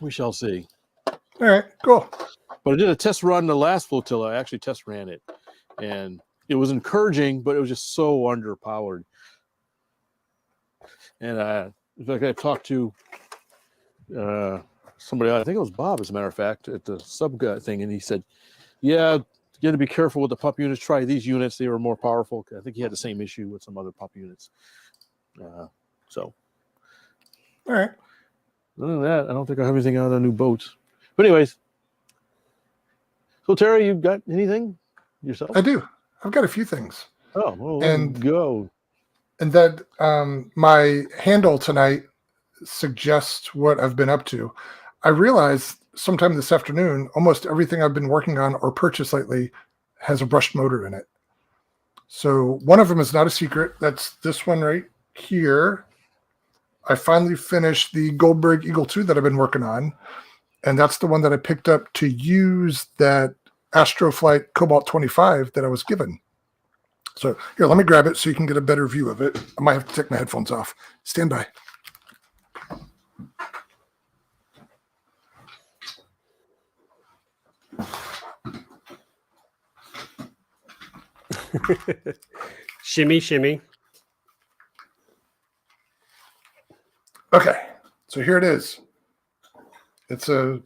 we shall see. All right, cool. But I did a test run the last flotilla. I actually test ran it, and it was encouraging, but it was just so underpowered. And in fact, I talked to somebody, I think it was Bob, as a matter of fact, at the sub thing, and he said, yeah, you got to be careful with the pump units. Try these units. They were more powerful. I think he had the same issue with some other pump units. So. All right. Other than that, I don't think I have anything out of the new boats. But anyways. So, Terry, you got anything yourself? I do. I've got a few things. Oh, well, and go. And that my handle tonight suggests what I've been up to. I realized sometime this afternoon, almost everything I've been working on or purchased lately has a brushed motor in it. So one of them is not a secret. That's this one right here. I finally finished the Goldberg Eagle 2 that I've been working on. And that's the one that I picked up to use that Astroflight Cobalt 25 that I was given. So here, let me grab it so you can get a better view of it. I might have to take my headphones off. Stand by. Shimmy, shimmy. Okay, so here it is. It's a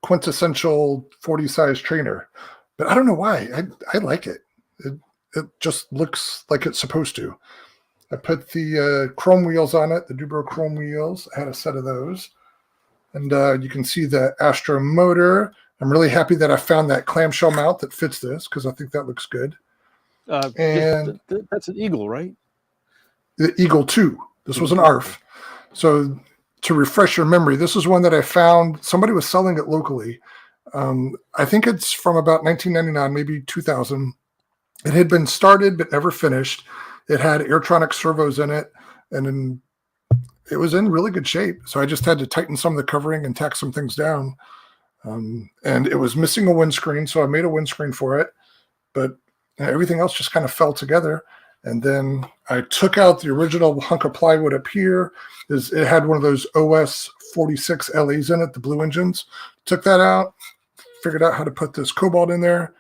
quintessential 40 size trainer, but I don't know why. I like it. It just looks like it's supposed to. I put the chrome wheels on it, the Dubro chrome wheels. I had a set of those. And you can see the Astro motor. I'm really happy that I found that clamshell mount that fits this because I think that looks good. And that's an Eagle, right? The Eagle 2. This was an ARF. So to refresh your memory, this is one that I found. Somebody was selling it locally. I think it's from about 1999, maybe 2000. It had been started but never finished. It had Airtronic servos in it, and then it was in really good shape. So I just had to tighten some of the covering and tack some things down. And it was missing a windscreen, so I made a windscreen for it. But everything else just kind of fell together. And then I took out the original hunk of plywood up here. It had one of those OS 46 LEs in it, the blue engines. Took that out, figured out how to put this Cobalt in there.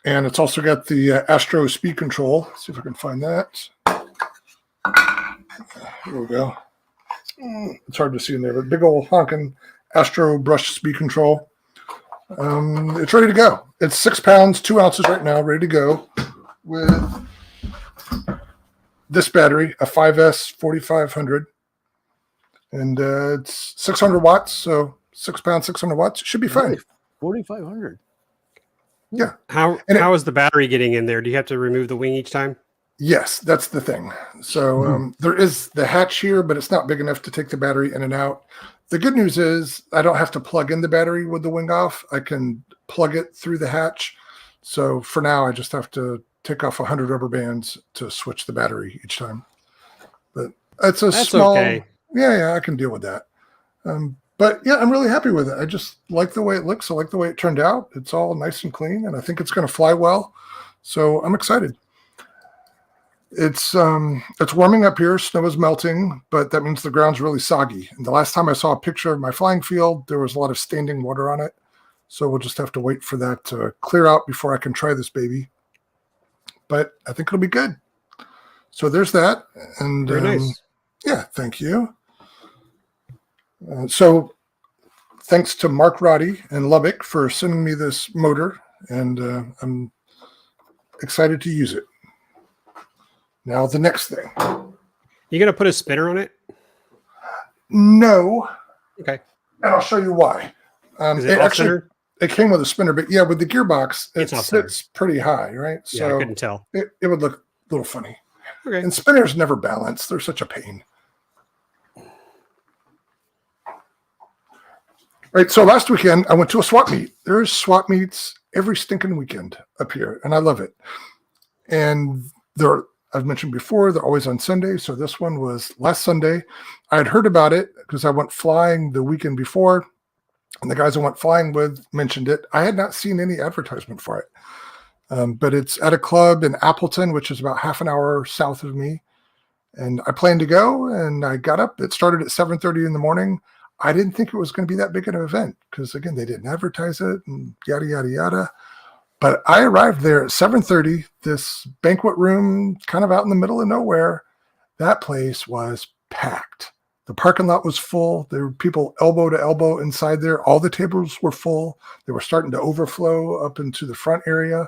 And it's also got the Astro speed control. Let's see if I can find that. Here we go. It's hard to see in there, but big old honking Astro brush speed control. It's ready to go. It's 6 pounds, 2 ounces right now, ready to go with this battery, a 5S 4500. And it's 600 watts, so 6 pounds, 600 watts. Should be fine. 4,500. Yeah. How is the battery getting in there? Do you have to remove the wing each time? Yes, that's the thing. So there is the hatch here, but it's not big enough to take the battery in and out. The good news is I don't have to plug in the battery with the wing off. I can plug it through the hatch. So for now, I just have to take off 100 rubber bands to switch the battery each time. But that's small. Okay. Yeah, I can deal with that. But yeah, I'm really happy with it. I just like the way it looks. I like the way it turned out. It's all nice and clean, and I think it's going to fly well. So I'm excited. It's warming up here. Snow is melting, but that means the ground's really soggy. And the last time I saw a picture of my flying field, there was a lot of standing water on it. So we'll just have to wait for that to clear out before I can try this baby. But I think it'll be good. So there's that. And Very nice. Yeah, thank you. So thanks to Mark Roddy in Lubbock for sending me this motor, and I'm excited to use it. Now the next thing. You gonna put a spinner on it? No. Okay. And I'll show you why. Is it off center? It came with a spinner, but yeah, with the gearbox, it It's off center. sits pretty high, right? Yeah, I couldn't tell. It would look a little funny. Okay. And spinners never balance. They're such a pain. Right. So last weekend, I went to a swap meet. There's swap meets every stinking weekend up here, and I love it. And I've mentioned before, they're always on Sunday. So this one was last Sunday. I had heard about it because I went flying the weekend before, and the guys I went flying with mentioned it. I had not seen any advertisement for it, but it's at a club in Appleton, which is about half an hour south of me. And I planned to go, and I got up. It started at 7:30 in the morning. I didn't think it was going to be that big of an event because, again, they didn't advertise it and yada, yada, yada. But I arrived there at 7:30, this banquet room kind of out in the middle of nowhere. That place was packed. The parking lot was full. There were people elbow to elbow inside there. All the tables were full. They were starting to overflow up into the front area.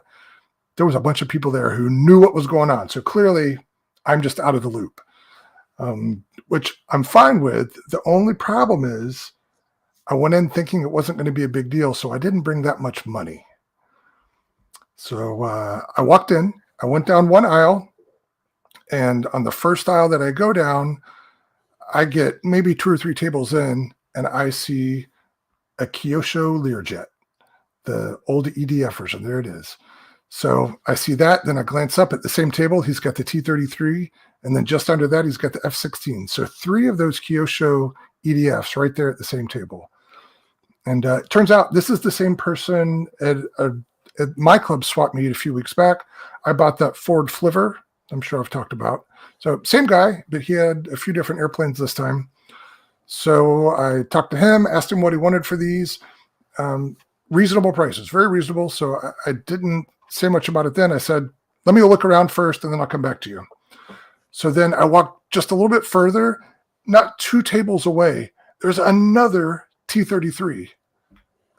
There was a bunch of people there who knew what was going on. So clearly, I'm just out of the loop, which I'm fine with. The only problem is I went in thinking it wasn't going to be a big deal, so I didn't bring that much money. So I walked in, I went down one aisle, and on the first aisle that I go down, I get maybe 2 or 3 tables in, and I see a Kyosho Learjet, the old EDF version. There it is. So I see that, then I glance up at the same table. He's got the T-33, and then just under that, he's got the F-16. So 3 of those Kyosho EDFs right there at the same table. And it turns out this is the same person at my club swap meet a few weeks back. I bought that Ford Flivver, I'm sure I've talked about. So same guy, but he had a few different airplanes this time. So I talked to him, asked him what he wanted for these. Reasonable prices, very reasonable. So I didn't say much about it then. I said, let me look around first, and then I'll come back to you. So then I walked just a little bit further, not 2 tables away. There's another T-33,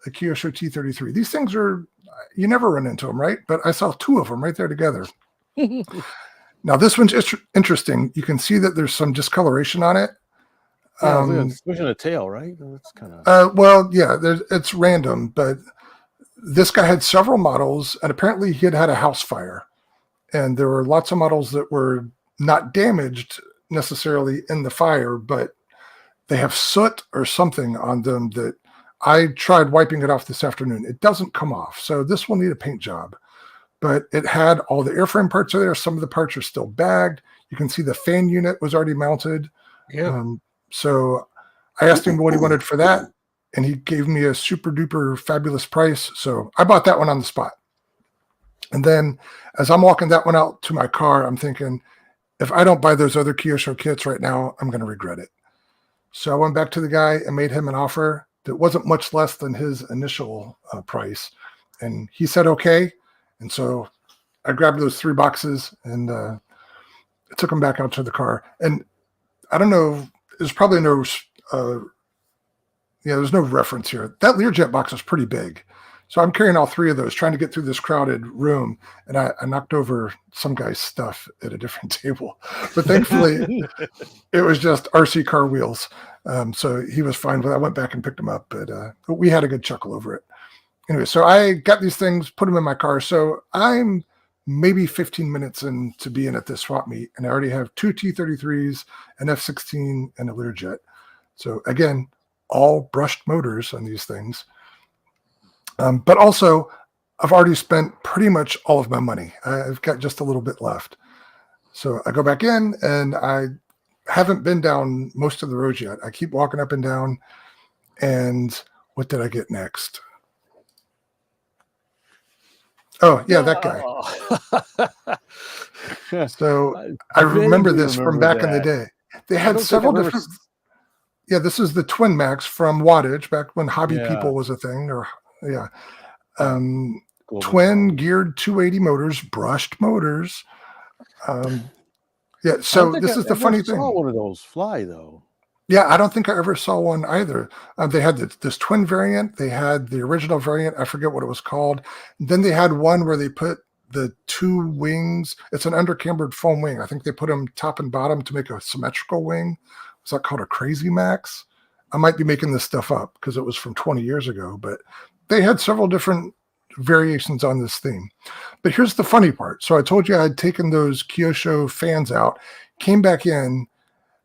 a Kyosho T-33. These things are, you never run into them, right? But I saw 2 of them right there together. Now, this one's interesting. You can see that there's some discoloration on it. Yeah, it's pushing a tail, right? That's kind of. Well, yeah, it's random, but this guy had several models, and apparently he had a house fire. And there were lots of models that were not damaged necessarily in the fire, but they have soot or something on them that I tried wiping it off this afternoon. It doesn't come off. So this will need a paint job. But it had all the airframe parts are there. Some of the parts are still bagged. You can see the fan unit was already mounted. Yeah. So I asked him what he wanted for that, and he gave me a super duper fabulous price. So I bought that one on the spot. And then as I'm walking that one out to my car, I'm thinking, if I don't buy those other Kyosho kits right now, I'm going to regret it. So I went back to the guy and made him an offer that wasn't much less than his initial price. And he said, okay. And so I grabbed those 3 boxes and took them back out to the car. And I don't know, there's probably no, there's no reference here. That Learjet box is pretty big. So I'm carrying all 3 of those, trying to get through this crowded room. And I knocked over some guy's stuff at a different table. But thankfully, it was just RC car wheels. So he was fine with it. I went back and picked them up, but we had a good chuckle over it. Anyway, so I got these things, put them in my car. So I'm maybe 15 minutes into being at this swap meet, and I already have 2 T-33s, an F-16, and a Learjet. So again, all brushed motors on these things. But also, I've already spent pretty much all of my money. I've got just a little bit left. So I go back in, and I haven't been down most of the roads yet. I keep walking up and down. And what did I get next? Oh, yeah, that guy. So I remember this from back in the day. They had several different. Yeah, this is the Twin Max from Wattage back when Hobby People was a thing, or Yeah. Global Twin quality. geared 280 motors, brushed motors. Yeah. I So don't think this I is the ever funny saw thing. one of those fly though. Yeah, I don't think I ever saw one either. They had this twin variant. They had the original variant. I forget what it was called. Then they had one where they put the two wings. It's an undercambered foam wing. I think they put them top and bottom to make a symmetrical wing. Was that called a Crazy Max? I might be making this stuff up because it was from 20 years ago, but they had several different variations on this theme. But here's the funny part. So I told you I had taken those Kyosho fans out, came back in.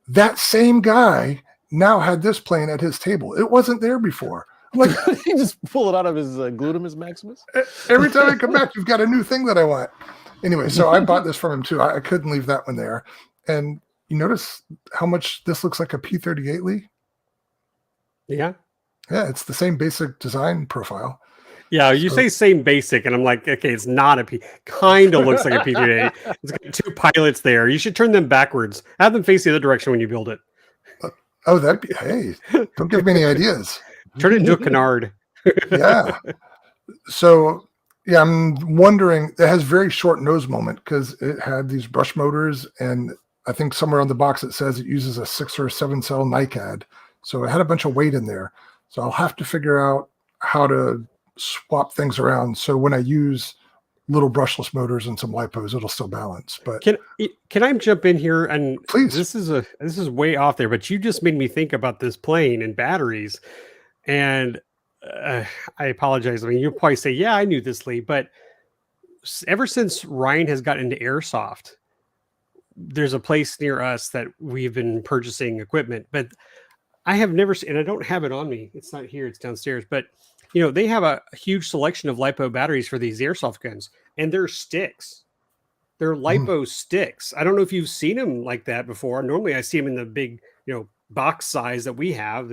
That same guy now had this plane at his table. It wasn't there before. I'm like, He just pull it out of his Glutamus Maximus. every time I come back, you've got a new thing that I want. Anyway, so I bought this from him too. I couldn't leave that one there. And you notice how much this looks like a P-38 Lee? Yeah. Yeah, it's the same basic design profile. Yeah, you So- say same basic, and I'm like, okay, it's not a P. Kind of looks like a P-38. It's got two pilots there. You should turn them backwards. Have them face the other direction when you build it. Oh, that'd be, hey, don't give me any ideas. Turn it into a canard. Yeah. So, yeah, I'm wondering, it has very short nose moment because it had these brush motors, and I think somewhere on the box it says it uses a 6 or 7 cell NiCad. So it had a bunch of weight in there. So I'll have to figure out how to swap things around. So when I use little brushless motors and some lipos, it'll still balance. But Can I jump in here? And Please. this is way off there, but you just made me think about this plane and batteries. And I apologize. I mean, you'll probably say, yeah, I knew this, Lee, but ever since Ryan has gotten into airsoft, there's a place near us that we've been purchasing equipment, but I have never seen, and I don't have it on me. It's not here, it's downstairs, but you know, they have a huge selection of lipo batteries for these airsoft guns, and they're sticks. They're lipo sticks. I don't know if you've seen them like that before. Normally I see them in the big, box size that we have,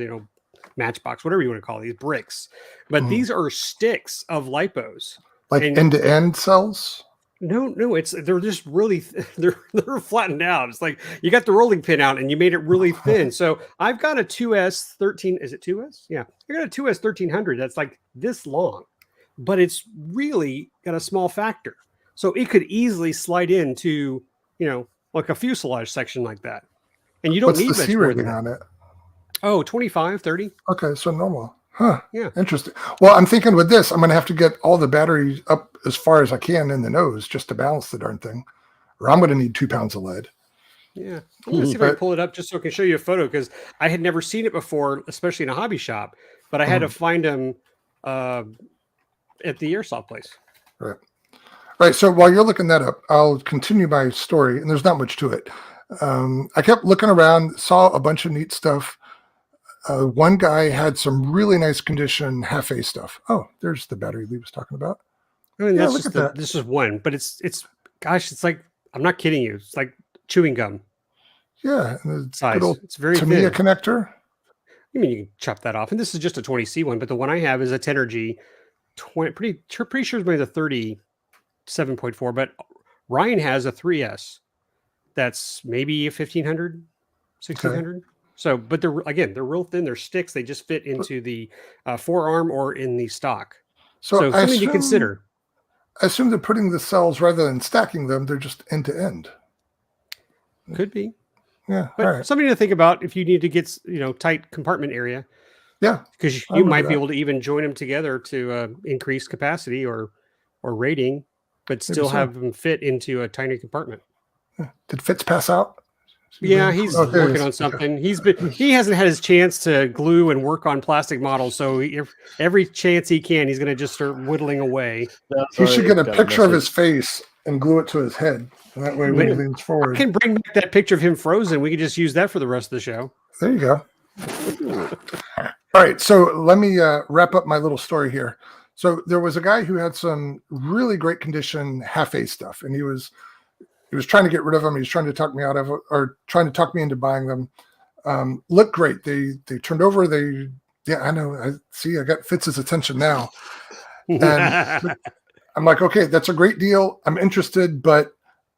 matchbox, whatever you want to call these bricks. But these are sticks of lipos. like And- end-to-end cells? No, they're just really they're flattened out. It's like you got the rolling pin out and you made it really thin. So I've got a 2S13. Is it 2S? Yeah, I got a 2S 1300 that's like this long, but it's really got a small factor. So it could easily slide into like a fuselage section like that, and you don't What's need the much C more rating than that. on it? Oh, 25, 30. Okay, so normal. Huh. Yeah. Interesting. Well, I'm thinking with this, I'm going to have to get all the batteries up as far as I can in the nose just to balance the darn thing. Or I'm going to need 2 pounds of lead. Yeah. I'm going to see if I can But- pull it up just so I can show you a photo, because I had never seen it before, especially in a hobby shop, but I had to find them at the airsoft place. Right. So while you're looking that up, I'll continue my story, and there's not much to it. I kept looking around, saw a bunch of neat stuff. One guy had some really nice condition half-A stuff. Oh, there's the battery Lee was talking about. I mean, Yeah, that's look just at that. this is one, but it's gosh, it's like, I'm not kidding you. It's like chewing gum Yeah. And the size. good old It's very Tamiya thin. connector. I mean, you can chop that off. And this is just a 20C one, but the one I have is a 10G 20, pretty sure it's maybe the 37.4, but Ryan has a 3S that's maybe a 1500, 1600. So, but they're real thin. They're sticks. They just fit into the forearm or in the stock. So I something to consider. I assume they're putting the cells rather than stacking them. They're just end to end. Could be. Yeah. But all right. something to think about if you need to get, tight compartment area, Yeah. because I you remember might be that. able to even join them together to increase capacity or rating, but Maybe still so. have them fit into a tiny compartment. Did Fitz pass out? Yeah, he's Oh, there he working is. on Okay. something. He hasn't had his chance to glue and work on plastic models, so every chance he can, he's going to just start whittling away. He should get a Got picture of message. his face and glue it to his head. And that way, when he Wait, leans I forward, can bring back that picture of him frozen. We can just use that for the rest of the show. there you go. All right, so let me wrap up my little story here. So there was a guy who had some really great condition half-A stuff, and he was trying to get rid of them. He was trying to talk me out of it, or trying to talk me into buying them. Looked great. They turned over. I know. I got Fitz's attention now. And I'm like, okay, that's a great deal. I'm interested, but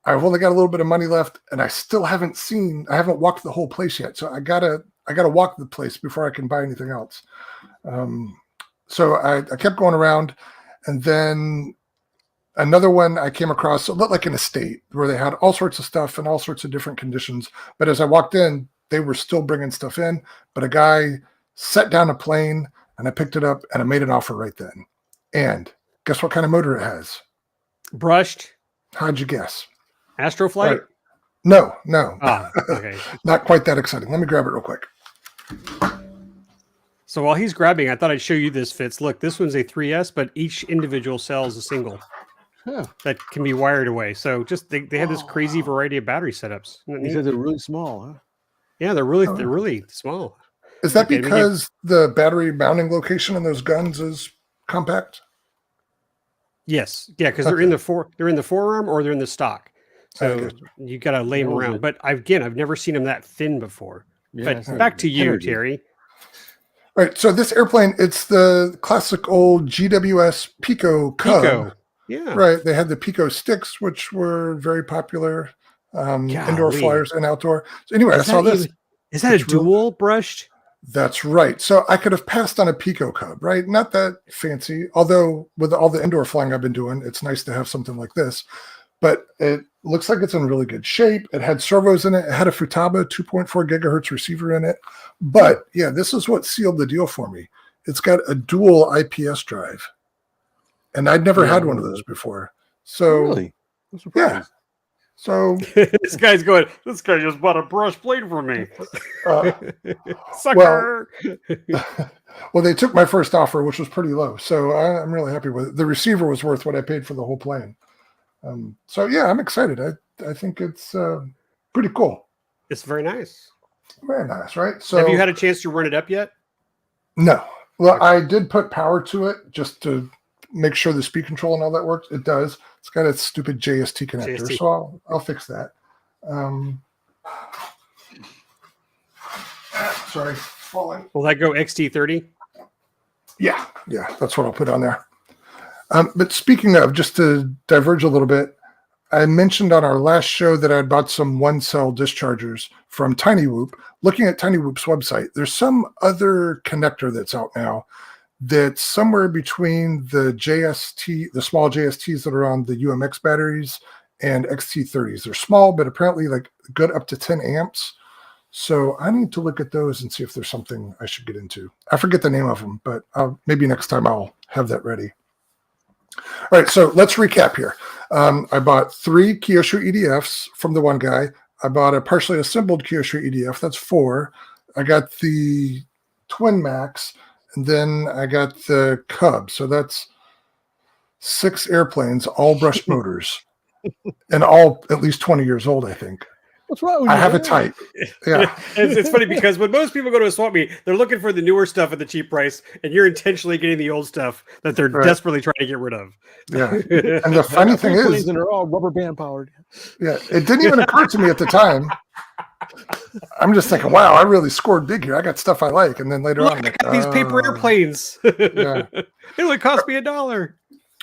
I've only got a little bit of money left, and I still I haven't walked the whole place yet. So I gotta walk the place before I can buy anything else. So I kept going around, and then another one I came across, it looked like an estate where they had all sorts of stuff in all sorts of different conditions. But as I walked in, they were still bringing stuff in. But a guy set down a plane, and I picked it up, and I made an offer right then. And guess what kind of motor it has? Brushed. How'd you guess? Astroflight? Right. No. Oh, okay. Not quite that exciting. Let me grab it real quick. So while he's grabbing, I thought I'd show you this, Fitz. Look, this one's a 3S, but each individual cell is a single that can be wired away. So just they have this crazy variety of battery setups. You said they're really small, huh? Yeah, they're really small. Is that because the battery mounting location in those guns is compact? Yes, yeah, because they're in the forearm or they're in the stock. So you got to lay them around. But I've never seen them that thin before. Yeah, but back to you, Terry. All right, so this airplane, it's the classic old GWS Pico Cub. Pico. Yeah. Right. They had the Pico sticks, which were very popular, indoor flyers and outdoor. So anyway, I saw this. Is that a dual brushed? That's right. So I could have passed on a Pico Cub, right? Not that fancy, although with all the indoor flying I've been doing, it's nice to have something like this. But it looks like it's in really good shape. It had servos in it. It had a Futaba 2.4 gigahertz receiver in it. But yeah, this is what sealed the deal for me. It's got a dual IPS drive. And I'd never had one of those before. So really? I'm surprised. Yeah. So this guy just bought a brush blade for me. Sucker. Well, they took my first offer, which was pretty low. So I'm really happy with it. The receiver was worth what I paid for the whole plane. So yeah, I'm excited. I think it's pretty cool. It's very nice. Very nice, right? So have you had a chance to run it up yet? No. Well, I did put power to it just to make sure the speed control and all that works. It does. It's got a stupid JST connector, so I'll fix that. Sorry, falling. Will that go XT30? Yeah, that's what I'll put on there. But speaking of, just to diverge a little bit, I mentioned on our last show that I had bought some one-cell dischargers from TinyWhoop. Looking at TinyWhoop's website, there's some other connector that's out now that's somewhere between the JST, the small JSTs that are on the UMX batteries, and XT30s. They're small, but apparently like good up to 10 amps. So I need to look at those and see if there's something I should get into. I forget the name of them, but maybe next time I'll have that ready. All right, so let's recap here. I bought 3 Kyosho EDFs from the one guy. I bought a partially assembled Kyosho EDF. That's 4. I got the Twin Max, and then I got the Cub. So that's 6 airplanes, all brushed motors, and all at least 20 years old, I think. What's wrong with you? I have a type. Yeah. It's funny because when most people go to a swap meet, they're looking for the newer stuff at the cheap price, and you're intentionally getting the old stuff that they're desperately trying to get rid of. Yeah. And the funny thing is, they're all rubber band powered. Yeah, it didn't even occur to me at the time. I'm just thinking, wow, I really scored big here. I got stuff I like. And then later on, I got these paper airplanes. Yeah. It only cost me $1. All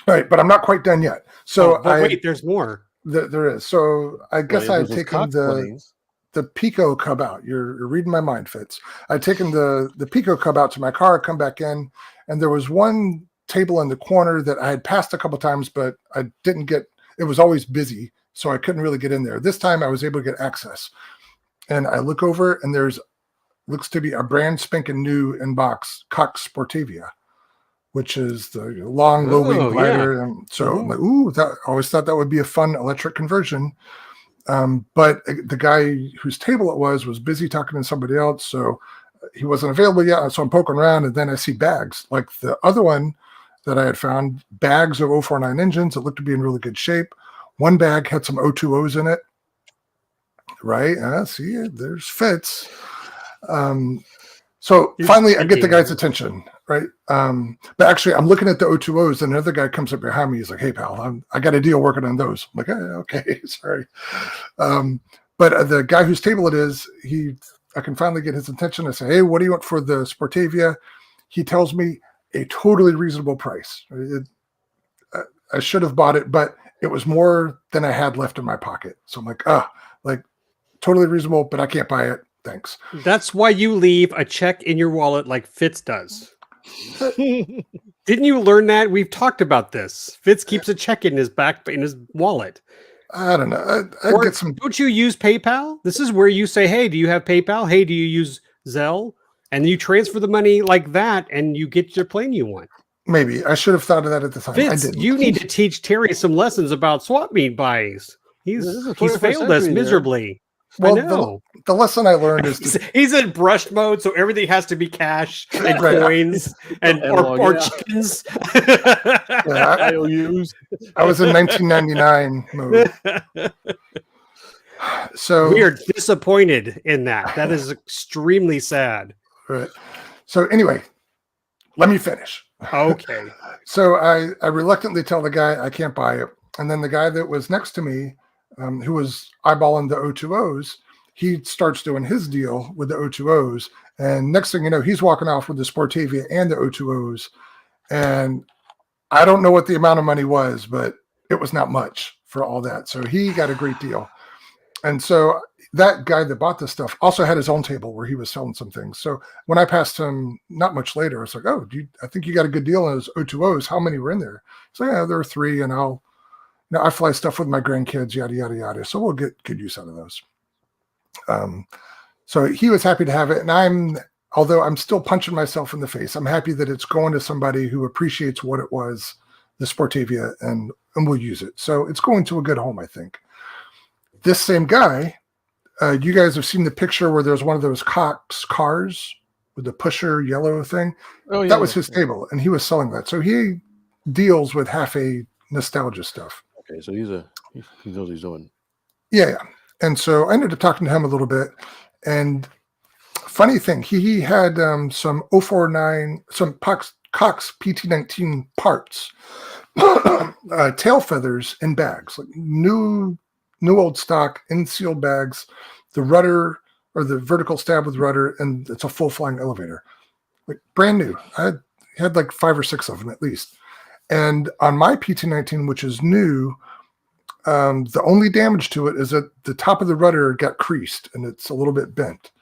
right, but I'm not quite done yet. So wait, there's more. There is. So I guess I've taken the Pico Cub out. You're reading my mind, Fitz. I'd taken the Pico Cub out to my car, come back in, and there was one table in the corner that I had passed a couple times, but I didn't get, it was always busy, so I couldn't really get in there. This time I was able to get access. And I look over, and looks to be a brand spanking new in-box Cox Sportavia, which is the long, low-wing glider. Yeah. And so I'm like, ooh, I always thought that would be a fun electric conversion. But the guy whose table it was busy talking to somebody else, so he wasn't available yet. So I'm poking around, and then I see bags. Like the other one that I had found, bags of 049 engines that looked to be in really good shape. One bag had some 020s in it. Right? See, there's Fitz. So finally, I get the guy's attention, right? But actually, I'm looking at the 020s, and another guy comes up behind me. He's like, "Hey, pal, I got a deal working on those." I'm like, "Okay, sorry." But the guy whose table it is, I can finally get his attention. I say, "Hey, what do you want for the Sportavia?" He tells me a totally reasonable price. I should have bought it, but it was more than I had left in my pocket. So I'm like, totally reasonable, but I can't buy it. Thanks. That's why you leave a check in your wallet like Fitz does. Didn't you learn that? We've talked about this. Fitz keeps a check in his wallet. I don't know. I Or get some. don't you use PayPal? This is where you say, "Hey, do you have PayPal? Hey, do you use Zelle?" And you transfer the money like that, and you get your plane you want. Maybe I should have thought of that at the time. I Fitz, didn't. you need to teach Terry some lessons about swap meet buys. This is the He's 21st failed us century there. miserably. Well, I know. the lesson I learned is He's in brush mode, so everything has to be cash and Right. coins and Analog, or yeah. chickens. IOUs. I was in 1999 mode. So We are disappointed in that. That is extremely sad. right. So anyway, let me finish. Okay. So I reluctantly tell the guy I can't buy it, and then the guy that was next to me, who was eyeballing the O2Os, he starts doing his deal with the O2Os, and next thing you know, he's walking off with the Sportavia and the O2Os, and I don't know what the amount of money was, but it was not much for all that. So he got a great deal. And so that guy that bought this stuff also had his own table where he was selling some things. So when I passed him not much later, I was like, "Oh, I think you got a good deal on those O2Os. How many were in there?" So yeah, there were 3, and I fly stuff with my grandkids, yada, yada, yada. So we'll get good use out of those. So he was happy to have it. And although I'm still punching myself in the face, I'm happy that it's going to somebody who appreciates what it was, the Sportavia, and will use it. So it's going to a good home, I think. This same guy, you guys have seen the picture where there's one of those Cox cars with the pusher yellow thing. Oh, yeah, that was his table, and he was selling that. So he deals with half a nostalgia stuff. Okay, so he knows what he's doing. Yeah. And so I ended up talking to him a little bit. And funny thing, he had some 049, some Cox PT19 parts, tail feathers in bags, like new old stock in sealed bags, the rudder or the vertical stab with rudder, and it's a full flying elevator, like brand new. I had like 5 or 6 of them at least. And on my PT19, which is new, the only damage to it is that the top of the rudder got creased and it's a little bit bent.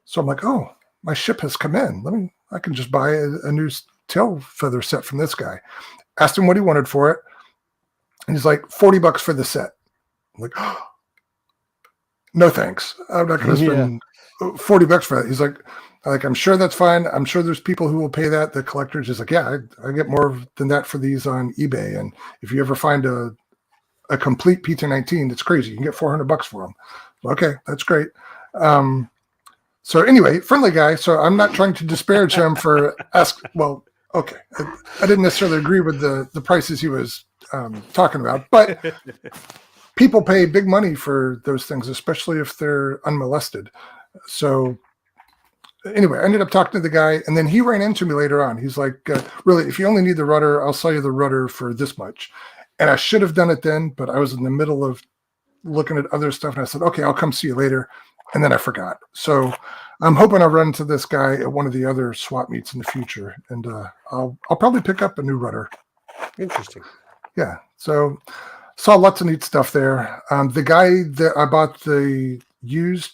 So I'm like, oh, my ship has come in. I can just buy a new tail feather set from this guy. Asked him what he wanted for it. And he's like, $40 for the set. I'm like, oh, no thanks. I'm not going to spend $40 for that. He's like, I'm sure that's fine. I'm sure there's people who will pay that. The collectors is like, yeah, I get more than that for these on eBay. And if you ever find a complete PT19, it's crazy. You can get $400 for them. Okay, that's great. So anyway, friendly guy. So I'm not trying to disparage him for well, okay. I didn't necessarily agree with the prices he was talking about, but people pay big money for those things, especially if they're unmolested. So anyway, I ended up talking to the guy, and then he ran into me later on. He's like, really, if you only need the rudder, I'll sell you the rudder for this much. And I should have done it then, but I was in the middle of looking at other stuff, and I said, okay, I'll come see you later. And then I forgot. So I'm hoping I'll run into this guy at one of the other swap meets in the future, and I'll probably pick up a new rudder. Interesting. Yeah. So saw lots of neat stuff there. The guy that I bought the used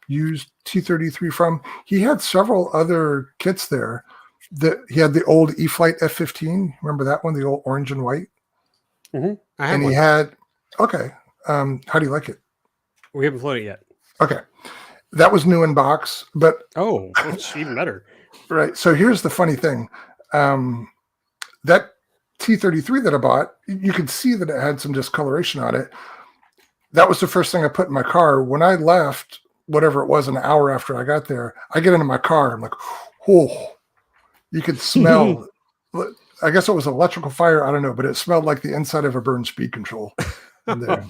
T-33 from, he had several other kits there. He had the old E-Flight F-15. Remember that one, the old orange and white? Mm-hmm. I have And one. he had, okay. How do you like it? We haven't flown it yet. Okay. That was new in box, but Oh, it's even better. right. So here's the funny thing. That T-33 that I bought, you could see that it had some discoloration on it. That was the first thing I put in my car. When I left, whatever it was, an hour after I got there, I get into my car. I'm like, oh, you could smell. I guess it was electrical fire. I don't know, but it smelled like the inside of a burned speed control. In there.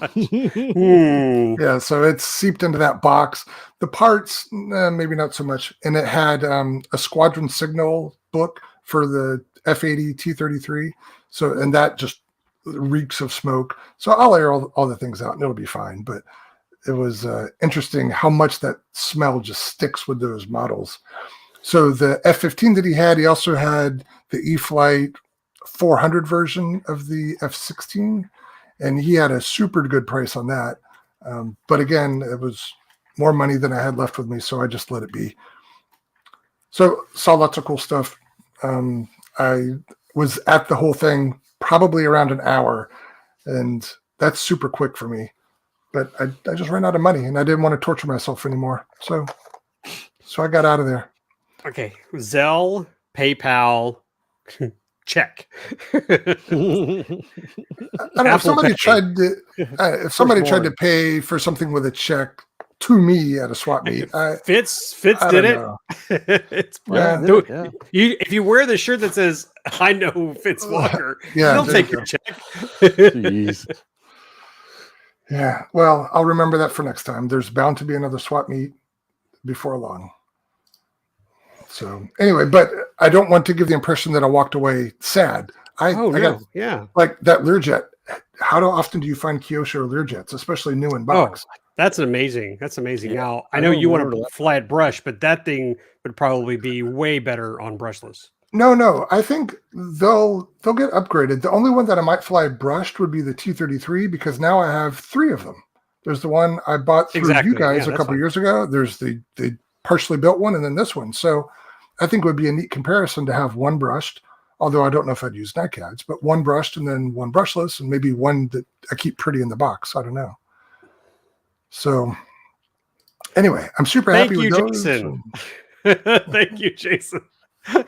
Yeah, so it's seeped into that box. The parts, maybe not so much. And it had a squadron signal book for the F-80 T-33. So, and that just reeks of smoke. So I'll air all the things out and it'll be fine. But it was interesting how much that smell just sticks with those models. So the F-15 that he had, he also had the E-Flight 400 version of the F-16. And he had a super good price on that. But again, it was more money than I had left with me, so I just let it be. So saw lots of cool stuff. I was at the whole thing probably around an hour, and that's super quick for me. But I just ran out of money, and I didn't want to torture myself anymore. So I got out of there. Okay, Zelle, PayPal, check. I don't know if somebody tried to pay for something with a check to me at a swap meet. Fitz did it. It's if you wear the shirt that says "I know Fitz Walker," he'll take your check. Jeez. Yeah, well, I'll remember that for next time. There's bound to be another swap meet before long. So anyway, but I don't want to give the impression that I walked away sad. I got like that Learjet. How often do you find Kyosho Learjets, especially new in box? Oh, that's amazing. Yeah. Now I know you want to fly at brush, but that thing would probably be way better on brushless. No. I think they'll get upgraded. The only one that I might fly brushed would be the T-33 because now I have 3 of them. There's the one I bought through you guys a couple years ago. There's the partially built one, and then this one. So I think it would be a neat comparison to have one brushed, although I don't know if I'd use NiCads, but one brushed and then one brushless, and maybe one that I keep pretty in the box. I don't know. So anyway, I'm super happy with those. Jason. Thank you, Jason.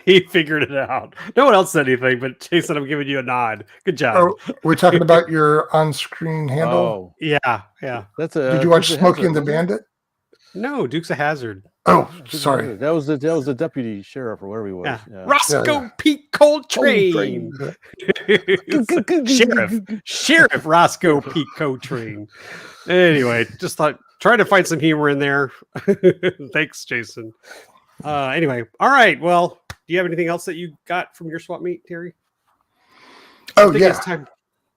He figured it out. No one else said anything, but Jason, I'm giving you a nod. Good job. We're talking about your on-screen handle. Yeah. Did you watch Smokey and the Bandit? No, Dukes of Hazzard. Oh, sorry. That was the deputy sheriff or wherever he was. Yeah. Roscoe Pete Coltrane. Sheriff Roscoe Pete Coltrane. Anyway, just trying to find some humor in there. Thanks, Jason. Anyway, all right. Well, do you have anything else that you got from your swap meet, Terry? Oh, yeah. It's time.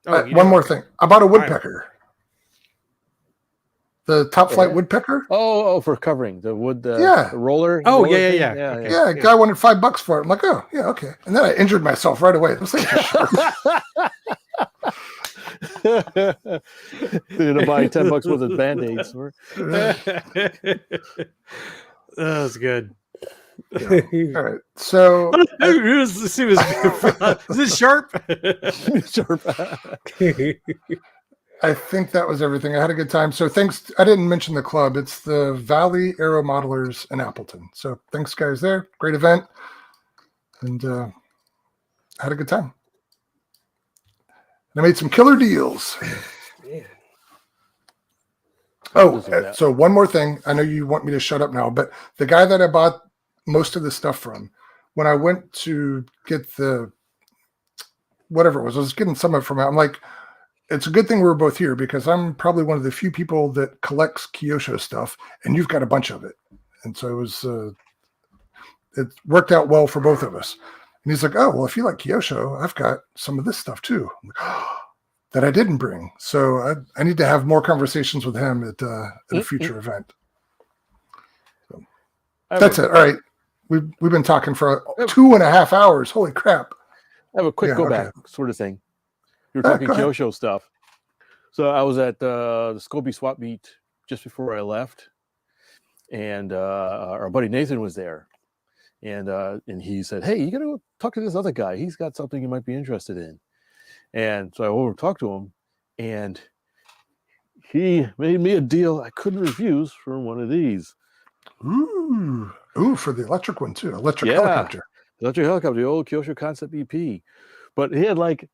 One more thing. I bought a woodpecker. The Top Flight woodpecker. Oh, for covering the wood. The roller. Oh, roller yeah. Guy wanted $5 for it. I'm like, oh, yeah, okay. And then I injured myself right away. Those things are They're gonna buy $10 worth of Band-Aids. That's good. Yeah. All right. So is it sharp? Sharp. I think that was everything. I had a good time. So thanks. I didn't mention the club. It's the Valley Aero Modelers in Appleton. So thanks, guys, there. Great event. And I had a good time. And I made some killer deals. Man. Oh, so one more thing. I know you want me to shut up now, but the guy that I bought most of the stuff from, when I went to get the whatever it was, I was getting some of it from him. I'm like, it's a good thing we were both here because I'm probably one of the few people that collects Kyosho stuff, and you've got a bunch of it. And so it worked out well for both of us. And he's like, oh, well, if you like Kyosho, I've got some of this stuff too. I'm like, oh, that I didn't bring. So I need to have more conversations with him at a future event. So that's it. All right. We've been talking for 2.5 hours. Holy crap. I have a quick go back sort of thing. You were talking Kyosho stuff. So I was at the Scobie swap meet just before I left, and our buddy Nathan was there, and he said, "Hey, you got to go talk to this other guy. He's got something you might be interested in." And so I went over to talk to him, and he made me a deal I couldn't refuse for one of these. Ooh, for the electric one too. Electric helicopter, the old Kyosho Concept EP. But he had like.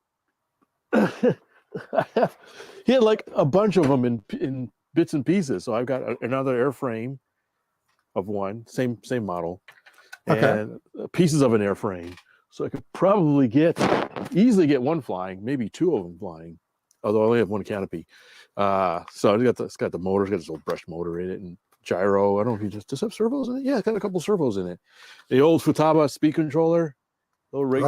He had like a bunch of them in bits and pieces. So I've got another airframe of one, same model, and pieces of an airframe. So I could probably easily get one flying, maybe 2 of them flying, although I only have one canopy. So it's got the motor, it's got this old brushed motor in it, and gyro. I don't know if does it have servos in it? Yeah, it's got a couple servos in it. The old Futaba speed controller, little rig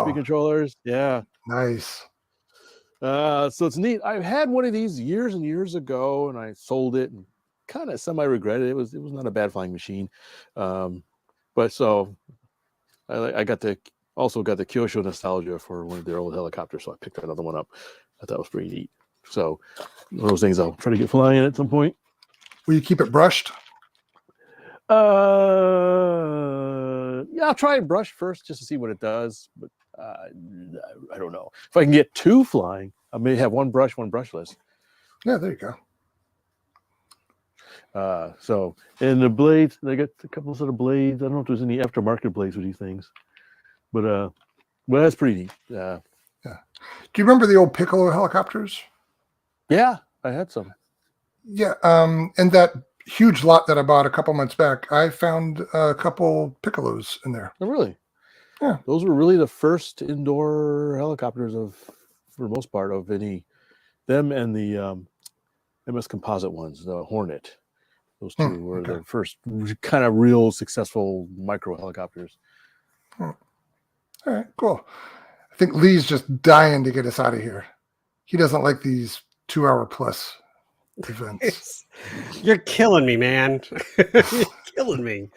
speed controllers. Yeah, nice. So it's neat. I've had one of these years and years ago, and I sold it and kind of semi-regretted it. It was not a bad flying machine. But so I also got the Kyosho nostalgia for one of their old helicopters, so I picked another one up. I thought it was pretty neat. So one of those things I'll try to get flying at some point. Will you keep it brushed? Yeah, I'll try and brush first just to see what it does. But I don't know if I can get two flying. I may have one brushless. Yeah, there you go. So, and the blades, they got a couple of blades. I don't know if there's any aftermarket blades with these things, but well, that's pretty neat. Yeah. Do you remember the old Piccolo helicopters? Yeah, I had some. Yeah. And that huge lot that I bought a couple months back, I found a couple Piccolos in there. Oh, really? Yeah. Those were really the first indoor helicopters for the most part, of any, them and the MS Composite ones, the Hornet. Those two were the first kind of real successful micro helicopters. All right, cool. I think Lee's just dying to get us out of here. He doesn't like these 2-hour plus events. You're killing me, man. You're killing me.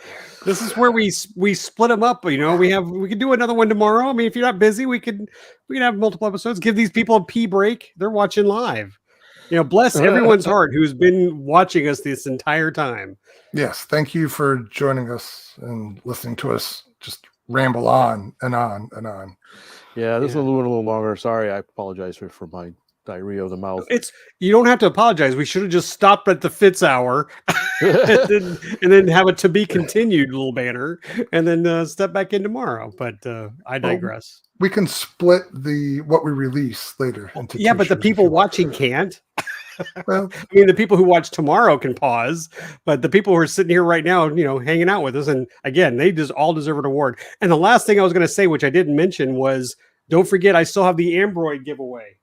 This is where we split them up. You know, we could do another one tomorrow. I mean, if you're not busy, we could have multiple episodes. Give these people a pee break. They're watching live. You know, bless everyone's heart who's been watching us this entire time. Yes, thank you for joining us and listening to us just ramble on and on and on. Yeah, this one went a little longer. Sorry, I apologize for my diarrhea of the mouth. You don't have to apologize. We should have just stopped at the Fitz hour and then have a to be continued little banner and then step back in tomorrow. But I digress. We can split what we release later. Into but the people watching can't. Well, I mean, the people who watch tomorrow can pause, but the people who are sitting here right now, you know, hanging out with us, and again, they just all deserve an award. And the last thing I was going to say, which I didn't mention, was don't forget I still have the Ambroid giveaway.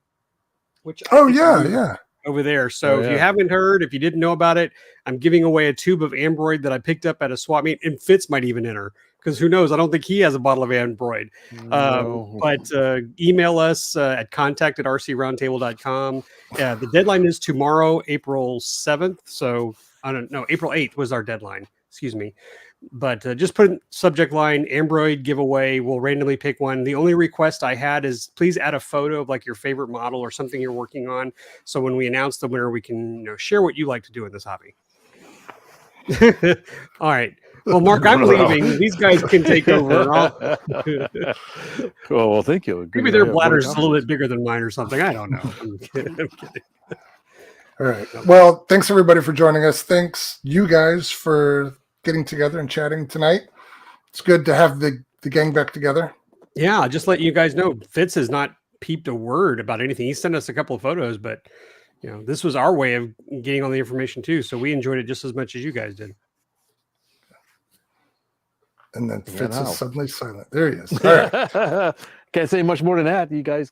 Which yeah. Over there. So if you haven't heard, if you didn't know about it, I'm giving away a tube of Ambroid that I picked up at a swap meet, and Fitz might even enter. Because who knows? I don't think he has a bottle of Ambroid. No. But email us at contact@rcroundtable.com. The deadline is tomorrow, April 7th. So I don't know. April 8th was our deadline. Excuse me. But just put in subject line Ambroid giveaway. We'll randomly pick one. The only request I had is please add a photo of like your favorite model or something you're working on. So when we announce the winner, we can share what you like to do in this hobby. All right. Well, Mark, I'm leaving. These guys can take over. Well, thank you. Maybe their bladder's a little bit bigger than mine or something. I don't know. I'm kidding. All right. Well, thanks everybody for joining us. Thanks you guys for getting together and chatting tonight. It's good to have the gang back together. Yeah, just let you guys know, Fitz has not peeped a word about anything. He sent us a couple of photos, but this was our way of getting all the information too. So we enjoyed it just as much as you guys did. And then Fitz is suddenly silent. There he is. All right. Can't say much more than that. You guys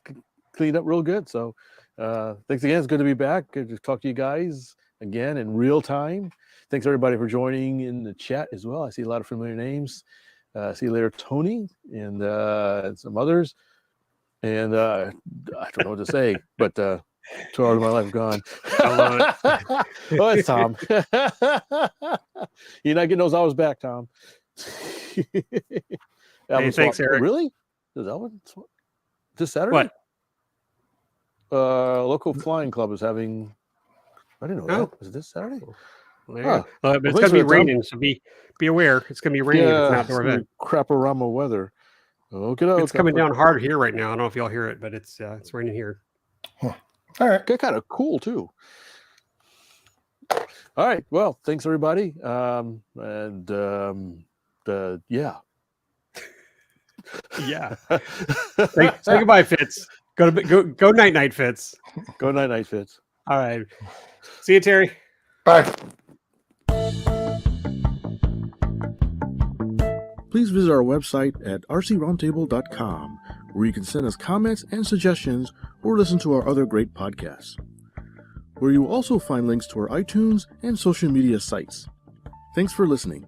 cleaned up real good. So thanks again. It's good to be back. Good to talk to you guys again in real time. Thanks everybody for joining in the chat as well. I see a lot of familiar names. See you later, Tony, and some others. And I don't know what to say, but 2 hours of my life gone. I love it. Oh, it's Tom. You're not getting those hours back, Tom. Hey, thanks, Eric. Really? Is that one this Saturday? What? Local flying club is having. I didn't know that. Is it this Saturday? But it's going to be raining, so be aware. It's going to be raining if it's an outdoor event. Crap-a-rama weather. Okay, it's coming down hard here right now. I don't know if y'all hear it, but it's raining here. Huh. All right. Got kind of cool too. All right. Well, thanks everybody. Yeah. Yeah. Say goodbye, Fitz. Go night, Fitz. Go night, Fitz. All right. See you, Terry. Bye. Please visit our website at rcroundtable.com, where you can send us comments and suggestions or listen to our other great podcasts, where you will also find links to our iTunes and social media sites. Thanks for listening.